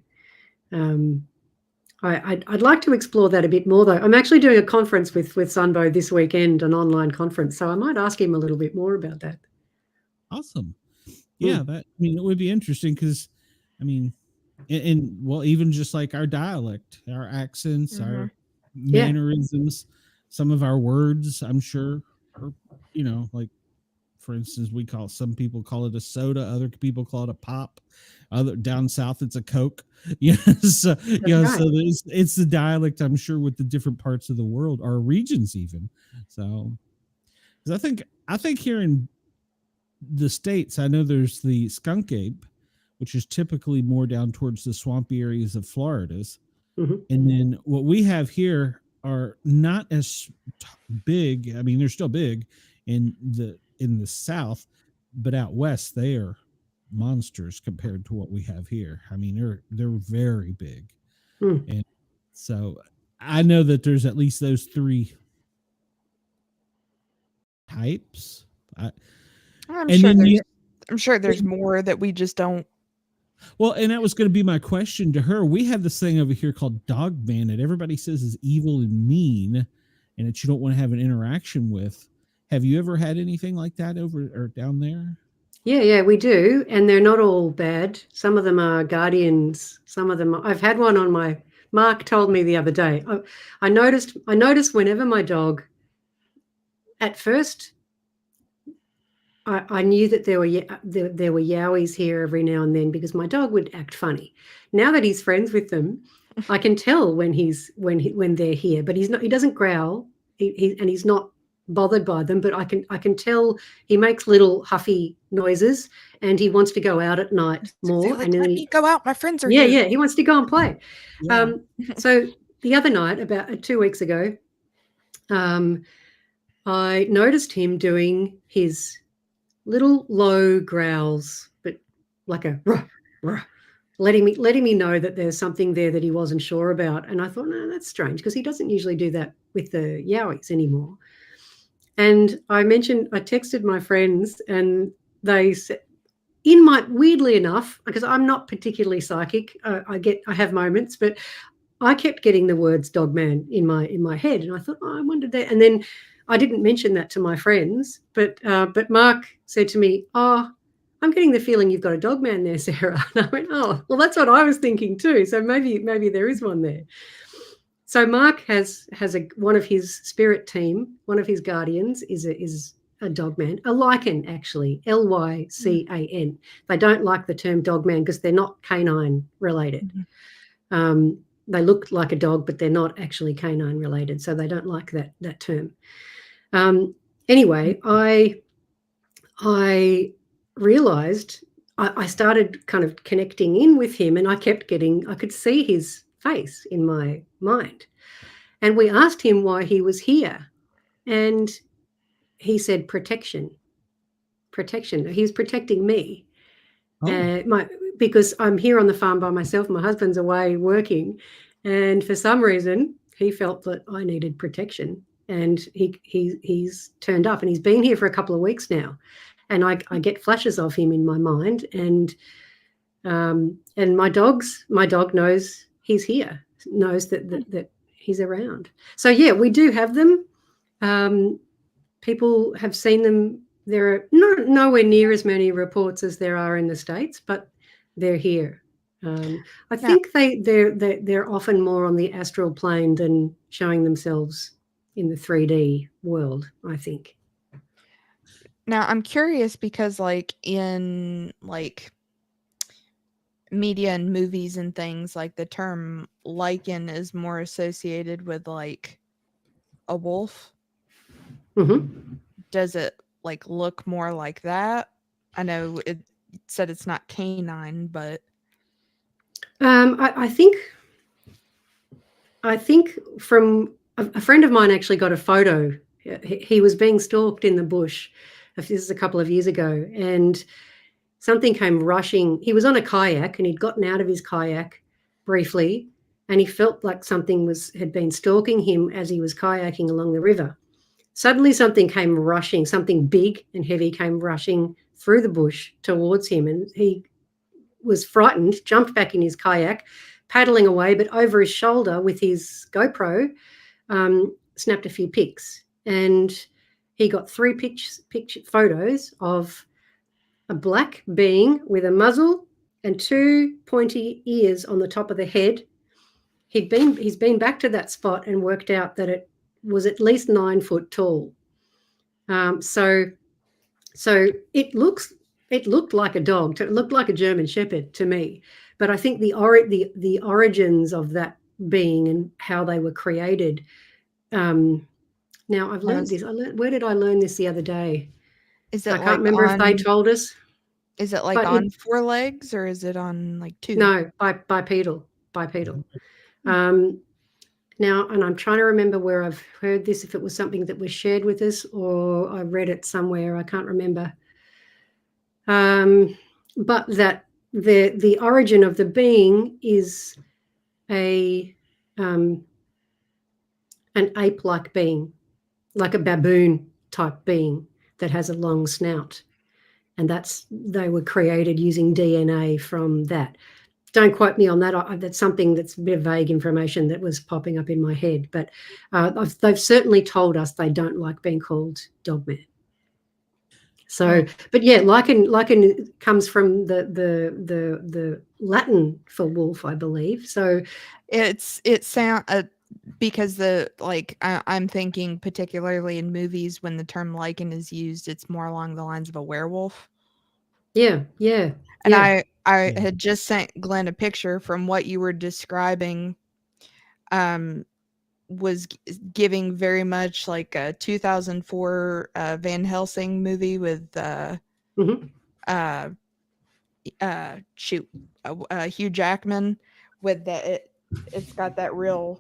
I'd like to explore that a bit more, though. I'm actually doing a conference with Sunbo this weekend, an online conference, so I might ask him a little bit more about that. Awesome. Yeah, it would be interesting because, and well, even just like our dialect, our accents, our mannerisms, some of our words, I'm sure, are, like, for instance, some people call it a soda, other people call it a pop. Down south, it's a Coke. So it's the dialect, I'm sure, with the different parts of the world or regions even. So, because I think here in the States, I know there's the skunk ape, which is typically more down towards the swampy areas of Florida's. Mm-hmm. And then what we have here are not as big. They're still big in the South, but out West, they are monsters compared to what we have here. They're very big. And so I know that there's at least those 3 types. I'm sure there's more that we just don't Well, and that was going to be my question to her. We have this thing over here called Dog Man that everybody says is evil and mean and that you don't want to have an interaction with. Have you ever had anything like that over or down there? Yeah, we do. And they're not all bad. Some of them are guardians. Some of them I've had one on my, Mark told me the other day. I noticed whenever my dog, at first, I knew that there were Yowies here every now and then because my dog would act funny. Now that he's friends with them, I can tell when they're here. But he doesn't growl, and he's not bothered by them. But I can tell he makes little huffy noises, and he wants to go out at night more. Like, and then let me go out. My friends are yeah, here. he wants to go and play. Yeah. So the other night, about 2 weeks ago, I noticed him doing his little low growls, but like a ruh, ruh, letting me know that there's something there that he wasn't sure about. And I thought, no, that's strange because he doesn't usually do that with the Yowies anymore. And I texted my friends, and they said, weirdly enough, because I'm not particularly psychic, I have moments, but I kept getting the words dog man in my head, and I thought, I wondered that. And then I didn't mention that to my friends, but Mark said to me, "Oh, I'm getting the feeling you've got a dog man there, Sarah." And I went, "Oh, well, that's what I was thinking too. So maybe there is one there." So Mark has one of his spirit team, one of his guardians is a dog man, a lichen actually, Lycan. They don't like the term dog man because they're not canine related. Mm-hmm. They look like a dog, but they're not actually canine related, so they don't like that term. Anyway, I realized I started kind of connecting in with him, and I could see his face in my mind. And we asked him why he was here, and he said protection. He was protecting me. Because I'm here on the farm by myself. My husband's away working, and for some reason he felt that I needed protection, and he's turned up, and he's been here for a couple of weeks now, and I get flashes of him in my mind, and my dog knows he's here, knows that he's around. So yeah, we do have them. People have seen them. There are nowhere near as many reports as there are in the States, but they're here. I think they're often more on the astral plane than showing themselves in the 3D world, I think. Now I'm curious because in media and movies and things, the term lichen is more associated with a wolf. Mm-hmm. Does it look more like that? I know it said it's not canine, but I think from a friend of mine actually got a photo. He was being stalked in the bush. This is a couple of years ago, and something came rushing. He was on a kayak, and he'd gotten out of his kayak briefly, and he felt like something had been stalking him as he was kayaking along the river. Suddenly something came rushing, something big and heavy came rushing through the bush towards him, and he was frightened, jumped back in his kayak, paddling away, but over his shoulder with his GoPro, snapped a few pics. And he got 3 photos of a black being with a muzzle and 2 pointy ears on the top of the head. He's been back to that spot and worked out that it was at least 9 foot tall. So it looked like a dog. It looked like a German Shepherd to me. But I think the origins of that being and how they were created. Now I've learned this. Where did I learn this the other day? Is it I can't remember if they told us. Is it on 4 legs or is it on 2? No, bipedal. Now, and I'm trying to remember where I've heard this, if it was something that was shared with us or I read it somewhere, I can't remember. But that the origin of the being is an ape-like being, like a baboon type being that has a long snout. and they were created using DNA from that. Don't quote me on that. That's something that's a bit of vague information that was popping up in my head. But they've certainly told us they don't like being called dogman. So, but yeah, lichen comes from the Latin for wolf, I believe. So because I'm thinking particularly in movies when the term lichen is used, it's more along the lines of a werewolf. Yeah. And I had just sent Glenn a picture from what you were describing. Was giving very much like a 2004 Van Helsing movie with Hugh Jackman with it's got that real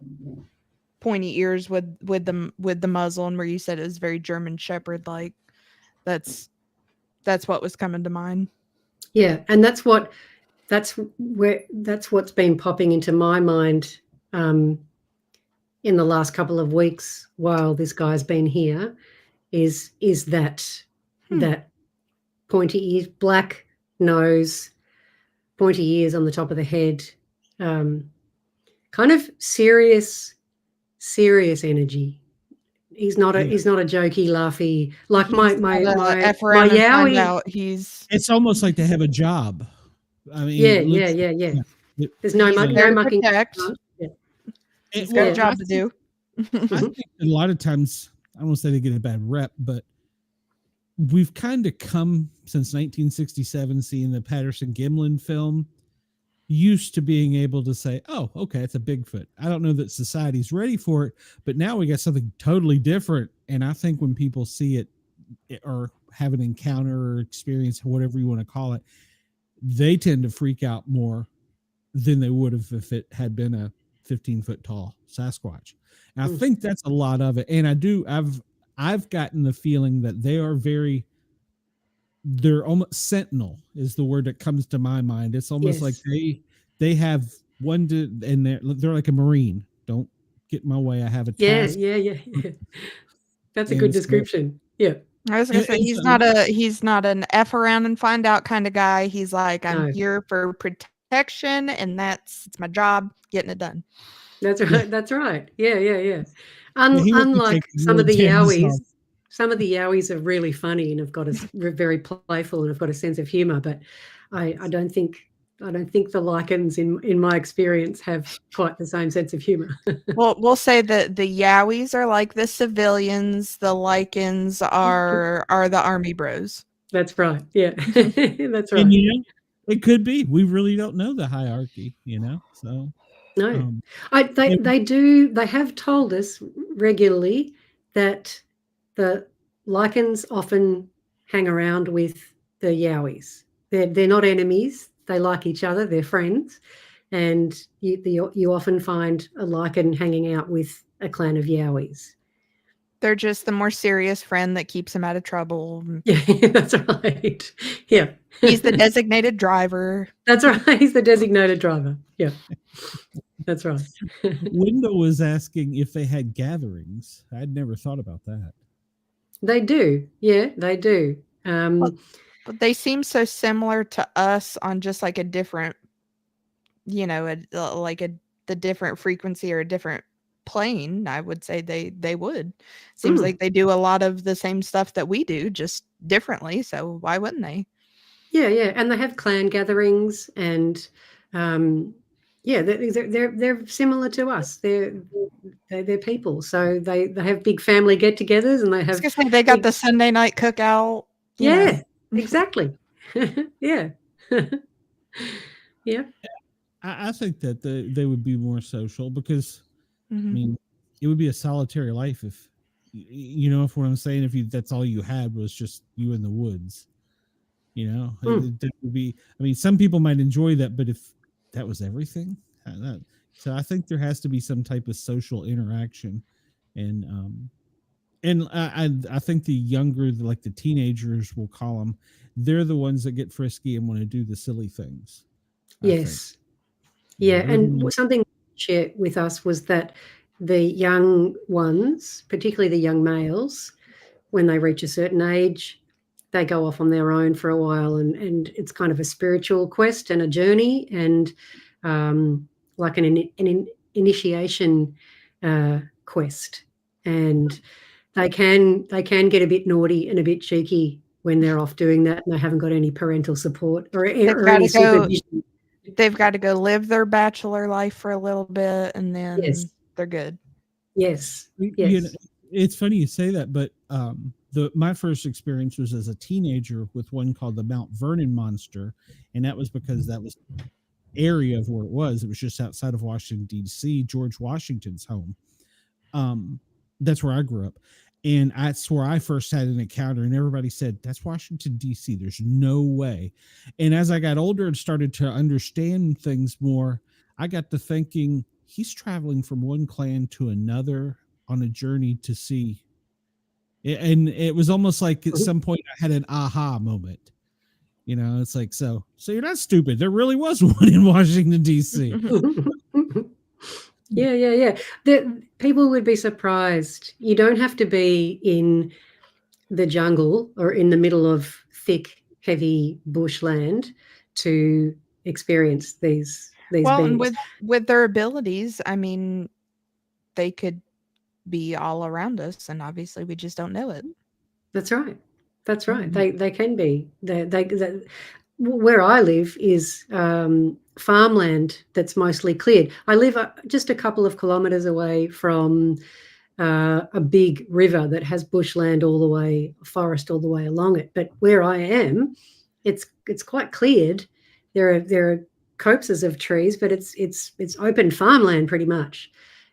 pointy ears with the muzzle, and where you said it was very German Shepherd like. That's what was coming to mind. Yeah, and that's what's been popping into my mind in the last couple of weeks while this guy's been here is that that pointy ears, black nose, pointy ears on the top of the head, kind of serious energy. He's not a jokey, laughy like my Yowie. It's almost like they have a job. I mean, yeah. There's no mucking. He's got a job to do. I think a lot of times, I don't want to say they get a bad rep, but we've kind of come since 1967, seeing the Patterson Gimlin film, used to being able to say, oh, okay, it's a Bigfoot. I don't know that society's ready for it, but now we got something totally different. And I think when people see it or have an encounter or experience, whatever you want to call it, they tend to freak out more than they would have if it had been a 15-foot tall Sasquatch. And I think that's a lot of it. And I've gotten the feeling that they're almost sentinel is the word that comes to my mind. It's almost like they have one and they're like a Marine. Don't get in my way. I have a task. Yeah. That's a good description. Yeah. I was gonna say he's not an F around and find out kind of guy. He's like, I'm here for protection, and it's my job getting it done. That's right. That's right. Yeah. Unlike some of the Yowies. Some of the Yowies are really funny and have got very playful and have got a sense of humor, but I don't think the lichens in my experience have quite the same sense of humor. Well, we'll say that the Yowies are like the civilians, the lichens are the army bros. That's right. Yeah. That's right. And it could be. We really don't know the hierarchy, So no. They have told us regularly that the lichens often hang around with the Yowies. They're not enemies. They like each other. They're friends. And you often find a lichen hanging out with a clan of Yowies. They're just the more serious friend that keeps him out of trouble. Yeah, that's right. Yeah. He's the designated driver. That's right. He's the designated driver. Yeah. That's right. Window was asking if they had gatherings. I'd never thought about that. They do. Yeah, they do. But they seem so similar to us on just like a different, the different frequency or a different plane. I would say they would. Seems like they do a lot of the same stuff that we do, just differently. So why wouldn't they? Yeah. And they have clan gatherings and they're similar to us. They're people, so they have big family get-togethers, and they have. I was gonna say they got the Sunday night cookout. Yeah, exactly. Yeah, yeah. I think that they would be more social because, I mean, it would be a solitary life if if what I'm saying, if that's all you had was just you in the woods, it would be. I mean, some people might enjoy that, but if that was everything. So I think there has to be some type of social interaction, and I think the younger, like the teenagers, we'll call them, they're the ones that get frisky and want to do the silly things. Yes, yeah, and something shared with us was that the young ones, particularly the young males, when they reach a certain age, they go off on their own for a while, and it's kind of a spiritual quest and a journey, and like an initiation quest. And they can get a bit naughty and a bit cheeky when they're off doing that, and they haven't got any parental support or any supervision. They've got to go live their bachelor life for a little bit, and then they're good. Yes. You know, it's funny you say that, but my first experience was as a teenager with one called the Mount Vernon Monster, and that was because that was area of where it was. It was just outside of Washington, D.C., George Washington's home. That's where I grew up. And that's where I first had an encounter, and everybody said, that's Washington, D.C. There's no way. And as I got older and started to understand things more, I got to thinking, he's traveling from one clan to another on a journey to see. And it was almost like at some point I had an aha moment. You know, it's like, so you're not stupid. There really was one in Washington, D.C. Yeah. People would be surprised. You don't have to be in the jungle or in the middle of thick, heavy bushland to experience these beings. And with their abilities, I mean, they could be all around us, and obviously we just don't know it. That's right. They can be. They where I live is farmland that's mostly cleared. I live just a couple of kilometres away from a big river that has bushland all the way, forest all the way along it. But where I am, it's quite cleared. There are copses of trees, but it's open farmland pretty much.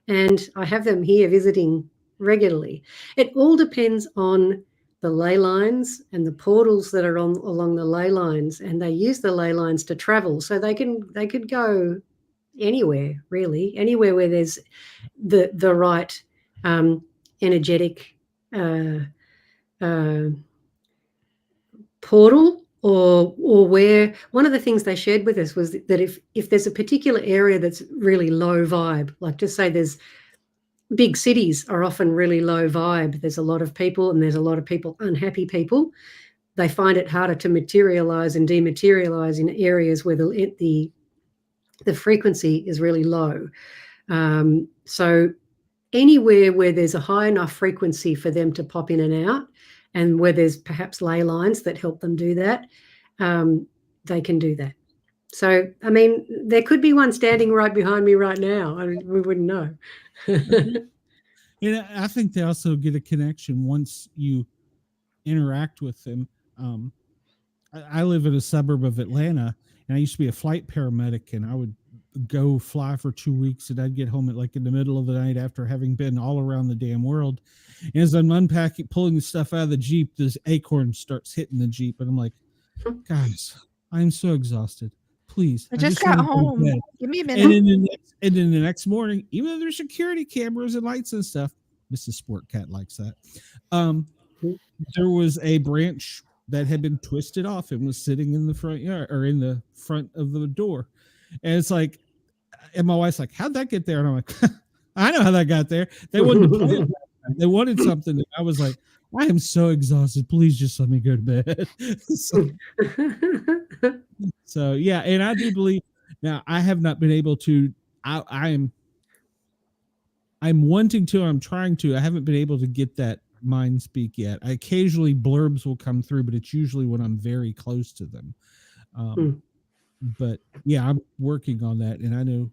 And I have them here visiting regularly. It all depends on the ley lines and the portals that are along the ley lines, and they use the ley lines to travel, so they could go anywhere, really, anywhere where there's the right energetic portal, or where one of the things they shared with us was that if there's a particular area that's really low vibe, like just say there's big cities are often really low vibe. There's a lot of people, and there's a lot of people, unhappy people. They find it harder to materialize and dematerialize in areas where the frequency is really low. So anywhere where there's a high enough frequency for them to pop in and out, and where there's perhaps ley lines that help them do that, they can do that. So, I mean, there could be one standing right behind me right now. I mean, we wouldn't know. And I think they also get a connection once you interact with them. I live in a suburb of Atlanta, and I used to be a flight paramedic, and I would go fly for 2 weeks, and I'd get home at like in the middle of the night after having been all around the damn world. And as I'm unpacking, pulling the stuff out of the Jeep, this acorn starts hitting the Jeep, and I'm like, guys, I'm so exhausted. Please. I just got home. Give me a minute. And then the next morning, even though there's security cameras and lights and stuff, Mrs. Sport Cat likes that. There was a branch that had been twisted off and was sitting in the front yard, or in the front of the door. And it's like, and my wife's like, how'd that get there? And I'm like, I know how that got there. They wanted to play it. They wanted something. And I was like, I am so exhausted. Please just let me go to bed. So yeah, and I do believe now. I have not been able to. I'm wanting to. I'm trying to. I haven't been able to get that mind speak yet. Occasionally blurbs will come through, but it's usually when I'm very close to them. But yeah, I'm working on that, and I know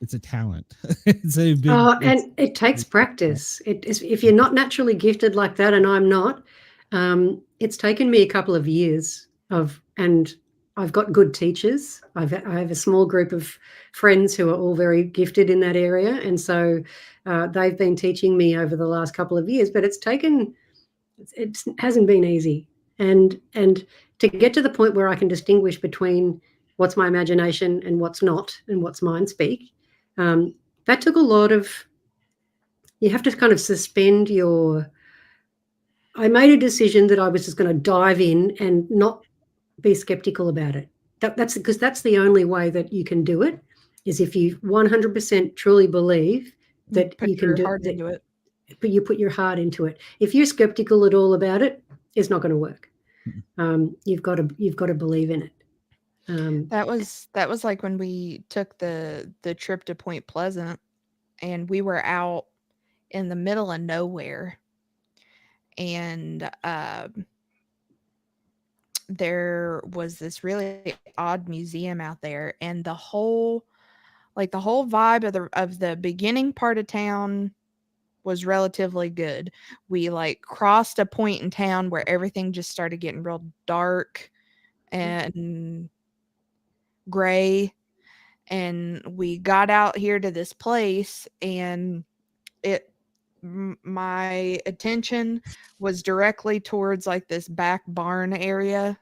it's a talent. And it takes practice. If you're not naturally gifted like that, and I'm not, it's taken me a couple of years and I've got good teachers. I have a small group of friends who are all very gifted in that area, and so they've been teaching me over the last couple of years. But it hasn't been easy, and to get to the point where I can distinguish between what's my imagination and what's not, and what's mind speak. That took a lot of, you have to kind of suspend I made a decision that I was just going to dive in and not be skeptical about it. That's because that's the only way that you can do it, is if you 100% truly believe that you can do it. But you put your heart into it. If you're skeptical at all about it, it's not going to work. You've got to believe in it. That was like when we took the trip to Point Pleasant, and we were out in the middle of nowhere, and there was this really odd museum out there, and the whole vibe of the beginning part of town was relatively good. We like crossed a point in town where everything just started getting real dark and gray, and we got out here to this place, and my attention was directly towards like this back barn area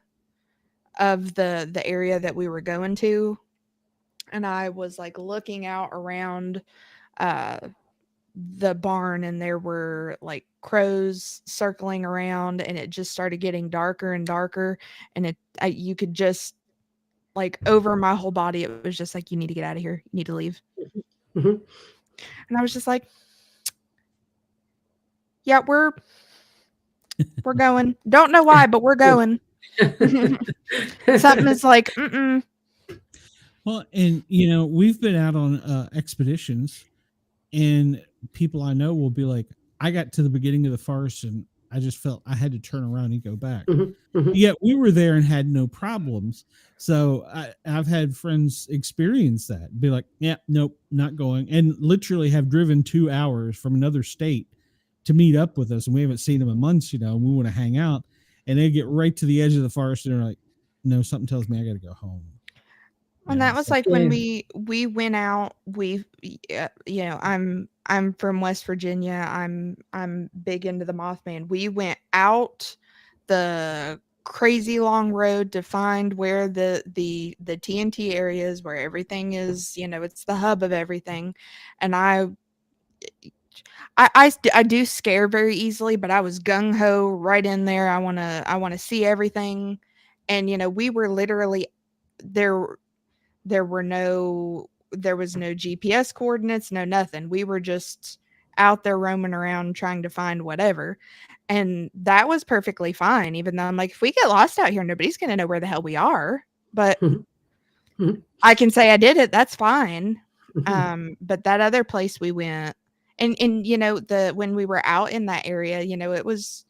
of the area that we were going to, and I was like looking out around the barn, and there were like crows circling around, and it just started getting darker and darker, and you could just like over my whole body, it was just like, you need to get out of here, you need to leave. Mm-hmm. And I was just like, yeah, we're going. Don't know why, but we're going. Something is like, mm-mm. Well, and we've been out on expeditions, and people I know will be like, I got to the beginning of the forest and I just felt I had to turn around and go back. Mm-hmm. Mm-hmm. Yet we were there and had no problems. So I've had friends experience that, be like, yeah, nope, not going, and literally have driven 2 hours from another state to meet up with us, and we haven't seen them in months, and we want to hang out, and they get right to the edge of the forest and they're like, no, something tells me I got to go home. And that was like when we went out, I'm from West Virginia. I'm big into the Mothman. We went out the crazy long road to find where the TNT areas, where everything is, it's the hub of everything. And I do scare very easily, but I was gung ho right in there. I want to see everything. And we were literally there. There was no GPS coordinates, no nothing. We were just out there roaming around trying to find whatever. And that was perfectly fine, even though I'm like, if we get lost out here, nobody's going to know where the hell we are. But I can say I did it. That's fine. But that other place we went, and when we were out in that area, it was,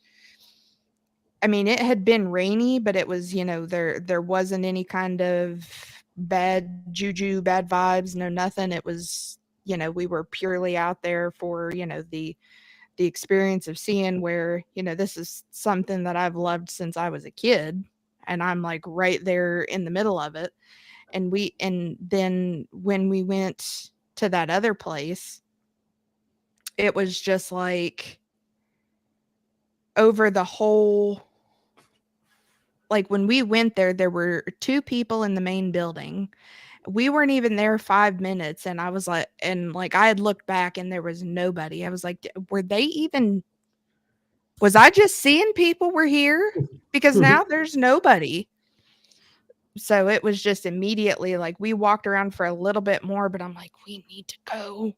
I mean, it had been rainy, but it was, there wasn't any kind of bad juju, bad vibes, no nothing. It was, we were purely out there for, the experience of seeing where, this is something that I've loved since I was a kid, and I'm like right there in the middle of it. And then when we went to that other place, it was just like over the whole, like when we went there were 2 people in the main building. We weren't even there 5 minutes, and I was like, I had looked back and there was nobody. I was like, was I just seeing people were here? Because now there's nobody. So it was just immediately like we walked around for a little bit more, but I'm like, we need to go.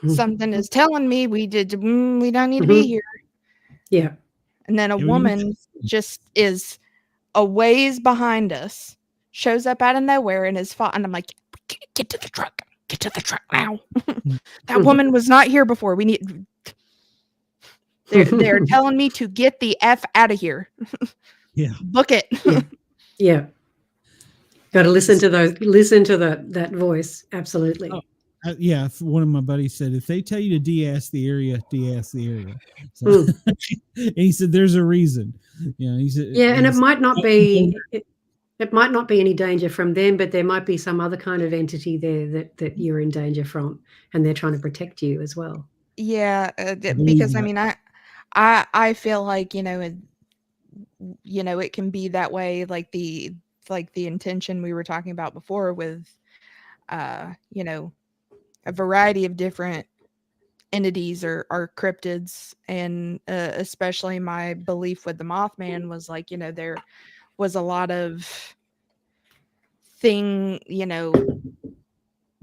Something is telling me we don't need to be here. Yeah. And then a woman just is a ways behind us, shows up out of nowhere and is fought. And I'm like, get to the truck. Get to the truck now. That woman was not here before. We need. They're telling me to get the F out of here. Yeah. Book it. Yeah. Got to listen to that voice. Absolutely. Oh, yeah. One of my buddies said, if they tell you to de-ass the area, de-ass the area. So, and he said, there's a reason. He said, yeah, and it might not be. It might not be any danger from them, but there might be some other kind of entity there that you're in danger from, and they're trying to protect you as well. Yeah, because I mean, I feel like it can be that way, like the intention we were talking about before with a variety of different entities or cryptids, and especially my belief with the Mothman was like, there was a lot of things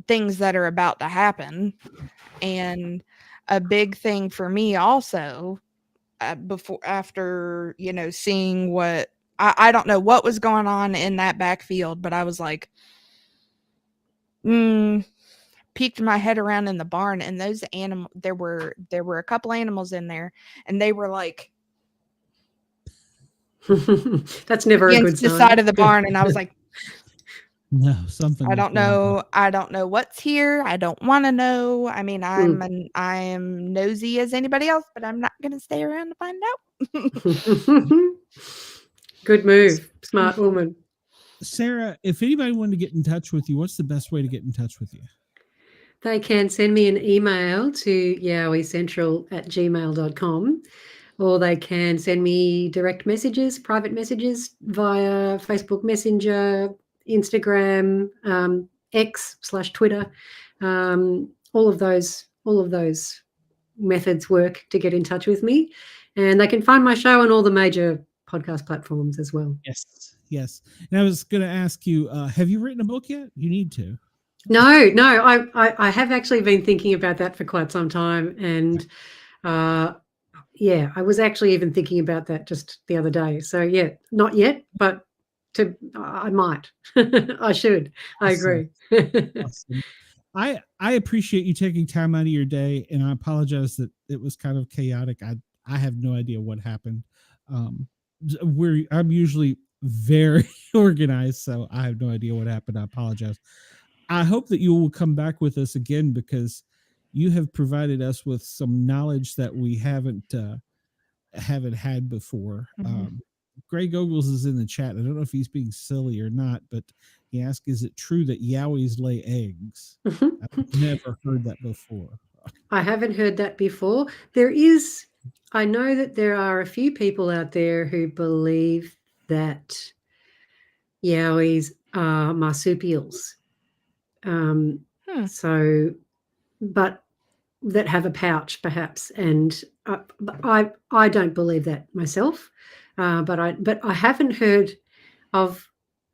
that are about to happen. And a big thing for me also, after seeing what I don't know what was going on in that backfield, but I was like, peeked my head around in the barn, and those animals, there were a couple animals in there, and they were like That's never a good against the sign. side of the barn, and I was like, No, something. I don't know. I don't know what's here. I don't want to know. I mean, I am nosy as anybody else, but I'm not going to stay around to find out. Good move. Smart woman. Sarah, if anybody wanted to get in touch with you, what's the best way to get in touch with you? They can send me an email to yowiecentral@gmail.com, or they can send me direct messages, private messages via Facebook Messenger, Instagram, X/Twitter. All of those methods work to get in touch with me, and they can find my show on all the major podcast platforms as well. Yes. And I was going to ask you, have you written a book yet? You need to. No, I have actually been thinking about that for quite some time, and I was actually even thinking about that just the other day. So yeah, not yet, but I might. I should. I agree. Awesome. I appreciate you taking time out of your day, and I apologize that it was kind of chaotic. I have no idea what happened. I'm usually very organized, so I have no idea what happened. I apologize. I hope that you will come back with us again, because you have provided us with some knowledge that we haven't had before. Greg Ogles is in the chat. I don't know if he's being silly or not, but he asked, is it true that yowies lay eggs? I've never heard that before. I haven't heard that before. I know that there are a few people out there who believe that yowies are marsupials. So, but that have a pouch perhaps, and I don't believe that myself, but I haven't heard of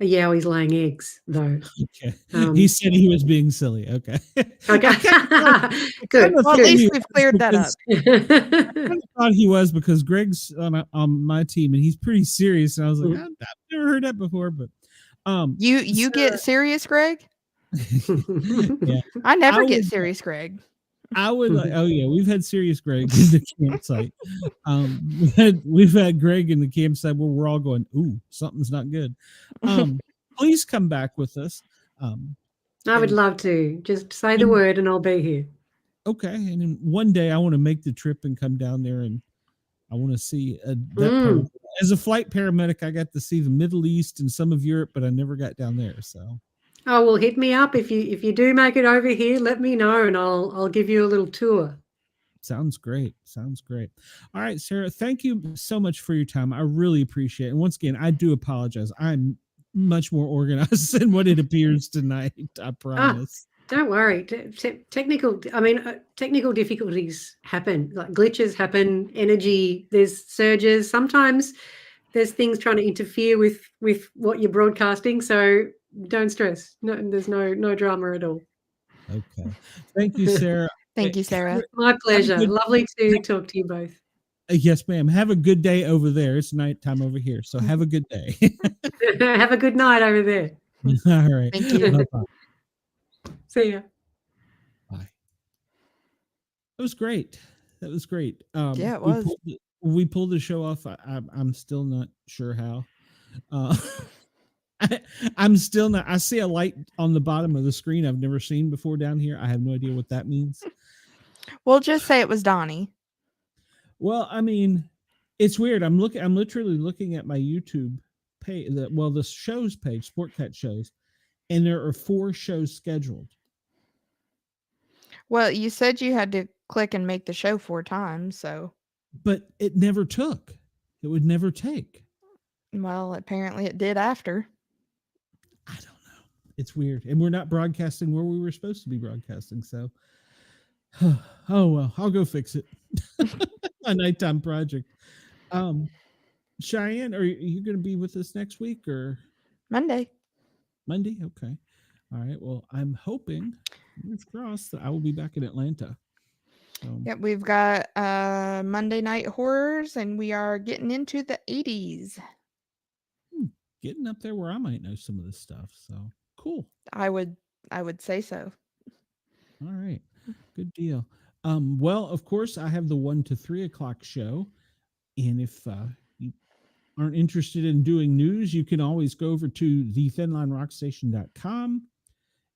yowies laying eggs though. Okay. He said he was being silly. Okay. Good. Well, at least we've cleared that up. I thought he was, because Greg's on my team and he's pretty serious, and I was like, I've never heard that before. But you get serious, Greg? Yeah. I never get serious, Greg. I would like, oh yeah, we've had serious Greg in the campsite. We've had Greg in the campsite where we're all going, ooh, something's not good. Please come back with us. I would love to. Just say the word and I'll be here. Okay. And then one day I want to make the trip and come down there, and I want to see that. As a flight paramedic, I got to see the Middle East and some of Europe, but I never got down there. So. Oh, well, hit me up if you do make it over here. Let me know, and I'll give you a little tour. Sounds great. All right, Sarah, thank you so much for your time. I really appreciate it. And once again, I do apologize. I'm much more organized than what it appears tonight. I promise. Don't worry. Technical difficulties happen. Like glitches happen. Energy. There's surges. Sometimes there's things trying to interfere with what you're broadcasting. So. Don't stress. No, there's no drama at all. Okay. Thank you, Sarah. Thank you, Sarah. My pleasure. Lovely to talk to you both. Yes, ma'am. Have a good day over there. It's nighttime over here, so have a good day. Have a good night over there. All right. Thank you. Bye-bye. See ya. Bye. That was great. Yeah, it was. We pulled the show off. I'm still not sure how. I'm still not. I see a light on the bottom of the screen I've never seen before down here. I have no idea what that means. We'll just say it was Donnie. Well, I mean, it's weird. I'm literally looking at my YouTube page. The shows page, Sportcat shows, and there are 4 shows scheduled. Well, you said you had to click and make the show 4 times, so. But it never took. It would never take. Well, apparently it did after. I don't know. It's weird. And we're not broadcasting where we were supposed to be broadcasting. So, oh, well, I'll go fix it. A nighttime project. Cheyenne, are you going to be with us next week or? Monday? Okay. All right. Well, I'm hoping, fingers crossed, that I will be back in Atlanta. Yep, we've got Monday Night Horrors, and we are getting into the 80s. getting up there where I might know some of this stuff. So cool. I would say so. All right. Good deal. Well, of course, I have the 1 to 3 o'clock show. And if you aren't interested in doing news, you can always go over to thethinlinerockstation.com.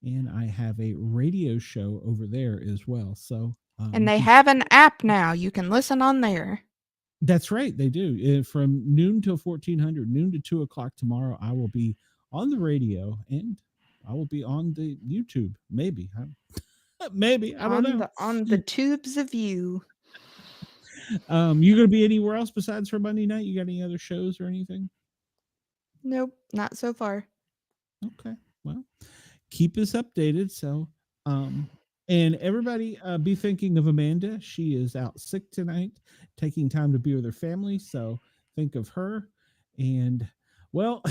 And I have a radio show over there as well. So, And they have an app now. You can listen on there. That's right. They do. From noon till 1400, noon to 2 o'clock tomorrow, I will be on the radio and I will be on the YouTube. Maybe. Maybe. I don't know. On the tubes of you. You going to be anywhere else besides for Monday night? You got any other shows or anything? Nope, not so far. Okay. Well, keep us updated. So, and everybody be thinking of Amanda. She is out sick tonight, taking time to be with her family. So think of her. And well,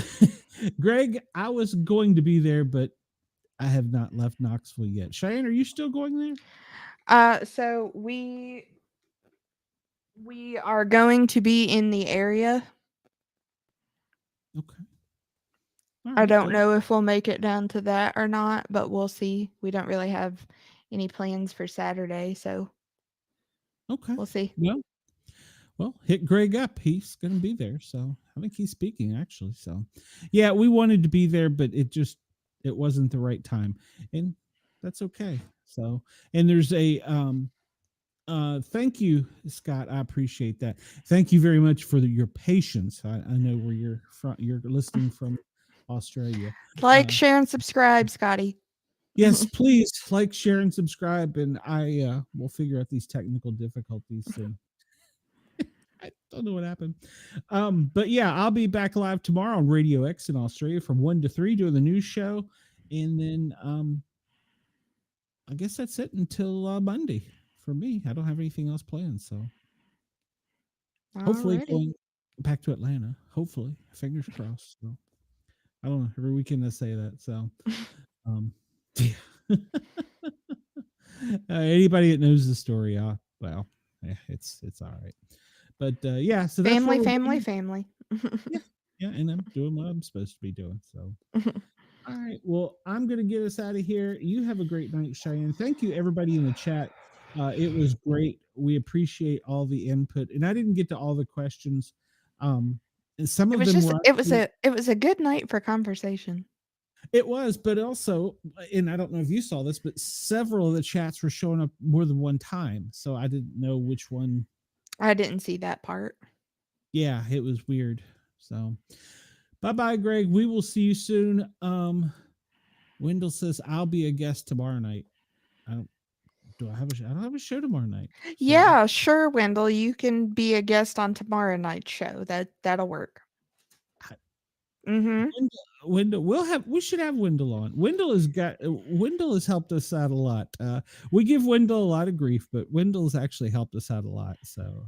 Greg, I was going to be there, but I have not left Knoxville yet. Cheyenne, are you still going there? So we are going to be in the area. Okay. All I right, don't well, know if we'll make it down to that or not, but we'll see. We don't really have any plans for Saturday, so okay. we'll see. Well, hit Greg up. He's going to be there. So I think he's speaking actually. So yeah, we wanted to be there, but it wasn't the right time, and that's okay. So, and there's a, thank you, Scott. I appreciate that. Thank you very much for your patience. I know where you're from. You're listening from Australia. Like, share, and subscribe, Scotty. Yes, please like, share, and subscribe. And I will figure out these technical difficulties soon. I don't know what happened. But yeah, I'll be back live tomorrow on Radio X in Australia from 1 to 3 doing the news show. And then I guess that's it until Monday for me. I don't have anything else planned. So hopefully going back to Atlanta. Hopefully. Fingers crossed. So I don't know. Every weekend I say that. So yeah. Anybody that knows the story, well, yeah, it's all right. But yeah, so that's family. Yeah, and I'm doing what I'm supposed to be doing. So all right, well, I'm gonna get us out of here. You have a great night, Cheyenne. Thank you, everybody in the chat. It was great. We appreciate all the input, and I didn't get to all the questions. And some of them were. It was a good night for conversation. It was, but also, and I don't know if you saw this, but several of the chats were showing up more than one time, so I didn't know which one. I didn't see that part. Yeah, it was weird. So, bye-bye, Greg. We will see you soon. Wendell says I'll be a guest tomorrow night. I don't have a show tomorrow night. So. Yeah, sure, Wendell. You can be a guest on tomorrow night's show. That'll work. Wendell, we should have Wendell on. Wendell has helped us out a lot. We give Wendell a lot of grief, but Wendell's actually helped us out a lot. So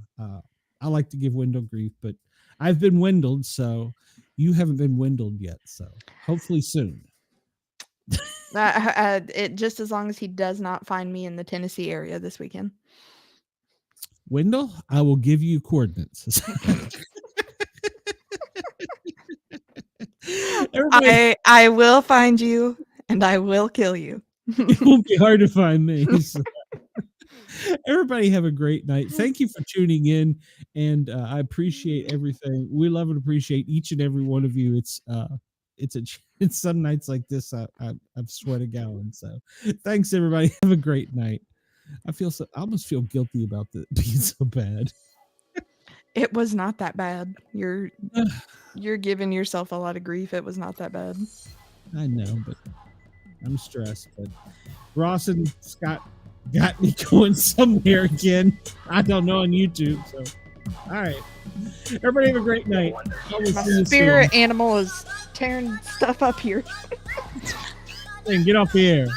I like to give Wendell grief, but I've been Wendelled, so you haven't been Wendelled yet. So hopefully soon. It just as long as he does not find me in the Tennessee area this weekend. Wendell, I will give you coordinates. I will find you and I will kill you. It won't be hard to find me. So. Everybody have a great night. Thank you for tuning in, and I appreciate everything. We love and appreciate each and every one of you. It's some nights like this I've sweat a gallon. So thanks, everybody. Have a great night. I almost feel guilty about being so bad. It was not that bad. You're giving yourself a lot of grief. It was not that bad. I know, but I'm stressed. But Ross and Scott got me going somewhere again. I don't know, on YouTube. So, all right. Everybody have a great night. My spirit animal is tearing stuff up here. And get off the air.